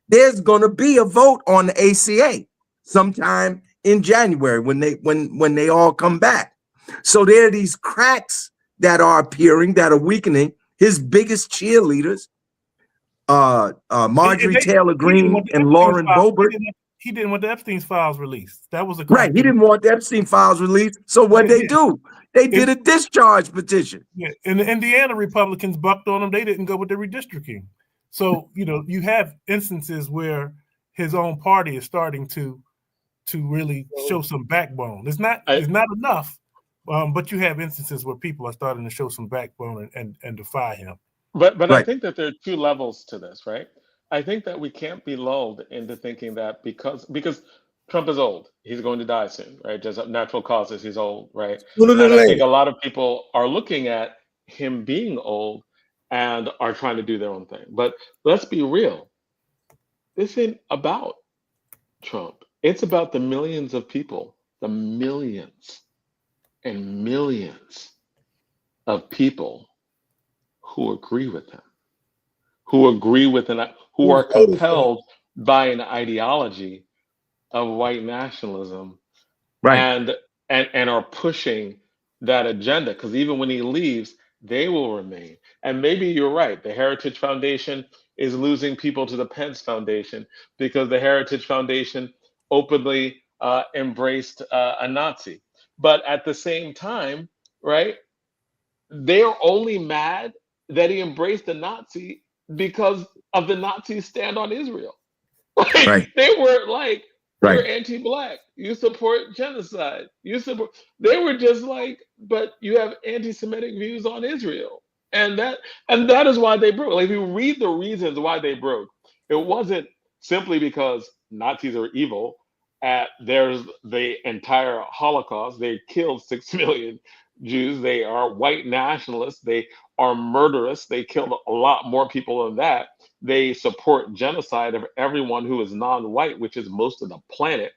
there's going to be a vote on the ACA sometime in January when they all come back. So there are these cracks that are appearing, that are weakening. His biggest cheerleaders, Marjorie Taylor Greene and Lauren Boebert. He didn't want the Epstein files released. That was right. He didn't want the Epstein files released. So what they do? They did a discharge petition. Yeah, and the Indiana Republicans bucked on him. They didn't go with the redistricting. So you have instances where his own party is starting to really show some backbone. It's not enough, but you have instances where people are starting to show some backbone and defy him. But right. I think that there are 2 levels to this, right? I think that we can't be lulled into thinking that because Trump is old, he's going to die soon, right? Just natural causes, he's old, right? And I think a lot of people are looking at him being old and are trying to do their own thing. But let's be real. This ain't about Trump. It's about the millions of people, the millions and millions of people who agree with him, who are compelled by an ideology of white nationalism, right? And are pushing that agenda. Because even when he leaves, they will remain. And maybe you're right. The Heritage Foundation is losing people to the Pence Foundation because the Heritage Foundation openly embraced a Nazi. But at the same time, right, they're only mad that he embraced a Nazi because of the Nazis' stand on Israel. Like, right. They weren't like, you're right. anti-Black, you support genocide, they were just like, but you have anti-Semitic views on Israel. And that is why they broke. Like, if you read the reasons why they broke, it wasn't simply because Nazis are evil. There's the entire Holocaust. They killed 6 million Jews. They are white nationalists. They are murderous. They killed a lot more people than that. They support genocide of everyone who is non-white, which is most of the planet.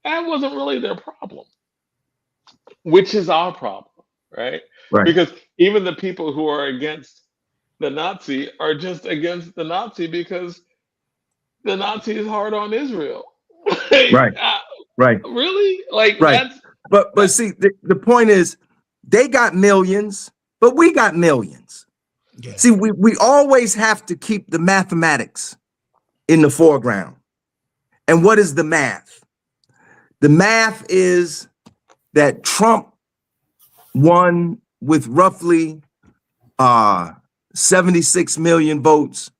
That wasn't really their problem, which is our problem, right? Because even the people who are against the Nazi are just against the Nazi because the Nazi is hard on Israel. Right. Really? Like, right. But see, the point is, they got millions, but we got millions. Yeah. See, we always have to keep the mathematics in the foreground. And what is the math? The math is that Trump won with roughly 76 million votes,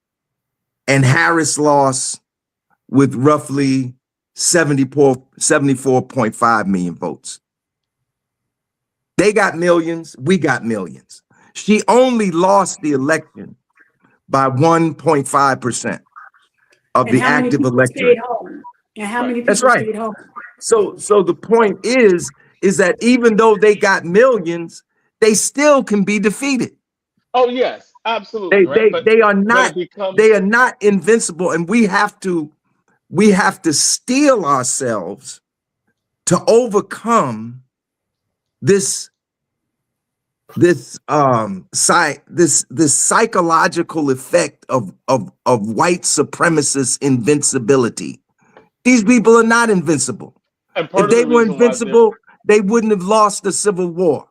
and Harris lost with roughly 74.5 million votes. They got millions, we got millions. She only lost the election by 1.5% of And the how many active people electorate. stayed home? And how Right. many That's people right. stayed home? So the point is that even though they got millions, they still can be defeated. Oh yes, absolutely, right. They are But it not becomes invincible, and we have to steel ourselves to overcome this psychological effect of white supremacist invincibility. These people are not invincible. and If part of they the were reason why they're invincible, they wouldn't have lost the Civil War.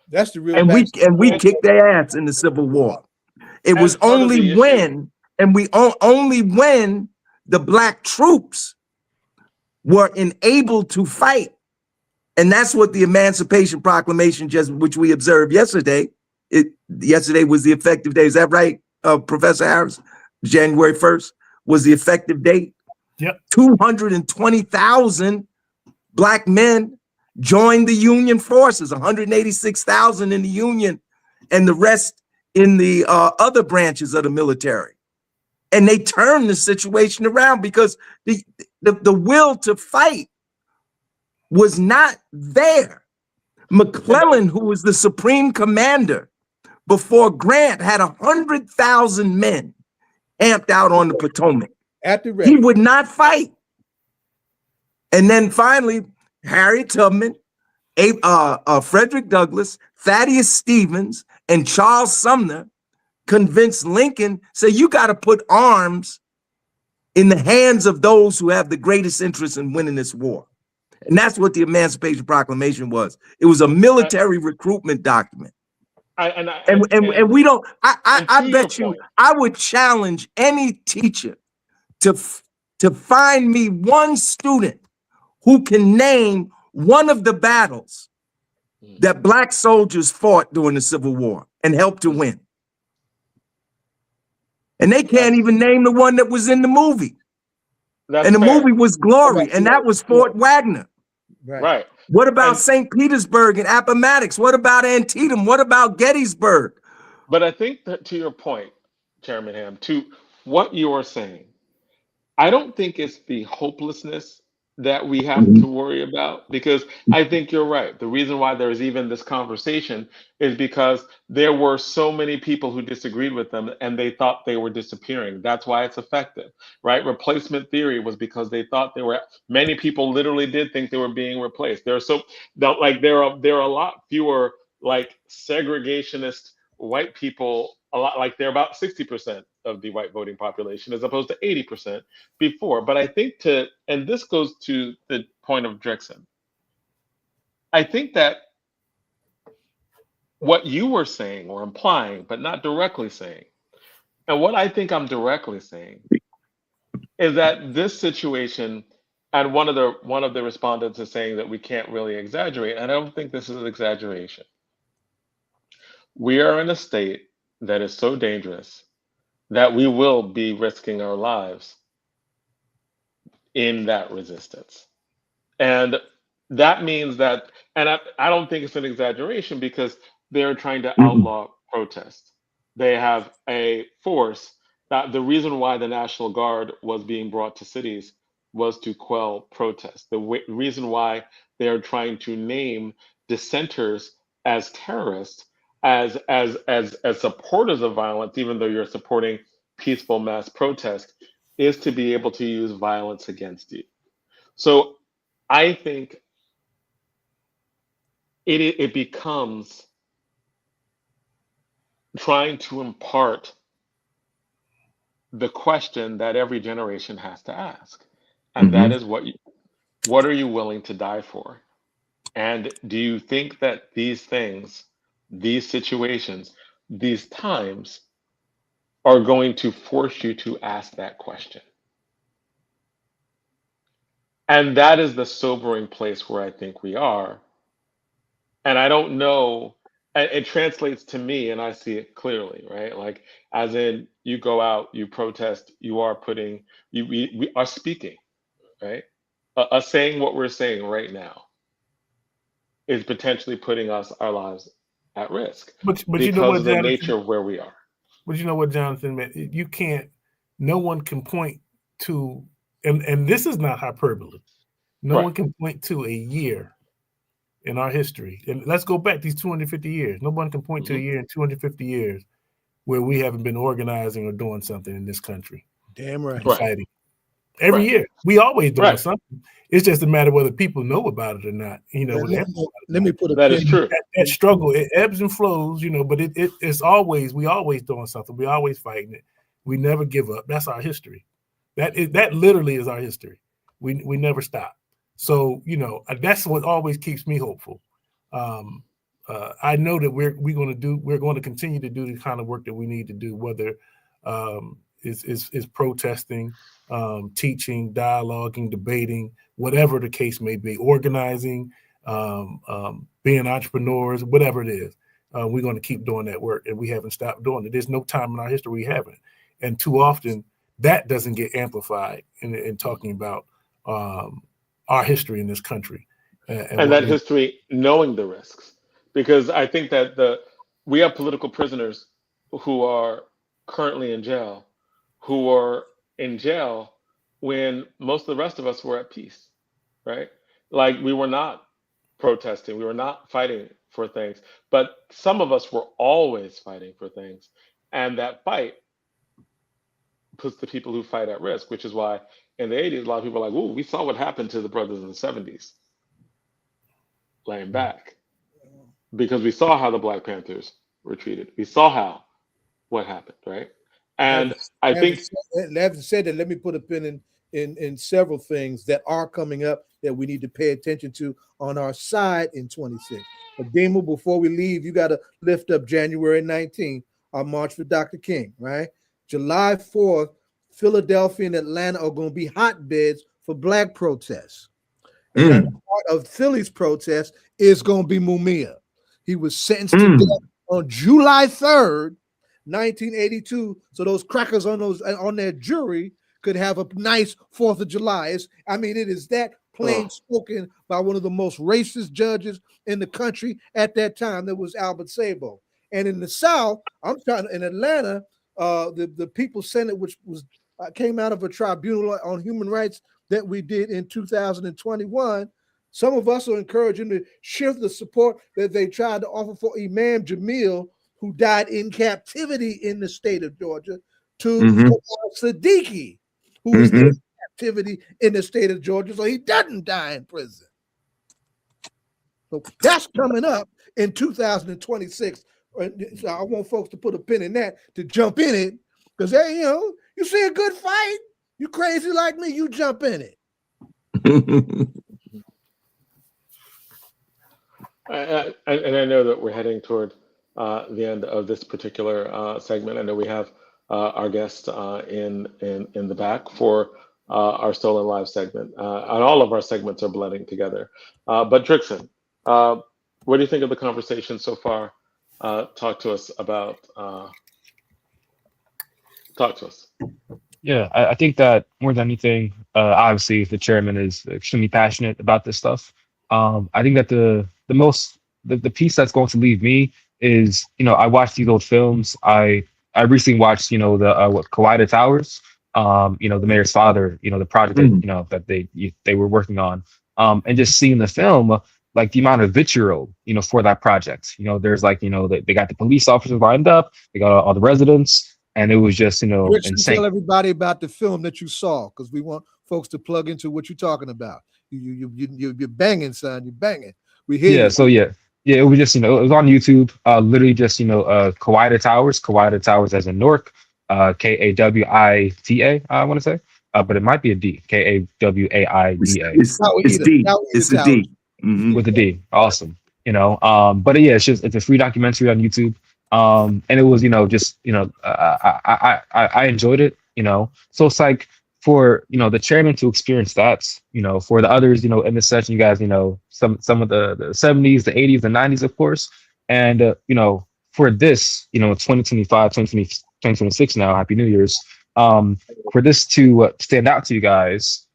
That's the real And we backstory. kicked their ass in the Civil War. It was and part of only the issue. only when the black troops were enabled to fight. And that's what the Emancipation Proclamation, which we observed yesterday. Yesterday was the effective day. Is that right, Professor Harris? January 1st was the effective date. Yep. 220,000 black men joined the Union forces, 186,000 in the Union, and the rest in the other branches of the military. And they turned the situation around because the will to fight was not there. McClellan, who was the supreme commander before Grant, had 100,000 men amped out on the Potomac. At the ready. He would not fight. And then finally, Harriet Tubman, Frederick Douglass, Thaddeus Stevens, and Charles Sumner convinced Lincoln, say, you got to put arms in the hands of those who have the greatest interest in winning this war. And that's what the Emancipation Proclamation was. It was a military recruitment document. And we don't, I bet you, I would challenge any teacher to find me one student who can name one of the battles that black soldiers fought during the Civil War and helped to win. And they can't even name the one that was in the movie. And the movie was Glory, and that was Fort Wagner. Right. What about St. Petersburg and Appomattox? What about Antietam? What about Gettysburg? But I think that, to your point, Chairman Hamm, to what you are saying, I don't think it's the hopelessness that we have to worry about, because I think you're right. The reason why there's even this conversation is because there were so many people who disagreed with them and they thought they were disappearing. That's why it's effective, right? Replacement theory was because they thought many people literally did think they were being replaced. There are a lot fewer like segregationist white people, a lot, like they're about 60% of the white voting population as opposed to 80% before. But I think and this goes to the point of Drexen, I think that what you were saying or implying, but not directly saying, and what I think I'm directly saying is that this situation, and one of the respondents is saying that we can't really exaggerate, and I don't think this is an exaggeration. We are in a state that is so dangerous that we will be risking our lives in that resistance. And that means that, and I don't think it's an exaggeration, because they're trying to outlaw protest. They have a force that the reason why the National Guard was being brought to cities was to quell protest. The reason why they are trying to name dissenters as terrorists, as supporters of violence, even though you're supporting peaceful mass protest, is to be able to use violence against you. So I think it becomes trying to impart the question that every generation has to ask, and that is what are you willing to die for? And do you think that these things, these situations, these times are going to force you to ask that question? And that is the sobering place where I think we are. And I don't know, it translates to me, and I see it clearly, right? Like, as in, you go out, you protest, you are putting, we are speaking, right? Saying what we're saying right now. is potentially putting our lives at risk But you know because what, of the Jonathan? nature of where we are. But you know what, Jonathan, man, you can't. No one can point to, and this is not hyperbole. No one can point to a year in our history, and let's go back these 250 years. No one can point to a year in 250 years where we haven't been organizing or doing something in this country. Damn right. Fighting. Every year. We always doing something. It's just a matter of whether people know about it or not. You know, let me put a that is true. That struggle, it ebbs and flows, you know, but it's always, we always doing something. We always fighting it. We never give up. That's our history. That literally is our history. We never stop. So, you know, that's what always keeps me hopeful. I know that we're going to continue to do the kind of work that we need to do, whether is protesting, teaching, dialoguing, debating, whatever the case may be, organizing, being entrepreneurs, whatever it is. We're going to keep doing that work, and we haven't stopped doing it. There's no time in our history we haven't. And too often that doesn't get amplified in talking about our history in this country. And that history, knowing the risks, because I think that we have political prisoners who are currently in jail, who are in jail when most of the rest of us were at peace, right? Like, we were not protesting, we were not fighting for things, but some of us were always fighting for things. And that fight puts the people who fight at risk, which is why in the 80s, a lot of people are like, "Ooh, we saw what happened to the brothers in the 70s, laying back." Because we saw how the Black Panthers were treated. We saw what happened, right? And I think, having said that, let me put a pin in several things that are coming up that we need to pay attention to on our side in 26. Ademo, before we leave, you got to lift up January 19th, our March for Dr. King, right? July 4th, Philadelphia and Atlanta are going to be hotbeds for Black protests. And part of Philly's protest is going to be Mumia. He was sentenced to death on July 3rd, 1982. So those crackers on their jury could have a nice 4th of July. It is that plain spoken by one of the most racist judges in the country at that time. That was Albert Sabo. And in the South, in Atlanta, the People's Senate, which was came out of a tribunal on human rights that we did in 2021. Some of us are encouraging to shift the support that they tried to offer for Imam Jamil, who died in captivity in the state of Georgia, to Siddiqui, who was in captivity in the state of Georgia, so he doesn't die in prison. So that's coming up in 2026. So I want folks to put a pin in that, to jump in it, because hey, you see a good fight, you crazy like me, you jump in it. And I know that we're heading toward the end of this particular segment. I know we have our guest in the back for our Stolen Live segment. And all of our segments are blending together. But Drixon, what do you think of the conversation so far? Talk to us. Yeah, I think that more than anything, obviously the chairman is extremely passionate about this stuff. I think that the piece that's going to leave me is, I watched these old films. I recently watched, the Kawaida Towers, the mayor's father, the project that they were working on, and just seeing the film, like the amount of vitriol, for that project. There's like, they got the police officers lined up, they got all the residents, and it was just, insane. Tell everybody about the film that you saw, because we want folks to plug into what you're talking about. You're banging, son. You're banging. We hear. Yeah. You. So yeah, it was just, it was on YouTube. Literally just, Kawaida Towers as in Newark, Kawita. I want to say, but it might be a D. Kawaida. It's D. It's a D. With a D. Awesome. But yeah, it's a free documentary on YouTube. And it was, I enjoyed it. So it's like, for the chairman to experience that, for the others, in this session, you guys, some of the 70s, the 80s, the 90s, of course, and for this, 2025, 2026 now, Happy New Year's, for this to stand out to you guys,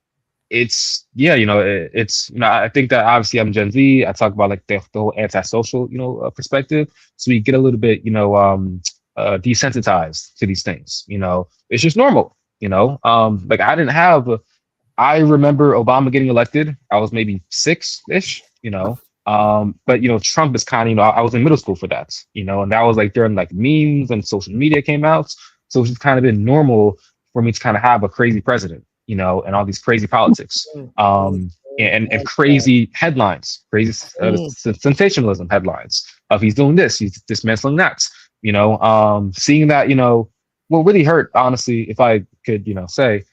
it's I think that obviously I'm Gen Z. I talk about like the whole antisocial perspective, so we get a little bit desensitized to these things. It's just normal. Like I remember Obama getting elected. I was maybe 6-ish. But Trump is kind of I was in middle school for that. And that was like during like memes and social media came out, so it's just kind of been normal for me to kind of have a crazy president. And all these crazy politics, and crazy headlines, crazy sensationalism headlines of he's doing this, he's dismantling that. Seeing that, what really hurt, honestly, if I could, say,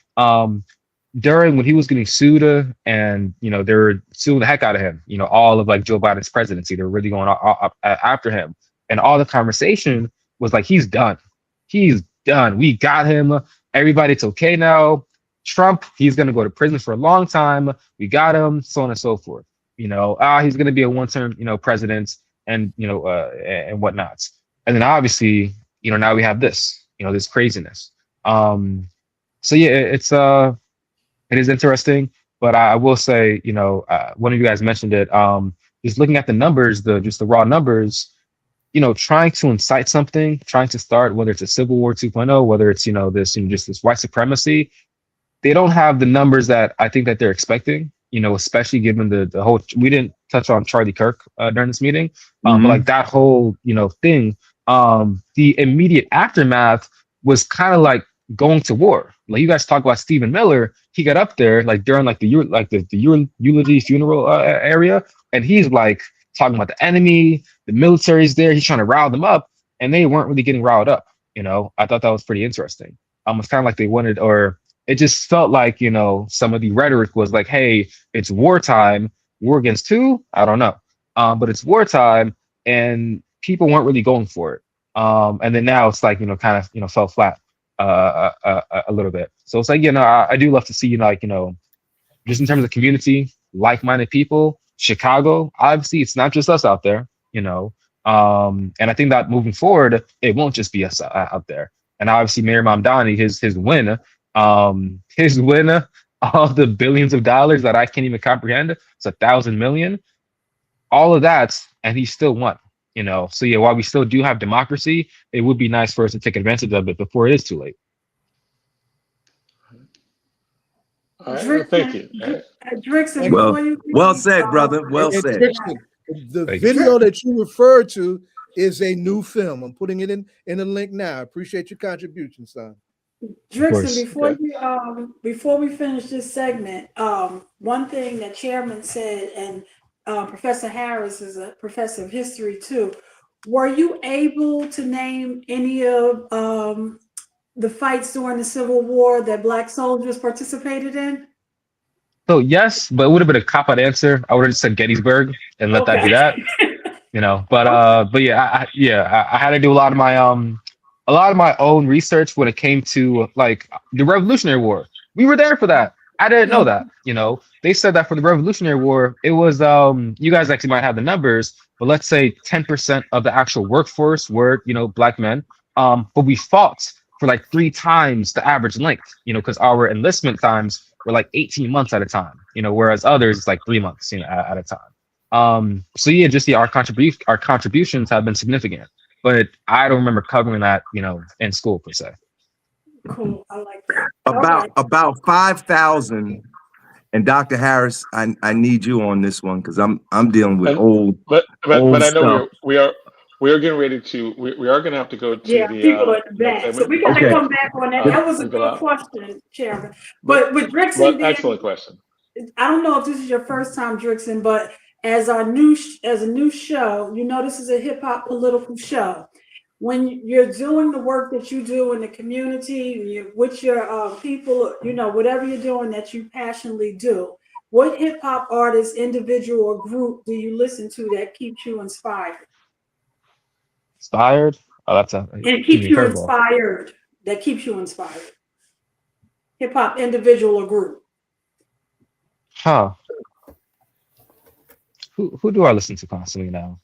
during when he was getting sued, and they were suing the heck out of him. All of like Joe Biden's presidency, they're really going after him, and all the conversation was like, he's done, we got him. Everybody, it's okay now. Trump, he's going to go to prison for a long time. We got him, so on and so forth. He's going to be a one-term, president, and and whatnot. And then obviously, now we have this, this craziness. So yeah, it is interesting. But I will say, one of you guys mentioned it. Just looking at the numbers, just the raw numbers. Trying to incite something, trying to start, whether it's a Civil War 2.0, whether it's this just this white supremacy. They don't have the numbers that I think that they're expecting, especially given the whole, we didn't touch on Charlie Kirk during this meeting, but like that whole, thing, the immediate aftermath was kind of like going to war. Like you guys talk about Stephen Miller, he got up there like during like the eulogy funeral area, and he's like talking about the enemy, the military's there, he's trying to rile them up, and they weren't really getting riled up. I thought that was pretty interesting. It's kind of like they wanted, or it just felt like, some of the rhetoric was like, hey, it's wartime, war against who? I don't know. But it's wartime, and people weren't really going for it. And then now it's like, kind of, fell flat a little bit. So it's like, I do love to see, just in terms of community, like-minded people, Chicago, obviously it's not just us out there, and I think that moving forward, it won't just be us out there. And obviously Mayor Mamdani, his win of the billions of dollars that I can't even comprehend. It's 1,000 million, all of that, and he still won. So yeah, while we still do have democracy, it would be nice for us to take advantage of it before it is too late. All right, well, thank you. Drickson, well said, brother. Well said. The video that you referred to is a new film. I'm putting it in a link now. I appreciate your contribution, son. Drickson, before we finish this segment, one thing that Chairman said, and Professor Harris is a professor of history too. Were you able to name any of the fights during the Civil War that Black soldiers participated in? So yes, but it would have been a cop-out answer. I would have just said Gettysburg and let that be that. But yeah, I had to do a lot of my own research when it came to like the Revolutionary War. We were there for that. I didn't know that. They said that for the Revolutionary War, it was you guys actually might have the numbers, but let's say 10% of the actual workforce were Black men. But we fought for like 3 times the average length, because our enlistment times were like 18 months at a time, whereas others it's like 3 months, at a time. So yeah, just our contributions have been significant, but I don't remember covering that, in school per se. Cool, I like that. About 5,000. And Dr. Harris, I need you on this one because I'm dealing with old. But old I know stuff. we are getting ready to. We are going to have to go to the people at the back. So we got to come back on that. That was a good question, Chairman. But with Drickson, excellent question. I don't know if this is your first time, Drickson, but as a new show, this is a hip hop political show. When you're doing the work that you do in the community, with your people, whatever you're doing that you passionately do, what hip hop artist, individual, or group do you listen to that keeps you inspired? Inspired? Oh, that's it keeps you inspired. That keeps you inspired. Hip hop, individual, or group? Huh? Who do I listen to constantly now?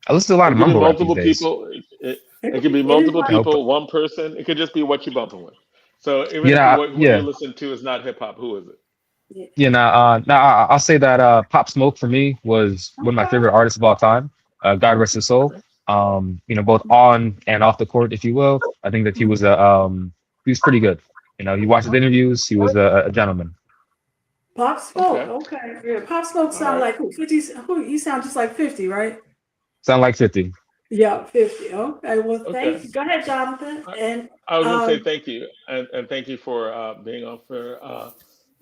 I listen to a lot of mumble rap these days. It could be multiple people, one person. It could just be what you're bumping with. So even if Yeah, what yeah. you listen to is not hip hop, who is it? Yeah, I'll say that Pop Smoke for me was one of my favorite artists of all time. God rest his soul. Both on and off the court, if you will. I think that he was pretty good. You watch his interviews, he was a gentleman. Pop Smoke, okay. Yeah, Pop Smoke sound like who? 50, who? You sound just like 50, right? Sound like 50. Yeah, 50. Okay, well, thank you. Go ahead, Jonathan. And I was going to say thank you, and thank you for being on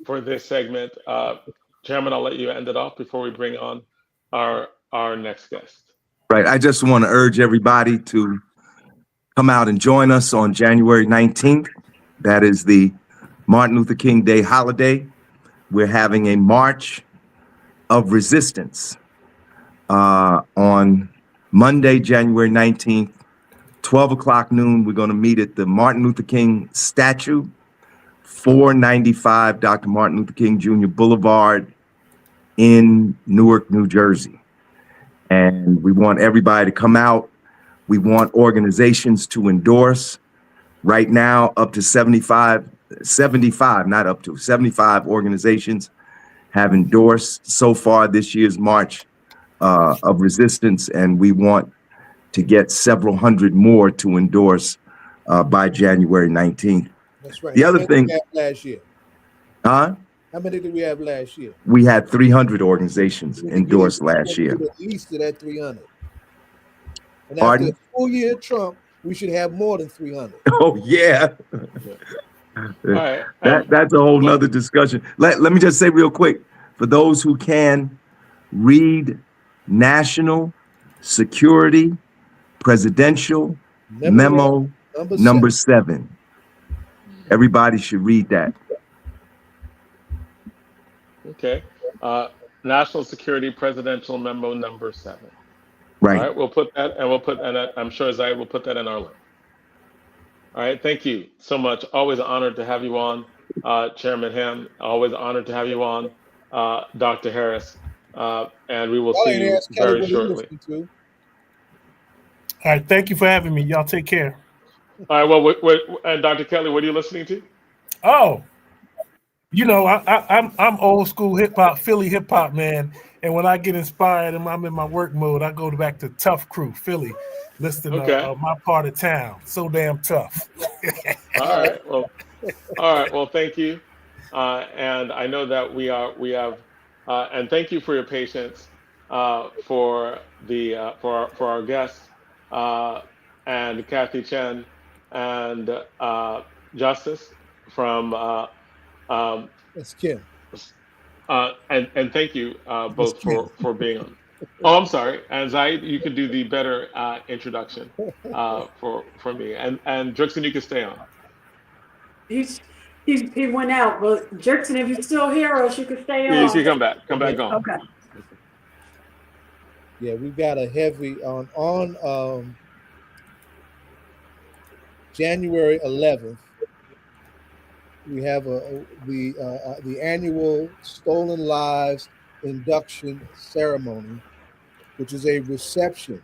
for this segment. Chairman, I'll let you end it off before we bring on our next guest. Right. I just want to urge everybody to come out and join us on January 19th. That is the Martin Luther King Day holiday. We're having a March of Resistance on Monday, January 19th, 12 o'clock noon. We're going to meet at the Martin Luther King statue, 495 Dr. Martin Luther King Jr. Boulevard in Newark, New Jersey. And we want everybody to come out. We want organizations to endorse. Right now, up to 75 organizations have endorsed so far this year's March of Resistance, and we want to get several hundred more to endorse by January 19th. That's right. The other thing, last year. huh? How many did we have last year? We had 300 organizations endorsed last year. At least to that 300. And Pardon? after a full year of Trump, we should have more than 300. Oh yeah. Right. That's a whole nother discussion. Let me just say real quick, for those who can read National Security Presidential Memo number 7. Everybody should read that. Okay. National Security Presidential Memo number 7. Right. All right. We'll put that, and I'm sure Zai will put that in our link. All right. Thank you so much. Always an honor to have you on, Chairman Hamm. Always honored to have you on, Dr. Harris. And we will see you very shortly. All right. Thank you for having me. Y'all take care. All right. Well, and Dr. Kelly, what are you listening to? Oh, I'm old school hip hop, Philly hip hop, man. And when I get inspired and I'm in my work mode, I go back to Tough Crew, Philly, listening to my part of town. So damn tough. All right. Well, thank you. And I know that we have, and thank you for your patience for our guests and Kathie Cheng and Justice from. That's Kim. And thank you both for being on. Oh, I'm sorry. And Zaid, you can do the better introduction for me. And Drixon, you can stay on. He went out, but Drixon, if you're still here, or else you could stay on. Yes, you come back on. Okay. Yeah, we got a heavy on January 11th. We have the annual Stolen Lives Induction ceremony, which is a reception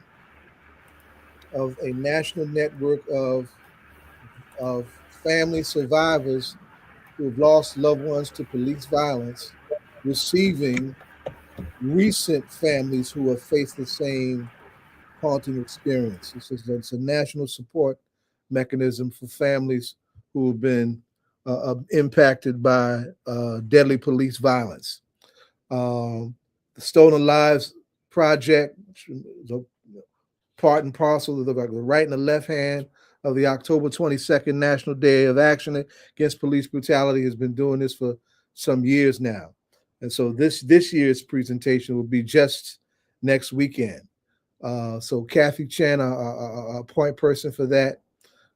of a national network of family survivors who have lost loved ones to police violence, receiving recent families who have faced the same haunting experience. It's a national support mechanism for families who have been impacted by deadly police violence. The Stolen Lives Project, part and parcel of the right and the left hand of the October 22nd National Day of Action Against Police Brutality, has been doing this for some years now. And so this year's presentation will be just next weekend. So Kathie Cheng, our point person for that,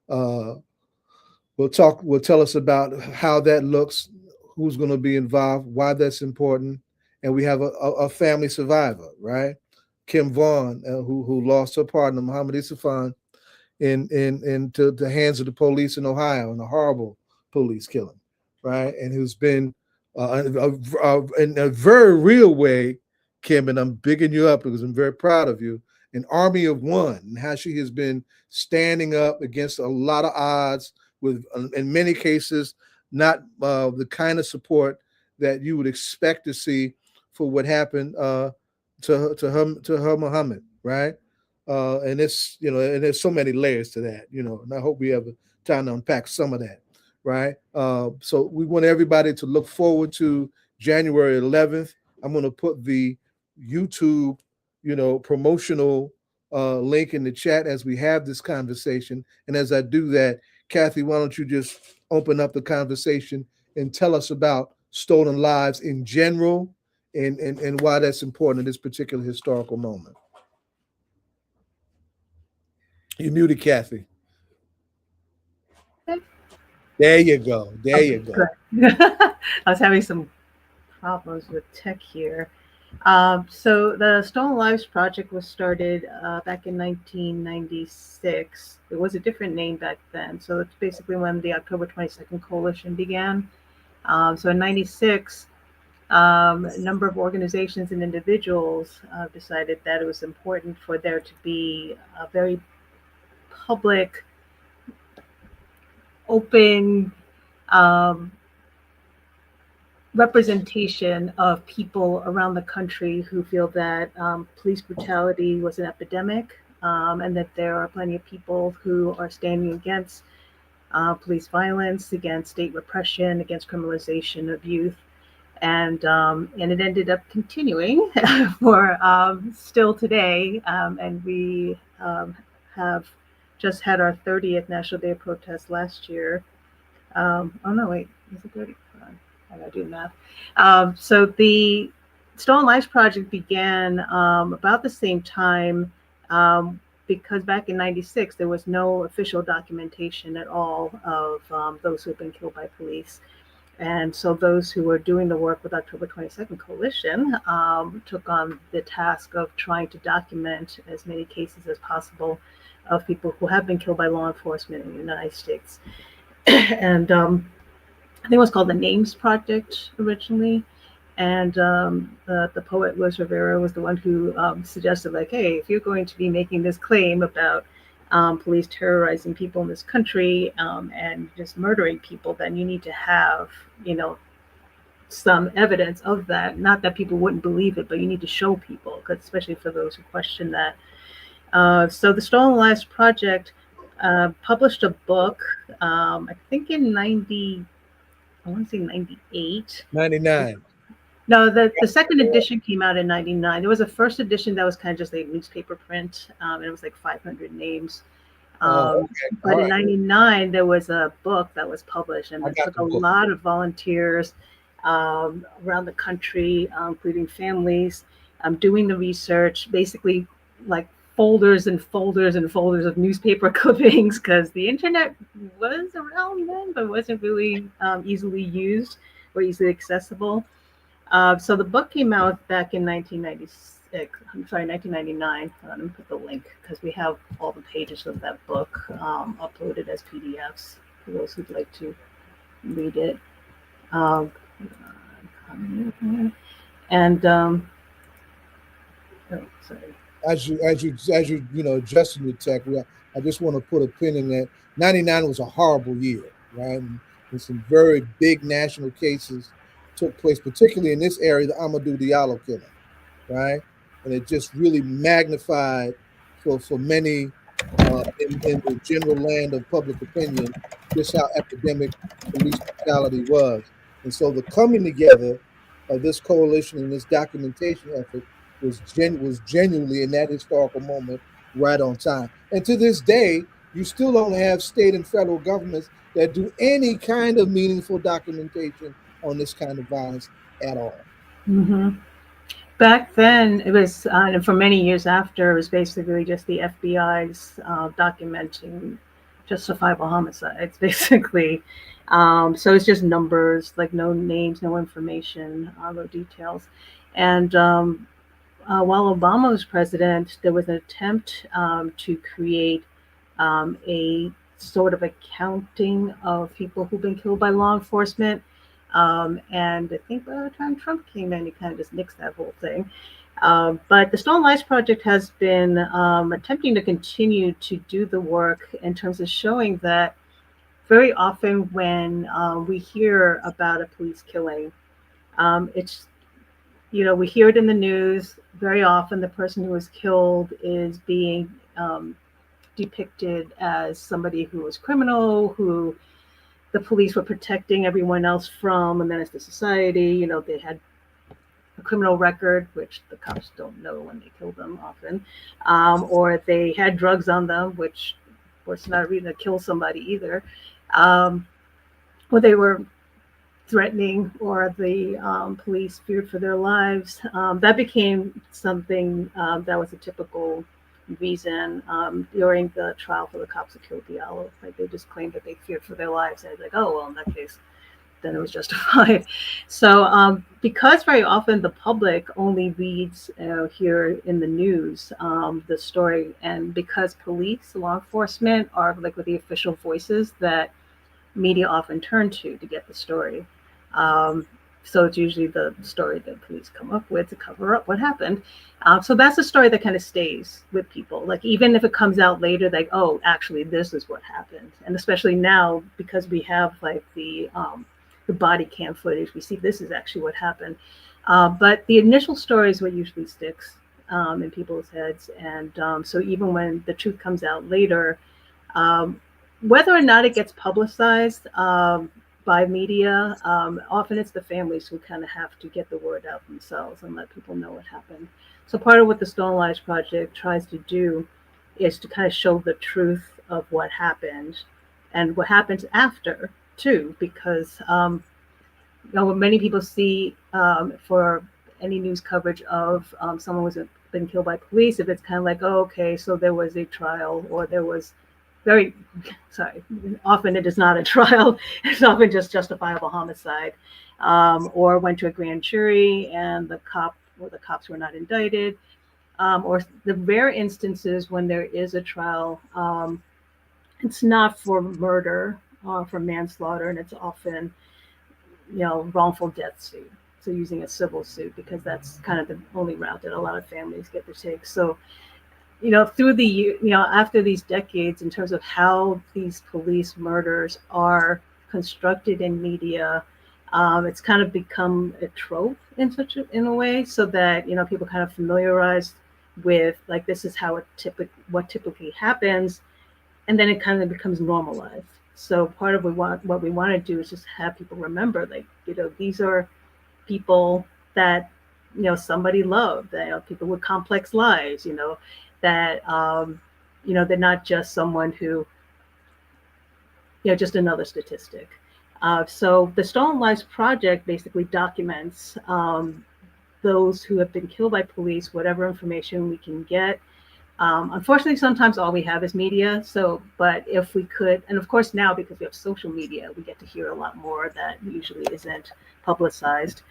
will tell us about how that looks, who's going to be involved, why that's important. And we have a family survivor, right? Kim Vaughn, who lost her partner, Muhammad Isafan, into the hands of the police in Ohio in a horrible police killing, right? And who's been in a very real way, Kim, and I'm bigging you up because I'm very proud of you, an army of one, and how she has been standing up against a lot of odds with in many cases, not the kind of support that you would expect to see for what happened to her Muhammad, right? And it's, you know, and there's so many layers to that, you know, and I hope we have time to unpack some of that, right? So we want everybody to look forward to January 11th. I'm going to put the YouTube, you know, promotional link in the chat as we have this conversation. And as I do that, Kathie, why don't you just open up the conversation and tell us about stolen lives in general and why that's important in this particular historical moment. You're muted, Kathie. There you go. There you go. I was having some problems with tech here. So the Stolen Lives Project was started back in 1996. It was a different name back then. So it's basically when the October 22nd Coalition began. So in 96, a number of organizations and individuals decided that it was important for there to be a very public, open representation of people around the country who feel that police brutality was an epidemic, and that there are plenty of people who are standing against police violence, against state repression, against criminalization of youth. And it ended up continuing for still today. And we have just had our 30th National Day of Protest last year. Oh no, wait, is it 30? I gotta do math. So the Stolen Lives Project began about the same time, because back in 96, there was no official documentation at all of those who had been killed by police. And so those who were doing the work with October 22nd Coalition took on the task of trying to document as many cases as possible of people who have been killed by law enforcement in the United States. And I think it was called the Names Project originally. And the poet Luis Rivera was the one who suggested, like, hey, if you're going to be making this claim about police terrorizing people in this country and just murdering people, then you need to have, you know, some evidence of that. Not that people wouldn't believe it, but you need to show people, because especially for those who question that. So the Stolen Lives Project published a book, I think in 98. 99. No, the second edition came out in 99. There was a first edition that was kind of just a newspaper print, and it was like 500 names. But in 99, there was a book that was published, and it took a lot of volunteers around the country, including families, doing the research, basically like folders and folders and folders of newspaper clippings, because the internet was around then, but wasn't really easily used or easily accessible. So the book came out back in 1999. Let me put the link, because we have all the pages of that book uploaded as PDFs for those who'd like to read it. And oh, sorry. As you adjusting your tech, I just want to put a pin in that. 99 was a horrible year, right? And some very big national cases took place, particularly in this area, the Amadou Diallo killing, right? And it just really magnified for many in the general land of public opinion just how epidemic police brutality was. And so the coming together of this coalition and this documentation effort was genuinely in that historical moment right on time. And to this day, you still don't have state and federal governments that do any kind of meaningful documentation on this kind of violence at all. Mm-hmm. Back then, it was, and for many years after, it was basically just the FBI's documenting justifiable homicides, basically. So it's just numbers, like no names, no information, no details. And while Obama was president, there was an attempt to create a sort of accounting of people who've been killed by law enforcement. And I think by the time Trump came in, he kind of just nixed that whole thing. But the Stolen Lives Project has been attempting to continue to do the work in terms of showing that very often when we hear about a police killing, it's, we hear it in the news. Very often the person who was killed is being depicted as somebody who was criminal, who the police were protecting everyone else from, a menace to society. They had a criminal record, which the cops don't know when they kill them often, or they had drugs on them, which of course not a reason to kill somebody either, or they were threatening, or the police feared for their lives. That became something that was a typical reason during the trial for the cops who killed Diallo. Like, they just claimed that they feared for their lives. And I was like, oh, well, in that case, then it was justified. So because very often the public only reads here in the news the story, and because police, law enforcement are like with the official voices that media often turn to get the story. So it's usually the story that police come up with to cover up what happened. So that's a story that kind of stays with people. Like, even if it comes out later, like, oh, actually, this is what happened. And especially now, because we have like the body cam footage, we see this is actually what happened. But the initial story is what usually sticks in people's heads. And so even when the truth comes out later, whether or not it gets publicized by media, often it's the families who kind of have to get the word out themselves and let people know what happened. So part of what the Stolen Lives Project tries to do is to kind of show the truth of what happened and what happens after too, because when many people see for any news coverage of someone who's been killed by police, if it's kind of like, oh, okay, so there was a trial, or there was often it is not a trial. It's often just justifiable homicide, or went to a grand jury and the cops were not indicted, or the rare instances when there is a trial, it's not for murder or for manslaughter, and it's often wrongful death suit. So using a civil suit, because that's kind of the only route that a lot of families get to take. So through the after these decades, in terms of how these police murders are constructed in media, it's kind of become a trope in a way, so that people kind of familiarized with, like, this is how what typically happens, and then it kind of becomes normalized. So part of what we want to do is just have people remember, like, these are people that somebody loved, people with complex lives, that they're not just someone who just another statistic. So the Stolen Lives Project basically documents those who have been killed by police, whatever information we can get. Unfortunately, sometimes all we have is media. But if we could, and of course now, because we have social media, we get to hear a lot more that usually isn't publicized.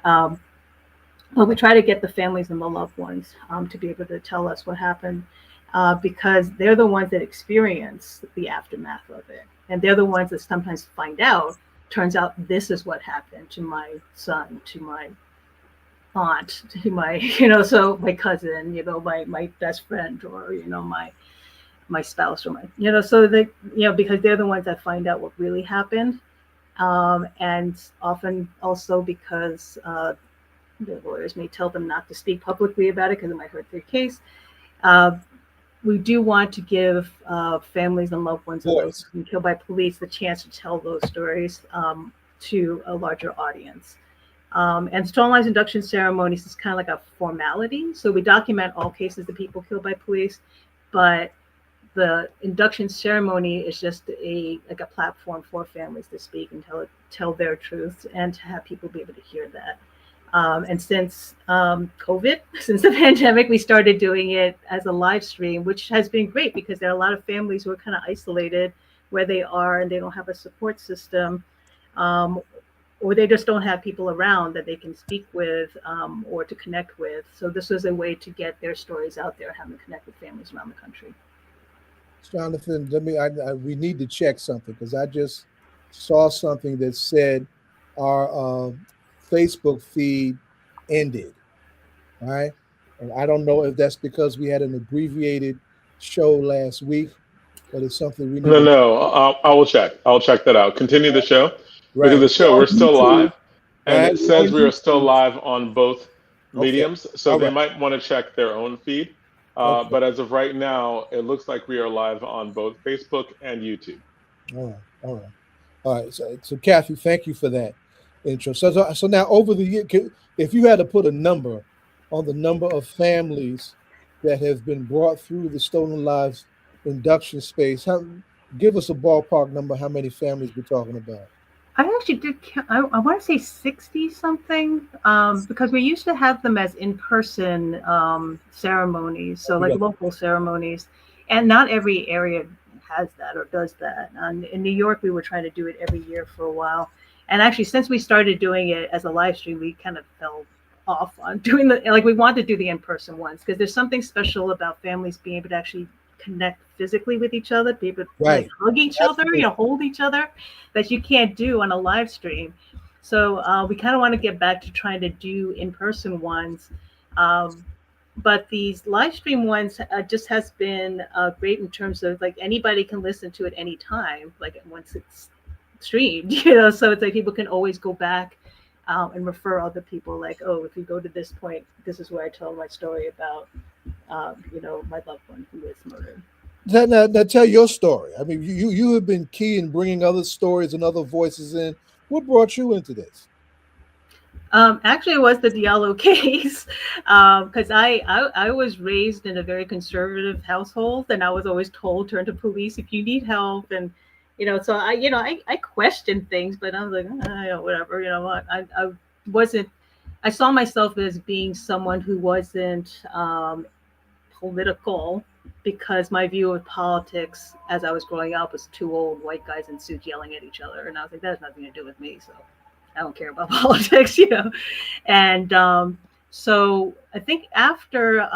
But we try to get the families and the loved ones to be able to tell us what happened, because they're the ones that experience the aftermath of it. And they're the ones that sometimes find out, turns out this is what happened to my son, to my aunt, to my, so my cousin, my best friend, or, my spouse, or my, so they, because they're the ones that find out what really happened. And often also because the lawyers may tell them not to speak publicly about it because it might hurt their case. We do want to give families and loved ones of those who've been killed by police the chance to tell those stories to a larger audience. And Stolen Lives induction ceremonies is kind of like a formality. So we document all cases of people killed by police, but the induction ceremony is just a platform for families to speak and tell their truths, and to have people be able to hear that. And since COVID, since the pandemic, we started doing it as a live stream, which has been great, because there are a lot of families who are kind of isolated where they are, and they don't have a support system, or they just don't have people around that they can speak with or to connect with. So this was a way to get their stories out there, having to connect with families around the country. Jonathan, we need to check something, because I just saw something that said our Facebook feed ended. All right. And I don't know if that's because we had an abbreviated show last week, But it's something we need No, to no, I will check. I'll check that out. Continue the show. Look at right. the show. We're still live, and Right. it says we are still live on both Okay. mediums. So All they right. might want to check their own feed. Okay. But as of right now, it looks like we are live on both Facebook and YouTube. All right. All right. All right. So Kathie, thank you for that intro. So now over the year, if you had to put a number on the number of families that have been brought through the Stolen Lives induction space, give us a ballpark number. How many families we're talking about? I actually did. I want to say 60 something, because we used to have them as in-person ceremonies, so like local ceremonies, and not every area has that or does that. In New York, we were trying to do it every year for a while, and actually, since we started doing it as a live stream, we kind of fell off on doing we wanted to do the in-person ones because there's something special about families being able to actually connect physically with each other, be able to like hug each other, hold each other, that you can't do on a live stream. So we kind of want to get back to trying to do in-person ones. But these live stream ones just has been great in terms of like anybody can listen to it anytime, like once it's streamed, so it's like people can always go back and refer other people like, oh, if you go to this point, this is where I tell my story about my loved one who was murdered. Now tell your story. I mean, you have been key in bringing other stories and other voices in. What brought you into this? Actually, it was the Diallo case, because I was raised in a very conservative household, and I was always told turn to police if you need help, and so I questioned things, but I was like, whatever, I wasn't. I saw myself as being someone who wasn't political, because my view of politics as I was growing up was two old white guys in suits yelling at each other, and I was like, that has nothing to do with me, so I don't care about politics, And so I think after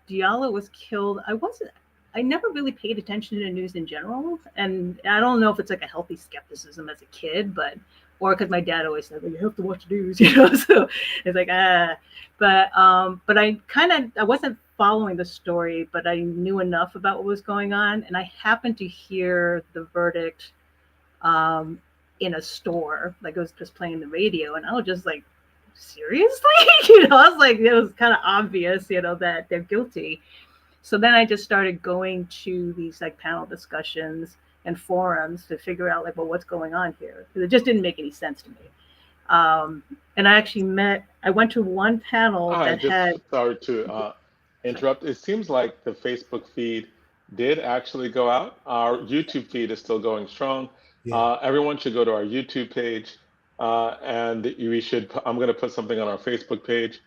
Diallo was killed, I never really paid attention to the news in general, and I don't know if it's like a healthy skepticism as a kid, or because my dad always said, well, you have to watch the news, so it's like, but I wasn't following the story, but I knew enough about what was going on, and I happened to hear the verdict in a store, like it was just playing the radio, and I was just like, seriously? I was like, it was kind of obvious, that they're guilty. So then I just started going to these like panel discussions and forums to figure out like, well, what's going on here? Because it just didn't make any sense to me. And I went to one panel Sorry to interrupt. It seems like the Facebook feed did actually go out. Our YouTube feed is still going strong. Yeah. Everyone should go to our YouTube page, and I'm going to put something on our Facebook page,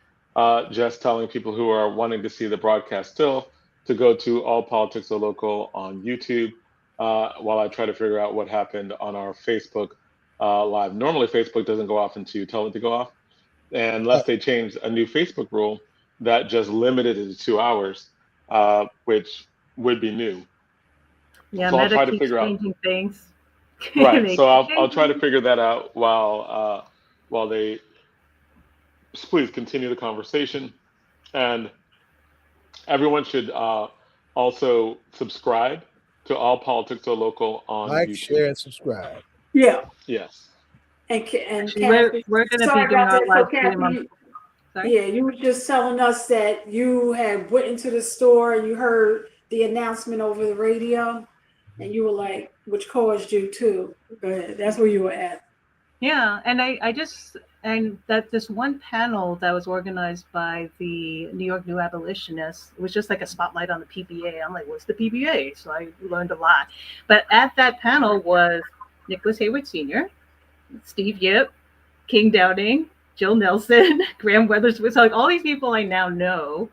just telling people who are wanting to see the broadcast still to go to All Politics Are Local on YouTube, while I try to figure out what happened on our Facebook Live. Normally, Facebook doesn't go off until you tell it to go off, unless they change a new Facebook rule that just limited it to 2 hours, which would be new. Yeah, so Meta I'll try to figure changing out things. Right. So I'll try to figure that out while they please continue the conversation, and everyone should also subscribe to All Politics Are Local on YouTube. Share, and subscribe. Yeah. Yes. And we're going to be doing our live stream. Yeah, you were just telling us that you had went into the store and you heard the announcement over the radio, and you were like, which caused you to. Go ahead. That's where you were at. Yeah, and that this one panel that was organized by the New York New Abolitionists, it was just like a spotlight on the PBA. I'm like, what's the PBA? So I learned a lot. But at that panel was Nicholas Hayward Sr., Steve Yip, King Dowding, Jill Nelson, Graham Weatherspoon. So like all these people I now know,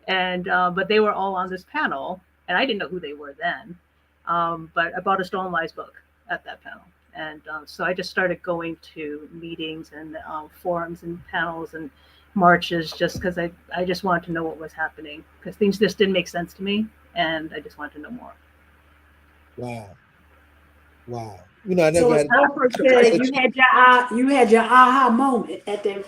and but they were all on this panel, and I didn't know who they were then. But I bought a Stolen Lives book at that panel. And so I just started going to meetings and forums and panels and marches just because I just wanted to know what was happening, because things just didn't make sense to me, and I just wanted to know more. Wow. You know, I never had. You had your aha moment at that.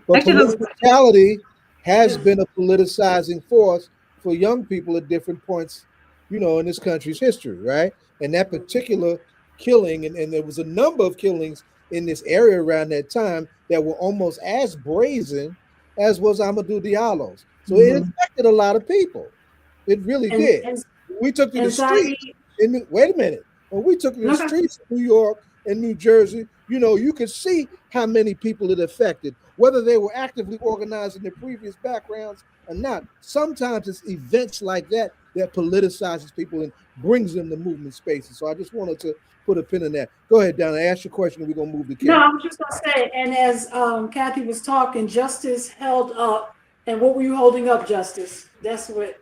But actually, brutality has been a politicizing force for young people at different points in this country's history, right? And that particular killing, and there was a number of killings in this area around that time that were almost as brazen as was Amadou Diallo's. So it affected a lot of people. It really did. We took to the streets. Wait a minute. When we took to the streets of New York and New Jersey, you could see how many people it affected, whether they were actively organized in their previous backgrounds or not. Sometimes it's events like that that politicizes people and brings them to movement spaces. So I just wanted to put a pin in that. Go ahead, Donna. Ask your question, and we're gonna move to Kenney. No, I was just gonna say, and as Kathie was talking, Justice held up. And what were you holding up, Justice? That's what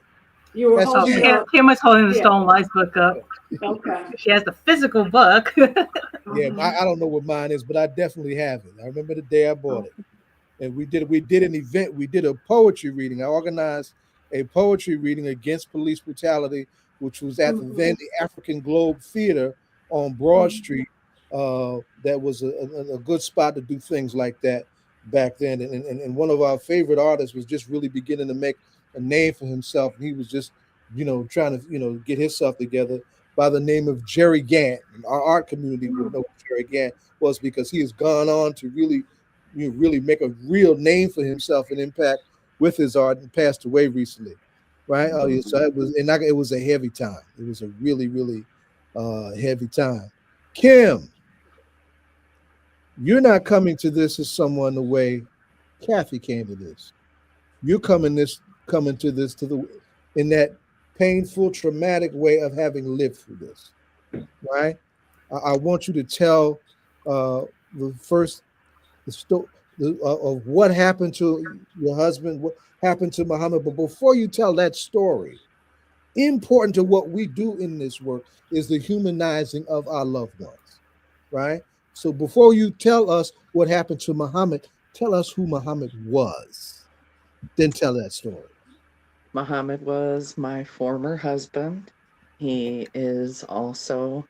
you were holding up. Kim was holding the Stolen Lies book up. Okay. She has the physical book. Yeah, I don't know what mine is, but I definitely have it. I remember the day I bought it. And we did an event. We did a poetry reading. I organized a poetry reading against police brutality, which was at the African Globe Theater on Broad Street. That was a good spot to do things like that back then. And one of our favorite artists was just really beginning to make a name for himself. And he was just, trying to, get himself together, by the name of Jerry Gant. And our art community would know who Jerry Gant was, because he has gone on to really make a real name for himself and impact with his art, and passed away recently, right? So it was a heavy time. It was a really, really heavy time. Kim, you're not coming to this as someone the way Kathie came to this. You're coming to this in that painful, traumatic way of having lived through this, right? I want you to tell the story of what happened to your husband, what happened to Muhammad. But before you tell that story, important to what we do in this work is the humanizing of our loved ones, right? So before you tell us what happened to Muhammad, tell us who Muhammad was. Then tell that story. Muhammad was my former husband. He is also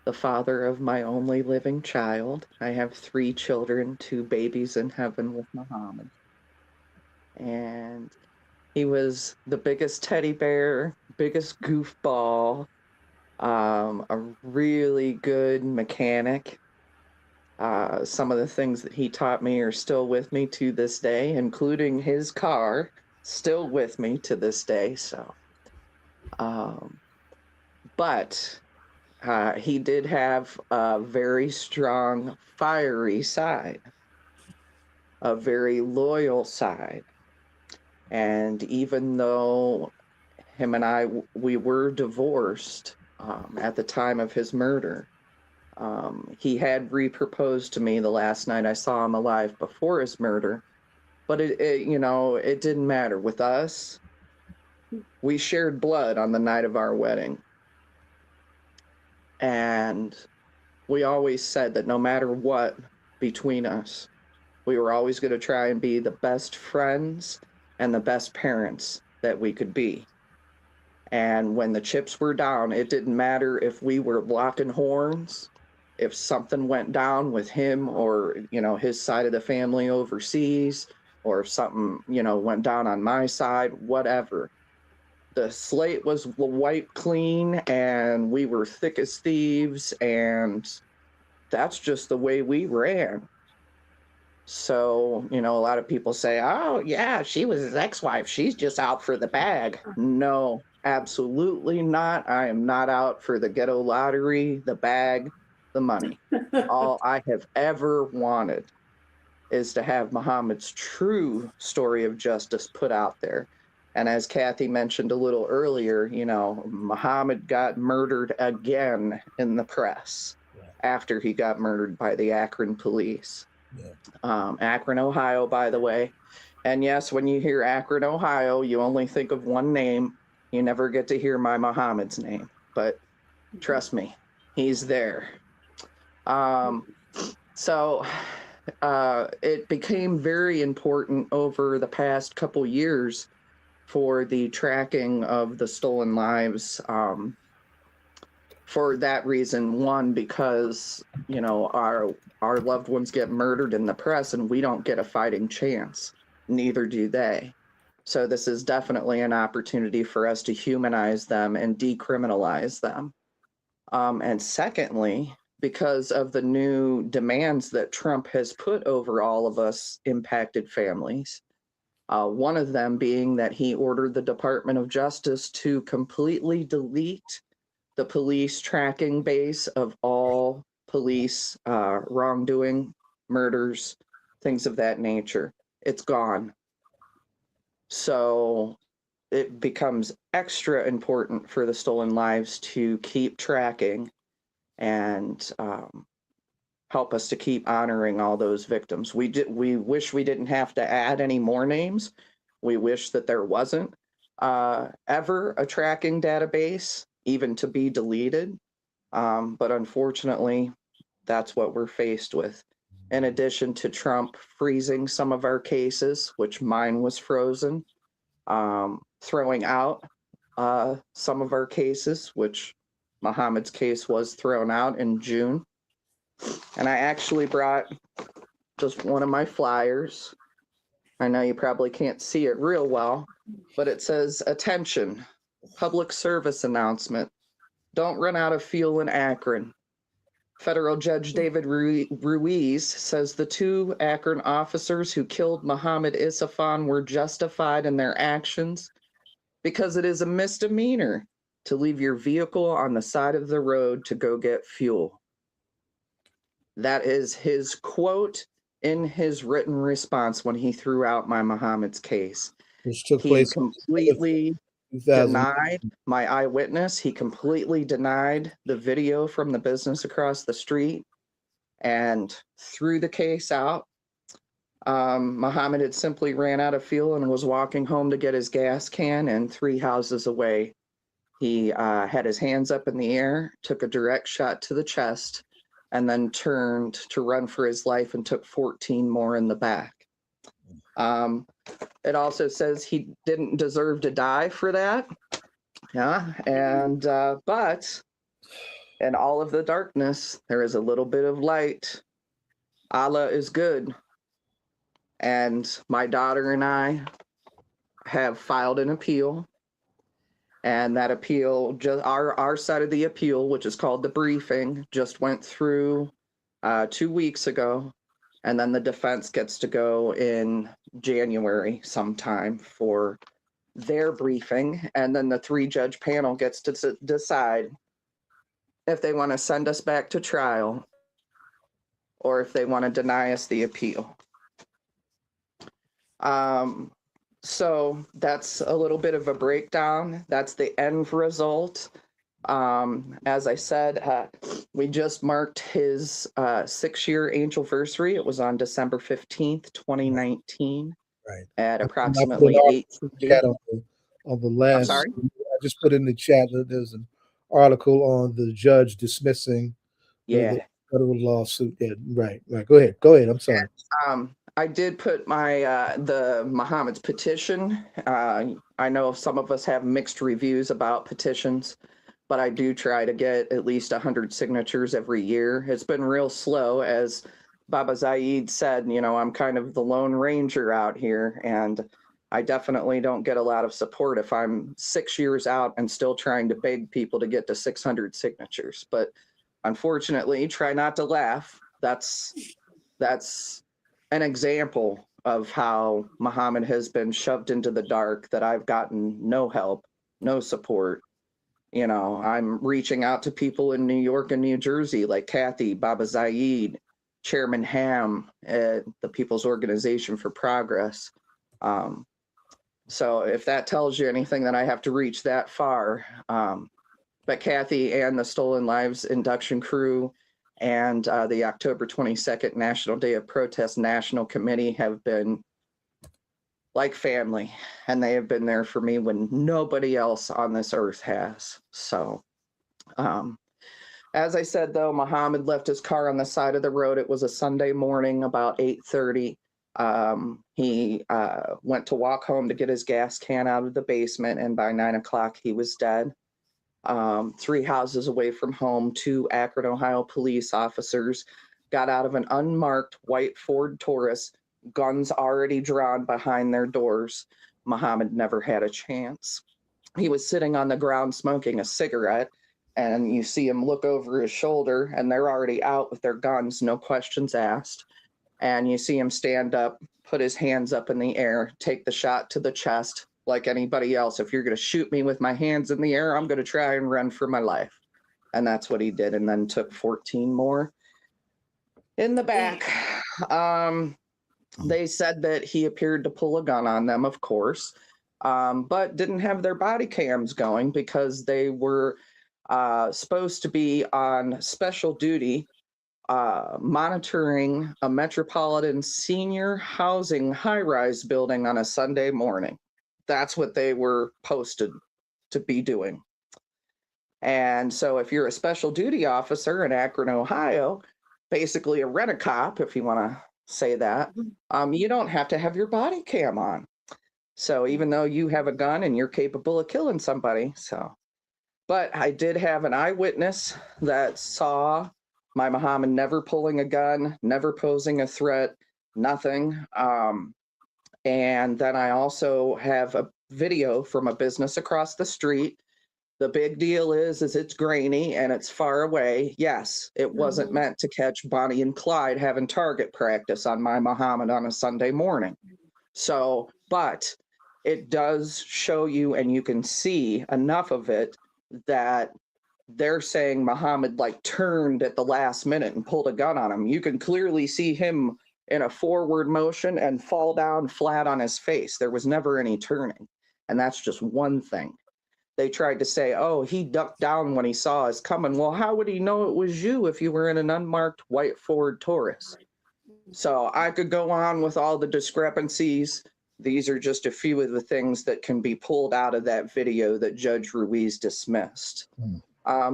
the father of my only living child. I have 3 children, 2 babies in heaven with Muhammad. And he was the biggest teddy bear, biggest goofball, a really good mechanic. Some of the things that he taught me are still with me to this day, including his car, still with me to this day. So, but he did have a very strong, fiery side, a very loyal side. And even though him and I, we were divorced at the time of his murder, he had re-proposed to me the last night I saw him alive before his murder. But it didn't matter. With us, we shared blood on the night of our wedding. And we always said that no matter what between us, we were always going to try and be the best friends and the best parents that we could be. And when the chips were down, it didn't matter if we were locking horns, if something went down with him or, his side of the family overseas, or if something, went down on my side, whatever. The slate was wiped clean and we were thick as thieves, and that's just the way we ran. So, a lot of people say, oh, yeah, she was his ex-wife. She's just out for the bag. No, absolutely not. I am not out for the ghetto lottery, the bag, the money. All I have ever wanted is to have Muhammad's true story of justice put out there. And as Kathie mentioned a little earlier, Muhammad got murdered again in the press after he got murdered by the Akron police. Akron, Ohio, by the way. And yes, when you hear Akron, Ohio, you only think of one name. You never get to hear my Muhammad's name. But trust me, he's there. So it became very important over the past couple years for the tracking of the stolen lives. For that reason, one, because, our loved ones get murdered in the press and we don't get a fighting chance. Neither do they. So this is definitely an opportunity for us to humanize them and decriminalize them. And secondly, because of the new demands that Trump has put over all of us impacted families, one of them being that he ordered the Department of Justice to completely delete the police tracking base of all police wrongdoing, murders, things of that nature. It's gone. So it becomes extra important for the stolen lives to keep tracking and help us to keep honoring all those victims. We wish we didn't have to add any more names. We wish that there wasn't ever a tracking database, even to be deleted. But unfortunately, that's what we're faced with. In addition to Trump freezing some of our cases, which mine was frozen, throwing out some of our cases, which Muhammad's case was thrown out in June. And I actually brought just one of my flyers. I know you probably can't see it real well, but it says, "Attention, public service announcement. Don't run out of fuel in Akron. Federal Judge David Ruiz says the 2 Akron officers who killed Muhammad Isafan were justified in their actions because it is a misdemeanor to leave your vehicle on the side of the road to go get fuel." That is his quote in his written response when he threw out my Muhammad's case. Which took He place completely denied my eyewitness. He completely denied the video from the business across the street and threw the case out. Muhammad had simply ran out of fuel and was walking home to get his gas can, and 3 houses away, he had his hands up in the air, took a direct shot to the chest, and then turned to run for his life and took 14 more in the back. It also says he didn't deserve to die for that. Yeah, and but in all of the darkness, there is a little bit of light. Allah is good. And my daughter and I have filed an appeal. And that appeal, just our side of the appeal, which is called the briefing, just went through 2 weeks ago. And then the defense gets to go in January sometime for their briefing. And then the 3-judge panel gets to decide if they want to send us back to trial or if they want to deny us the appeal. So that's a little bit of a breakdown. That's the end result. As I said, we just marked his 6-year anniversary. It was on December 15th, 2019. Right. At approximately 8:30. On the last, I'm sorry? I just put in the chat that there's an article on the judge dismissing the federal lawsuit. Yeah, right. Go ahead. I'm sorry. I did put my the Muhammad's petition. I know some of us have mixed reviews about petitions, but I do try to get at least 100 signatures every year. It's been real slow, as Baba Zaid said, I'm kind of the Lone Ranger out here, and I definitely don't get a lot of support if I'm 6 years out and still trying to beg people to get to 600 signatures. But unfortunately, try not to laugh. That's an example of how Muhammad has been shoved into the dark, that I've gotten no help, no support. I'm reaching out to people in New York and New Jersey like Kathie, Baba Zaid, Chairman Hamm at the People's Organization for Progress. So if that tells you anything, then I have to reach that far. But Kathie and the Stolen Lives Induction crew and the October 22nd National Day of Protest National Committee have been like family, and they have been there for me when nobody else on this earth has. So, as I said, though, Muhammad left his car on the side of the road. It was a Sunday morning, about 8:30. He went to walk home to get his gas can out of the basement, and by 9 o'clock, he was dead. 3 houses away from home, 2 Akron, Ohio police officers got out of an unmarked white Ford Taurus, guns already drawn behind their doors. Muhammad never had a chance. He was sitting on the ground smoking a cigarette, and you see him look over his shoulder, and they're already out with their guns, no questions asked. And you see him stand up, put his hands up in the air, take the shot to the chest like anybody else. If you're going to shoot me with my hands in the air, I'm going to try and run for my life. And that's what he did, and then took 14 more in the back. They said that he appeared to pull a gun on them, of course, but didn't have their body cams going because they were supposed to be on special duty monitoring a metropolitan senior housing high-rise building on a Sunday morning. That's what they were posted to be doing. And so if you're a special duty officer in Akron, Ohio, basically a rent-a-cop, if you want to say that, you don't have to have your body cam on. So even though you have a gun and you're capable of killing somebody, but I did have an eyewitness that saw my Muhammad never pulling a gun, never posing a threat, nothing. And then I also have a video from a business across the street. The big deal is it's grainy and it's far away. Yes, it wasn't meant to catch Bonnie and Clyde having target practice on my Muhammad on a Sunday morning. So, but it does show you, and you can see enough of it that they're saying Muhammad like turned at the last minute and pulled a gun on him. You can clearly see him in a forward motion and fall down flat on his face. There was never any turning. And that's just one thing. They tried to say, oh, he ducked down when he saw us coming. Well, how would he know it was you if you were in an unmarked white Ford Taurus? So I could go on with all the discrepancies. These are just a few of the things that can be pulled out of that video that Judge Ruiz dismissed.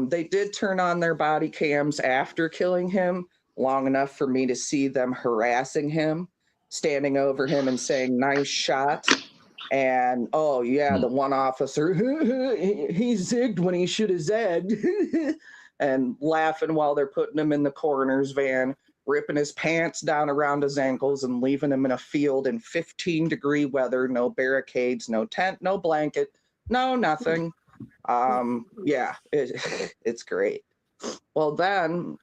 They did turn on their body cams after killing him, long enough for me to see them harassing him, standing over him and saying, nice shot. And, oh, yeah, the one officer, he zigged when he should have zagged, and laughing while they're putting him in the coroner's van, ripping his pants down around his ankles and leaving him in a field in 15-degree weather, no barricades, no tent, no blanket, no nothing. Yeah, it's great. Well, then,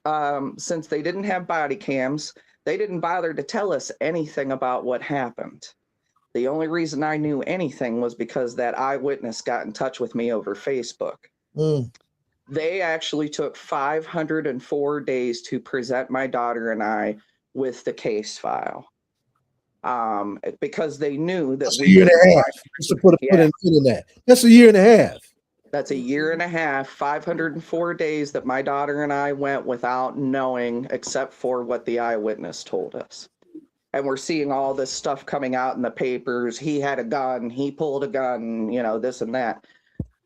since they didn't have body cams, they didn't bother to tell us anything about what happened. The only reason I knew anything was because that eyewitness got in touch with me over Facebook. They actually took 504 days to present my daughter and I with the case file. Because they knew that that's a year and a half. Just to put in that. That's a year and a half. That's a year and a half, 504 days that my daughter and I went without knowing, except for what the eyewitness told us. And we're seeing all this stuff coming out in the papers. He had a gun, he pulled a gun, you know, this and that.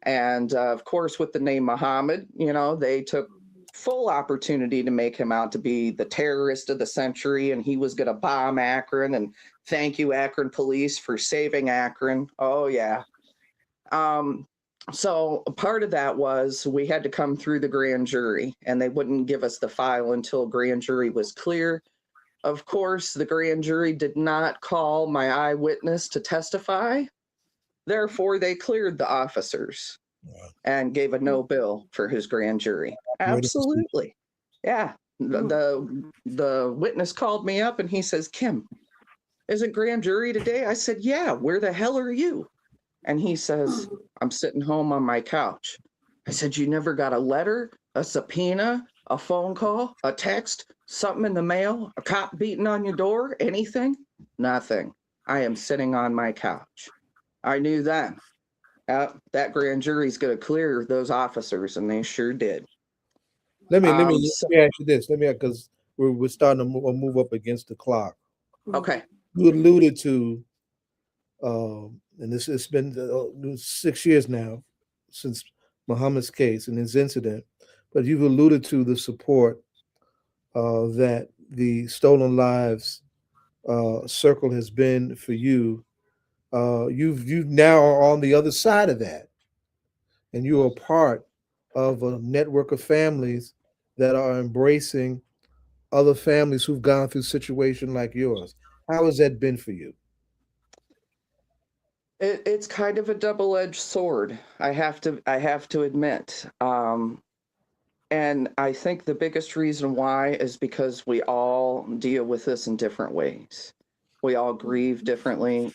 And of course, with the name Muhammad, you know, they took full opportunity to make him out to be the terrorist of the century, and he was going to bomb Akron, and thank you, Akron police, for saving Akron. Oh, yeah. So part of that was we had to come through the grand jury, and they wouldn't give us the file until grand jury was clear. Of course, the grand jury did not call my eyewitness to testify. Therefore, they cleared the officers and gave a no bill for his grand jury. Absolutely. Yeah. The witness called me up and he says, Kim, isn't grand jury today? I said, yeah, where the hell are you? And he says, I'm sitting home on my couch. I said, you never got a letter, a subpoena, a phone call, a text, something in the mail, a cop beating on your door, anything? Nothing. I am sitting on my couch. I knew then. That grand jury's going to clear those officers, and they sure did. Let me ask you this. Because we're starting to move up against the clock. Okay. You alluded to, and it's been 6 years now since Muhammad's case and his incident, but you've alluded to the support that the Stolen Lives circle has been for you. You now are on the other side of that, and you are part of a network of families that are embracing other families who've gone through a situation like yours. How has that been for you? It's kind of a double-edged sword. I have to admit. And I think the biggest reason why is because we all deal with this in different ways. We all grieve differently.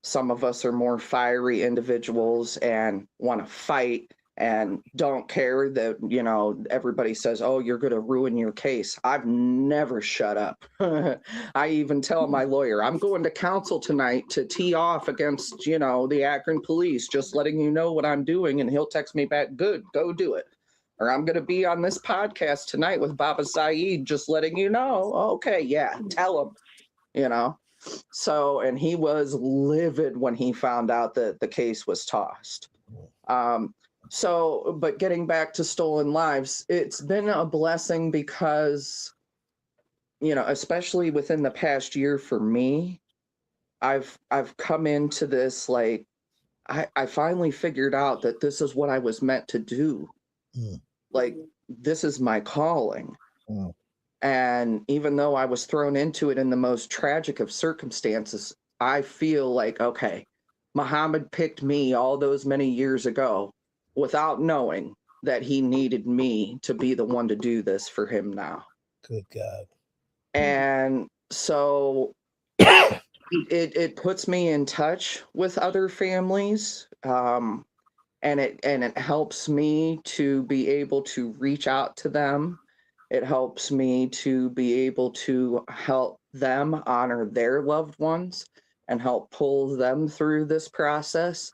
Some of us are more fiery individuals and want to fight and don't care that, everybody says, oh, you're going to ruin your case. I've never shut up. I even tell my lawyer, I'm going to counsel tonight to tee off against, the Akron police, just letting you know what I'm doing. And he'll text me back, good, go do it. Or I'm going to be on this podcast tonight with Baba Saeed, just letting you know. Okay, yeah, tell him, So, and he was livid when he found out that the case was tossed. But getting back to stolen lives, it's been a blessing because, especially within the past year for me, I've come into this, like, I finally figured out that this is what I was meant to do. Like, this is my calling. And even though I was thrown into it in the most tragic of circumstances, I feel like, okay, Muhammad picked me all those many years ago without knowing that he needed me to be the one to do this for him now. Good God. And so it puts me in touch with other families. And it helps me to be able to reach out to them. It helps me to be able to help them honor their loved ones and help pull them through this process.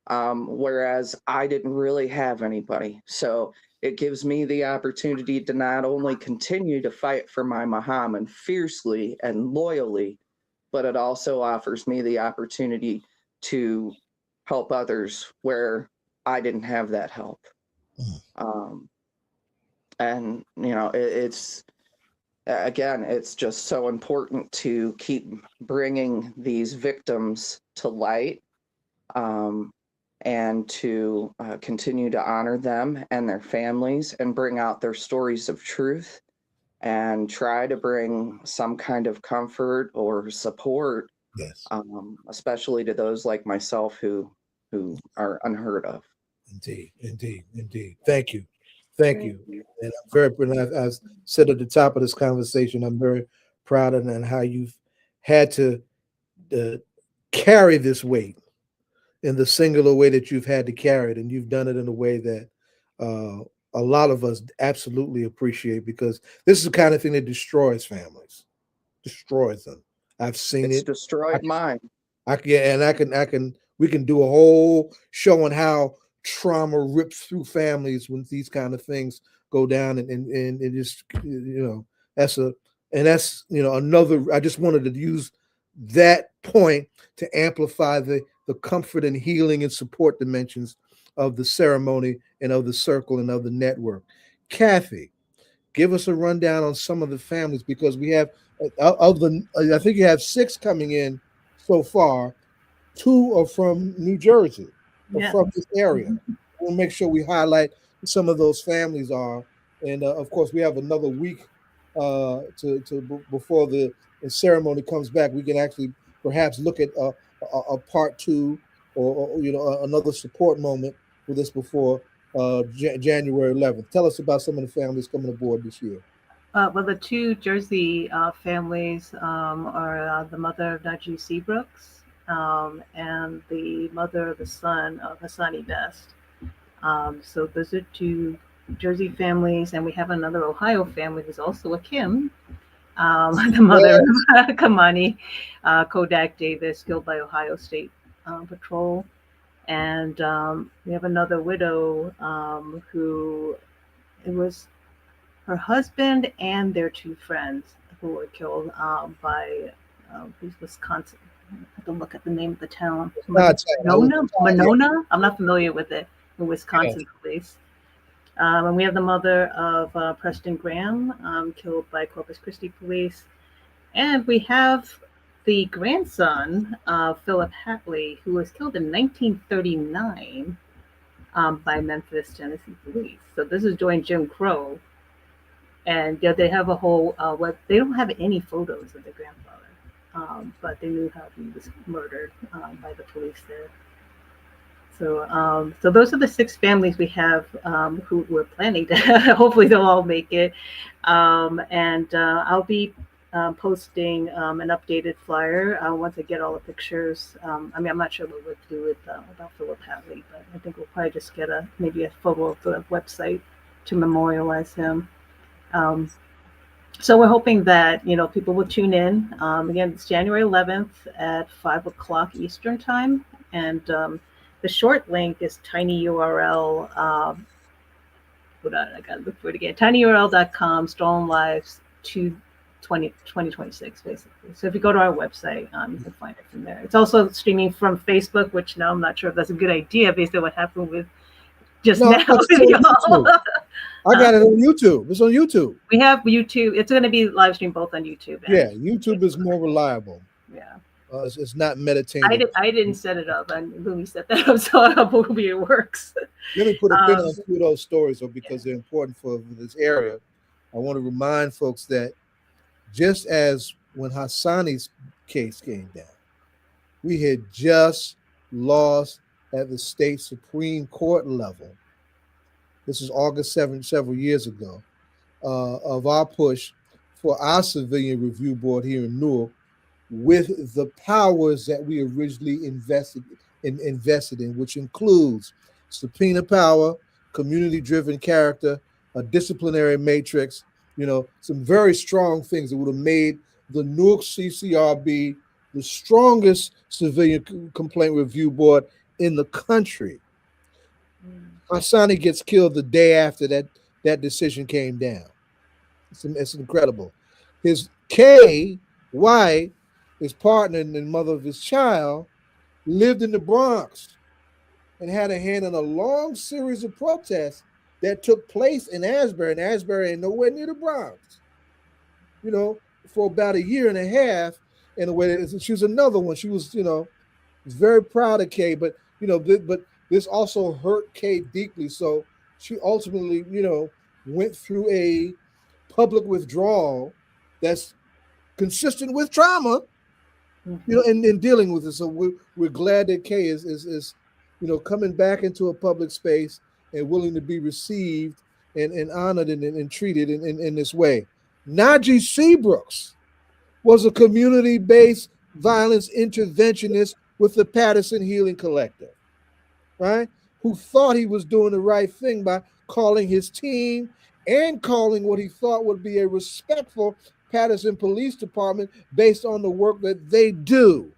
Whereas I didn't really have anybody. So it gives me the opportunity to not only continue to fight for my Muhammad fiercely and loyally, but it also offers me the opportunity to help others where I didn't have that help. And, it's, again, it's just so important to keep bringing these victims to light, and to continue to honor them and their families and bring out their stories of truth and try to bring some kind of comfort or support, yes, especially to those like myself who are unheard of. Indeed. Thank you. And I'm very, I said at the top of this conversation, I'm very proud of and how you've had to carry this weight in the singular way that you've had to carry it, and you've done it in a way that a lot of us absolutely appreciate, because this is the kind of thing that destroys families, destroys them. I've seen It's it. destroyed mine. We can do a whole show on how trauma rips through families when these kind of things go down, and it just, that's another. I just wanted to use that point to amplify the comfort and healing and support dimensions of the ceremony and of the circle and of the network. Kathie, give us a rundown on some of the families, because we have I think you have 6 coming in so far. 2 are from New Jersey, or from this area. We'll make sure we highlight some of those families are, and of course we have another week before the ceremony comes back. We can actually perhaps look at a part 2 or another support moment for this before January 11th. Tell us about some of the families coming aboard this year. Well, the 2 Jersey families are the mother of Najee Seabrooks and the mother of the son of Hassani Best. So those are 2 Jersey families, and we have another Ohio family who's also a Kim, the mother of Kamani Kodak Davis, killed by Ohio State Patrol. And we have another widow who, it was her husband and their 2 friends who were killed by Wisconsin. I have to look at the name of the town. Monona? I'm not familiar with it. The Wisconsin police. And we have the mother of Preston Graham, killed by Corpus Christi police. And we have the grandson of Philip Hatley, who was killed in 1939 by Memphis, Tennessee police. So this is during Jim Crow. And they have a whole, they don't have any photos of the grandfather. but they knew how he was murdered by the police there. So, so those are the 6 families we have who we're planning to. Hopefully, they'll all make it. And I'll be posting an updated flyer once I get all the pictures. I mean, I'm not sure what we'll do with about Philip Hadley, but I think we'll probably just get maybe a photo of the website to memorialize him. So we're hoping that people will tune in. Again, it's January 11th at 5 o'clock Eastern time, and the short link is tinyurl. Hold on, I gotta look for it again. tinyurl.com Stolen Lives to 2026, basically. So if you go to our website, you can find it from there. It's also streaming from Facebook, which now I'm not sure if that's a good idea based on what happened with just now. I got it on YouTube. It's on YouTube. We have YouTube. It's going to be live streamed both on YouTube. Yeah, YouTube is more reliable. Yeah. It's not meditative. I didn't set it up. And Louis set that up, so hopefully it works. Let me put a pin on 2 of those stories, because they're important for this area. I want to remind folks that just as when Hassani's case came down, we had just lost at the state Supreme Court level. This is August 7th, several years ago, of our push for our civilian review board here in Newark, with the powers that we originally invested in, which includes subpoena power, community-driven character, a disciplinary matrix, some very strong things that would have made the Newark CCRB the strongest civilian complaint review board in the country. Hassani gets killed the day after that decision came down. It's incredible. His wife, his partner and mother of his child, lived in the Bronx and had a hand in a long series of protests that took place in Asbury. And Asbury ain't nowhere near the Bronx. For about 1.5 years. In a way, she was another one. She was, very proud of Kay, but but this also hurt Kay deeply. So she ultimately, went through a public withdrawal that's consistent with trauma, in dealing with it. So we're glad that Kay is coming back into a public space and willing to be received and honored and treated in this way. Najee Seabrooks was a community-based violence interventionist with the Patterson Healing Collective, right? Who thought he was doing the right thing by calling his team and calling what he thought would be a respectful Patterson Police Department based on the work that they do.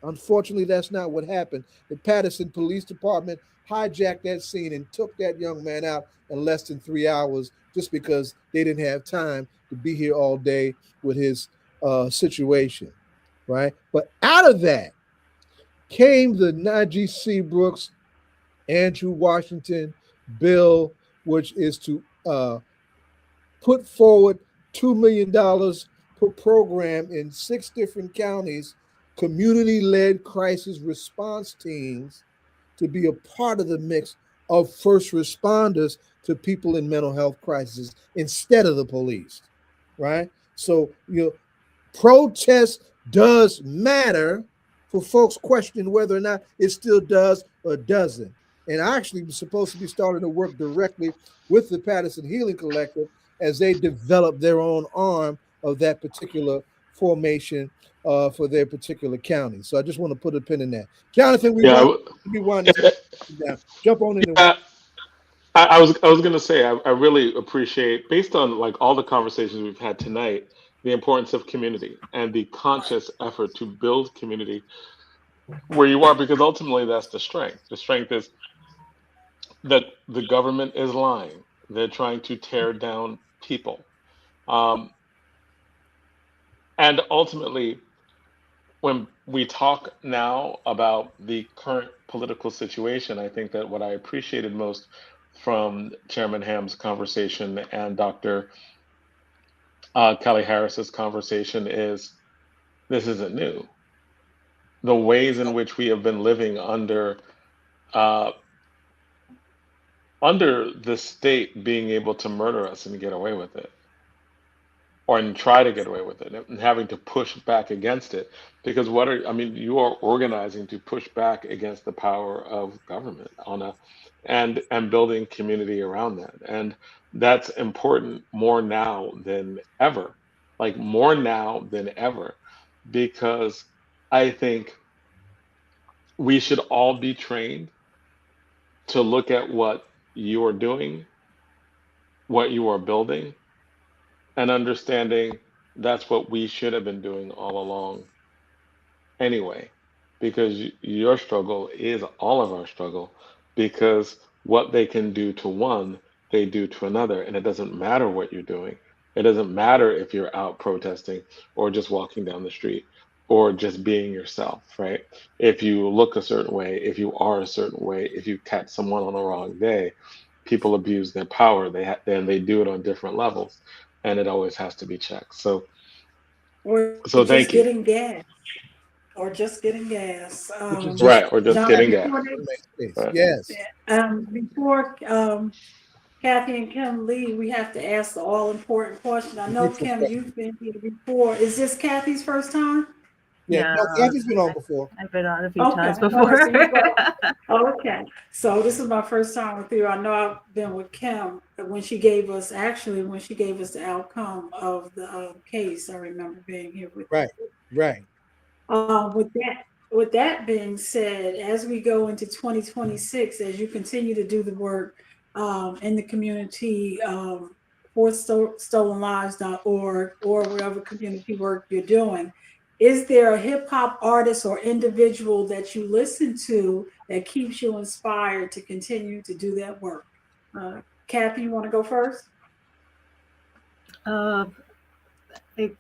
Unfortunately, that's not what happened. The Patterson Police Department hijacked that scene and took that young man out in less than 3 hours just because they didn't have time to be here all day with his situation, right? But out of that came the Najee Seabrooks, Andrew Washington bill, which is to put forward $2 million per program in 6 different counties, community-led crisis response teams, to be a part of the mix of first responders to people in mental health crises instead of the police, right? So, protest does matter for folks questioning whether or not it still does or doesn't. And I actually was supposed to be starting to work directly with the Patterson Healing Collective as they develop their own arm of that particular formation for their particular county. So I just want to put a pin in that. Jonathan, we want to jump on in. I was going to say, I really appreciate, based on like all the conversations we've had tonight, the importance of community and the conscious effort to build community where you are, because ultimately that's the strength. The strength is that the government is lying. They're trying to tear down people. And ultimately, when we talk now about the current political situation, I think that what I appreciated most from Chairman Hamm's conversation and Dr. Kelly Harris's conversation is this isn't new. The ways in which we have been living under the state being able to murder us and get away with it. or and try to get away with it, and having to push back against it. Because you are organizing to push back against the power of government and building community around that. And that's important more now than ever, like more now than ever, because I think we should all be trained to look at what you are doing, what you are building, and understanding that's what we should have been doing all along anyway, because your struggle is all of our struggle, because what they can do to one, they do to another, and it doesn't matter what you're doing. It doesn't matter if you're out protesting or just walking down the street or just being yourself, right? If you look a certain way, if you are a certain way, if you catch someone on the wrong day, people abuse their power. Then they do it on different levels, and it always has to be checked. So Or so just thank you. getting gas. Or just getting gas. Which is Right, or just John, getting gas. before Right. Yes. before Kathie and Kim leave, we have to ask the all-important question. I know, Kim, you've been here before. Is this Kathie's first time? Yeah, no, Kathie's been on before. I've been on a few Okay. times before. Okay. So this is my first time with you. I know I've been with Kim when she gave us the outcome of the case. I remember being here with Right, right. With that being said, as we go into 2026, as you continue to do the work in the community, forstolenlives.org or whatever community work you're doing, is there a hip hop artist or individual that you listen to that keeps you inspired to continue to do that work? Kathie, you want to go first? I'm trying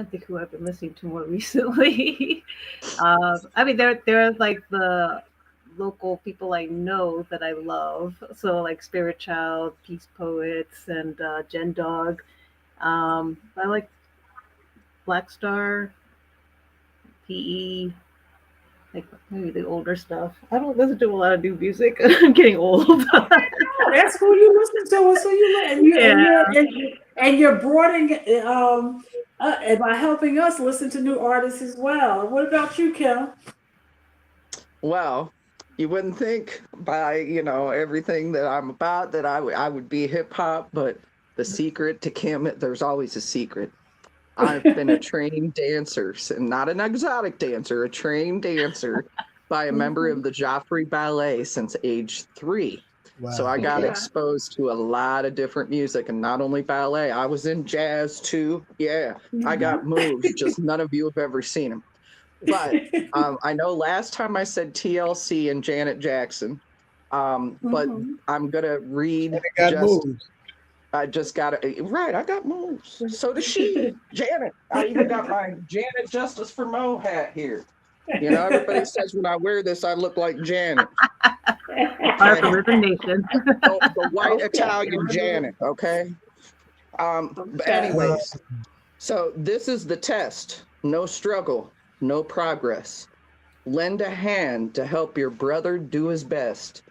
to think who I've been listening to more recently. I mean, there are like the local people I know that I love. So like Spirit Child, Peace Poets, and Gen Dog. I like Black Star, PE, like maybe the older stuff. I don't listen to a lot of new music. I'm getting old. That's who you listen to. So you're broadening and by helping us listen to new artists as well. What about you, Kim? Well, you wouldn't think by everything that I'm about that I would be hip hop, but the secret to Kim, there's always a secret. I've been a trained dancer, and not an exotic dancer, a trained dancer by a member of the Joffrey Ballet since age 3. Wow. So I got exposed to a lot of different music, and not only ballet. I was in jazz too. Yeah, I got moves, just none of you have ever seen them. But I know last time I said TLC and Janet Jackson, but I'm gonna read I just got it right. I got moves. So does she, Janet. I even got my Janet Justice for Mo hat here. Everybody says when I wear this, I look like Janet. The white Italian Janet. Okay. But anyways, so this is the test. No struggle, no progress. Lend a hand to help your brother do his best.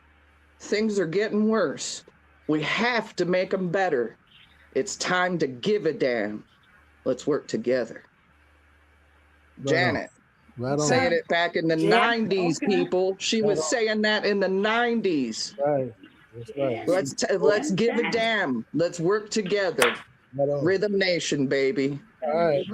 Things are getting worse. We have to make them better. It's time to give a damn. Let's work together. Janet. Saying it back in the 90s, people. She was saying that in the 90s. Right. That's right. Let's give a damn. Let's work together. Rhythm Nation, baby. All right.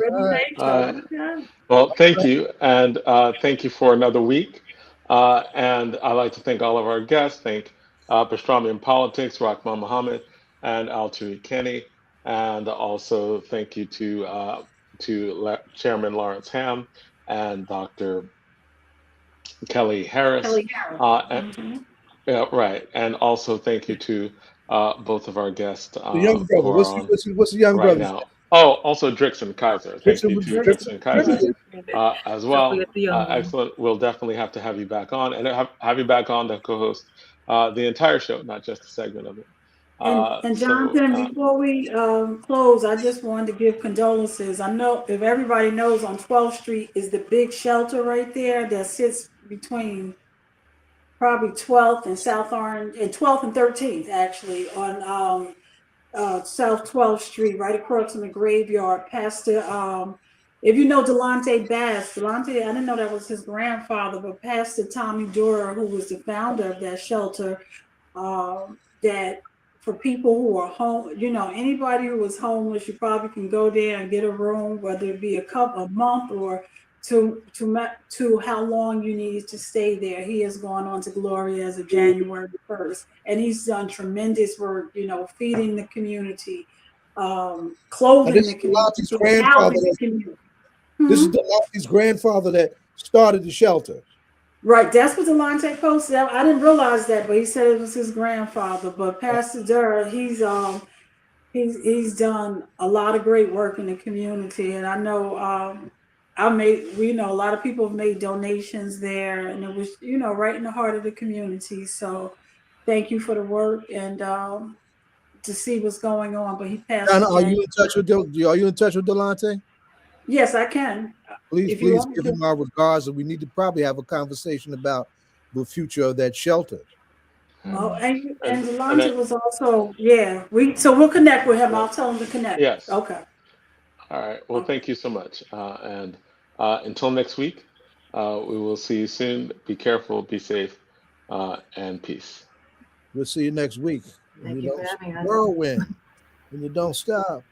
Well, thank you. And thank you for another week. And I'd like to thank all of our guests. Thank Pastrami in Politics, Rahaman Muhammad, and Alturrick Kenney. And also thank you to Chairman Lawrence Hamm and Dr. Kelly Harris. Right. And also thank you to both of our guests. The young brother. What's the young right brother? Now. Oh, also Drixon Kaiser. Thank you to Drixon Kaiser as well. Excellent. We'll definitely have to have you back on and have you back on to co-host the entire show, not just a segment of it. And Jonathan, before we close, I just wanted to give condolences. I know if everybody knows, on 12th Street is the big shelter right there that sits between probably 12th and South Orange, and 12th and 13th actually on South 12th Street, right across from the graveyard. Pastor, if you know Delonte Bass, I didn't know that was his grandfather, but Pastor Tommy Dura, who was the founder of that shelter, that for people who are home, anybody who was homeless, you probably can go there and get a room, whether it be a month or to how long you need to stay there. He has gone on to glory as of January 1st, and he's done tremendous work, feeding the community, clothing the community, housing the community. This is Delonte's grandfather that started the shelter. Right, that's what Delonte posted. I didn't realize that, but he said it was his grandfather. But Pastor Durr, he's done a lot of great work in the community, and I know a lot of people have made donations there, and it was right in the heart of the community. So thank you for the work and to see what's going on. But he passed. Donna, are you in touch with Delonte? Yes, I can. Please give him our regards, and we need to probably have a conversation about the future of that shelter. Oh, and Delonte was also, we'll connect with him. I'll tell him to connect. Yes. Okay. All right. Well, thank you so much. And until next week, we will see you soon. Be careful, be safe, and peace. We'll see you next week. Thank you for having us. Whirlwind, and you don't stop.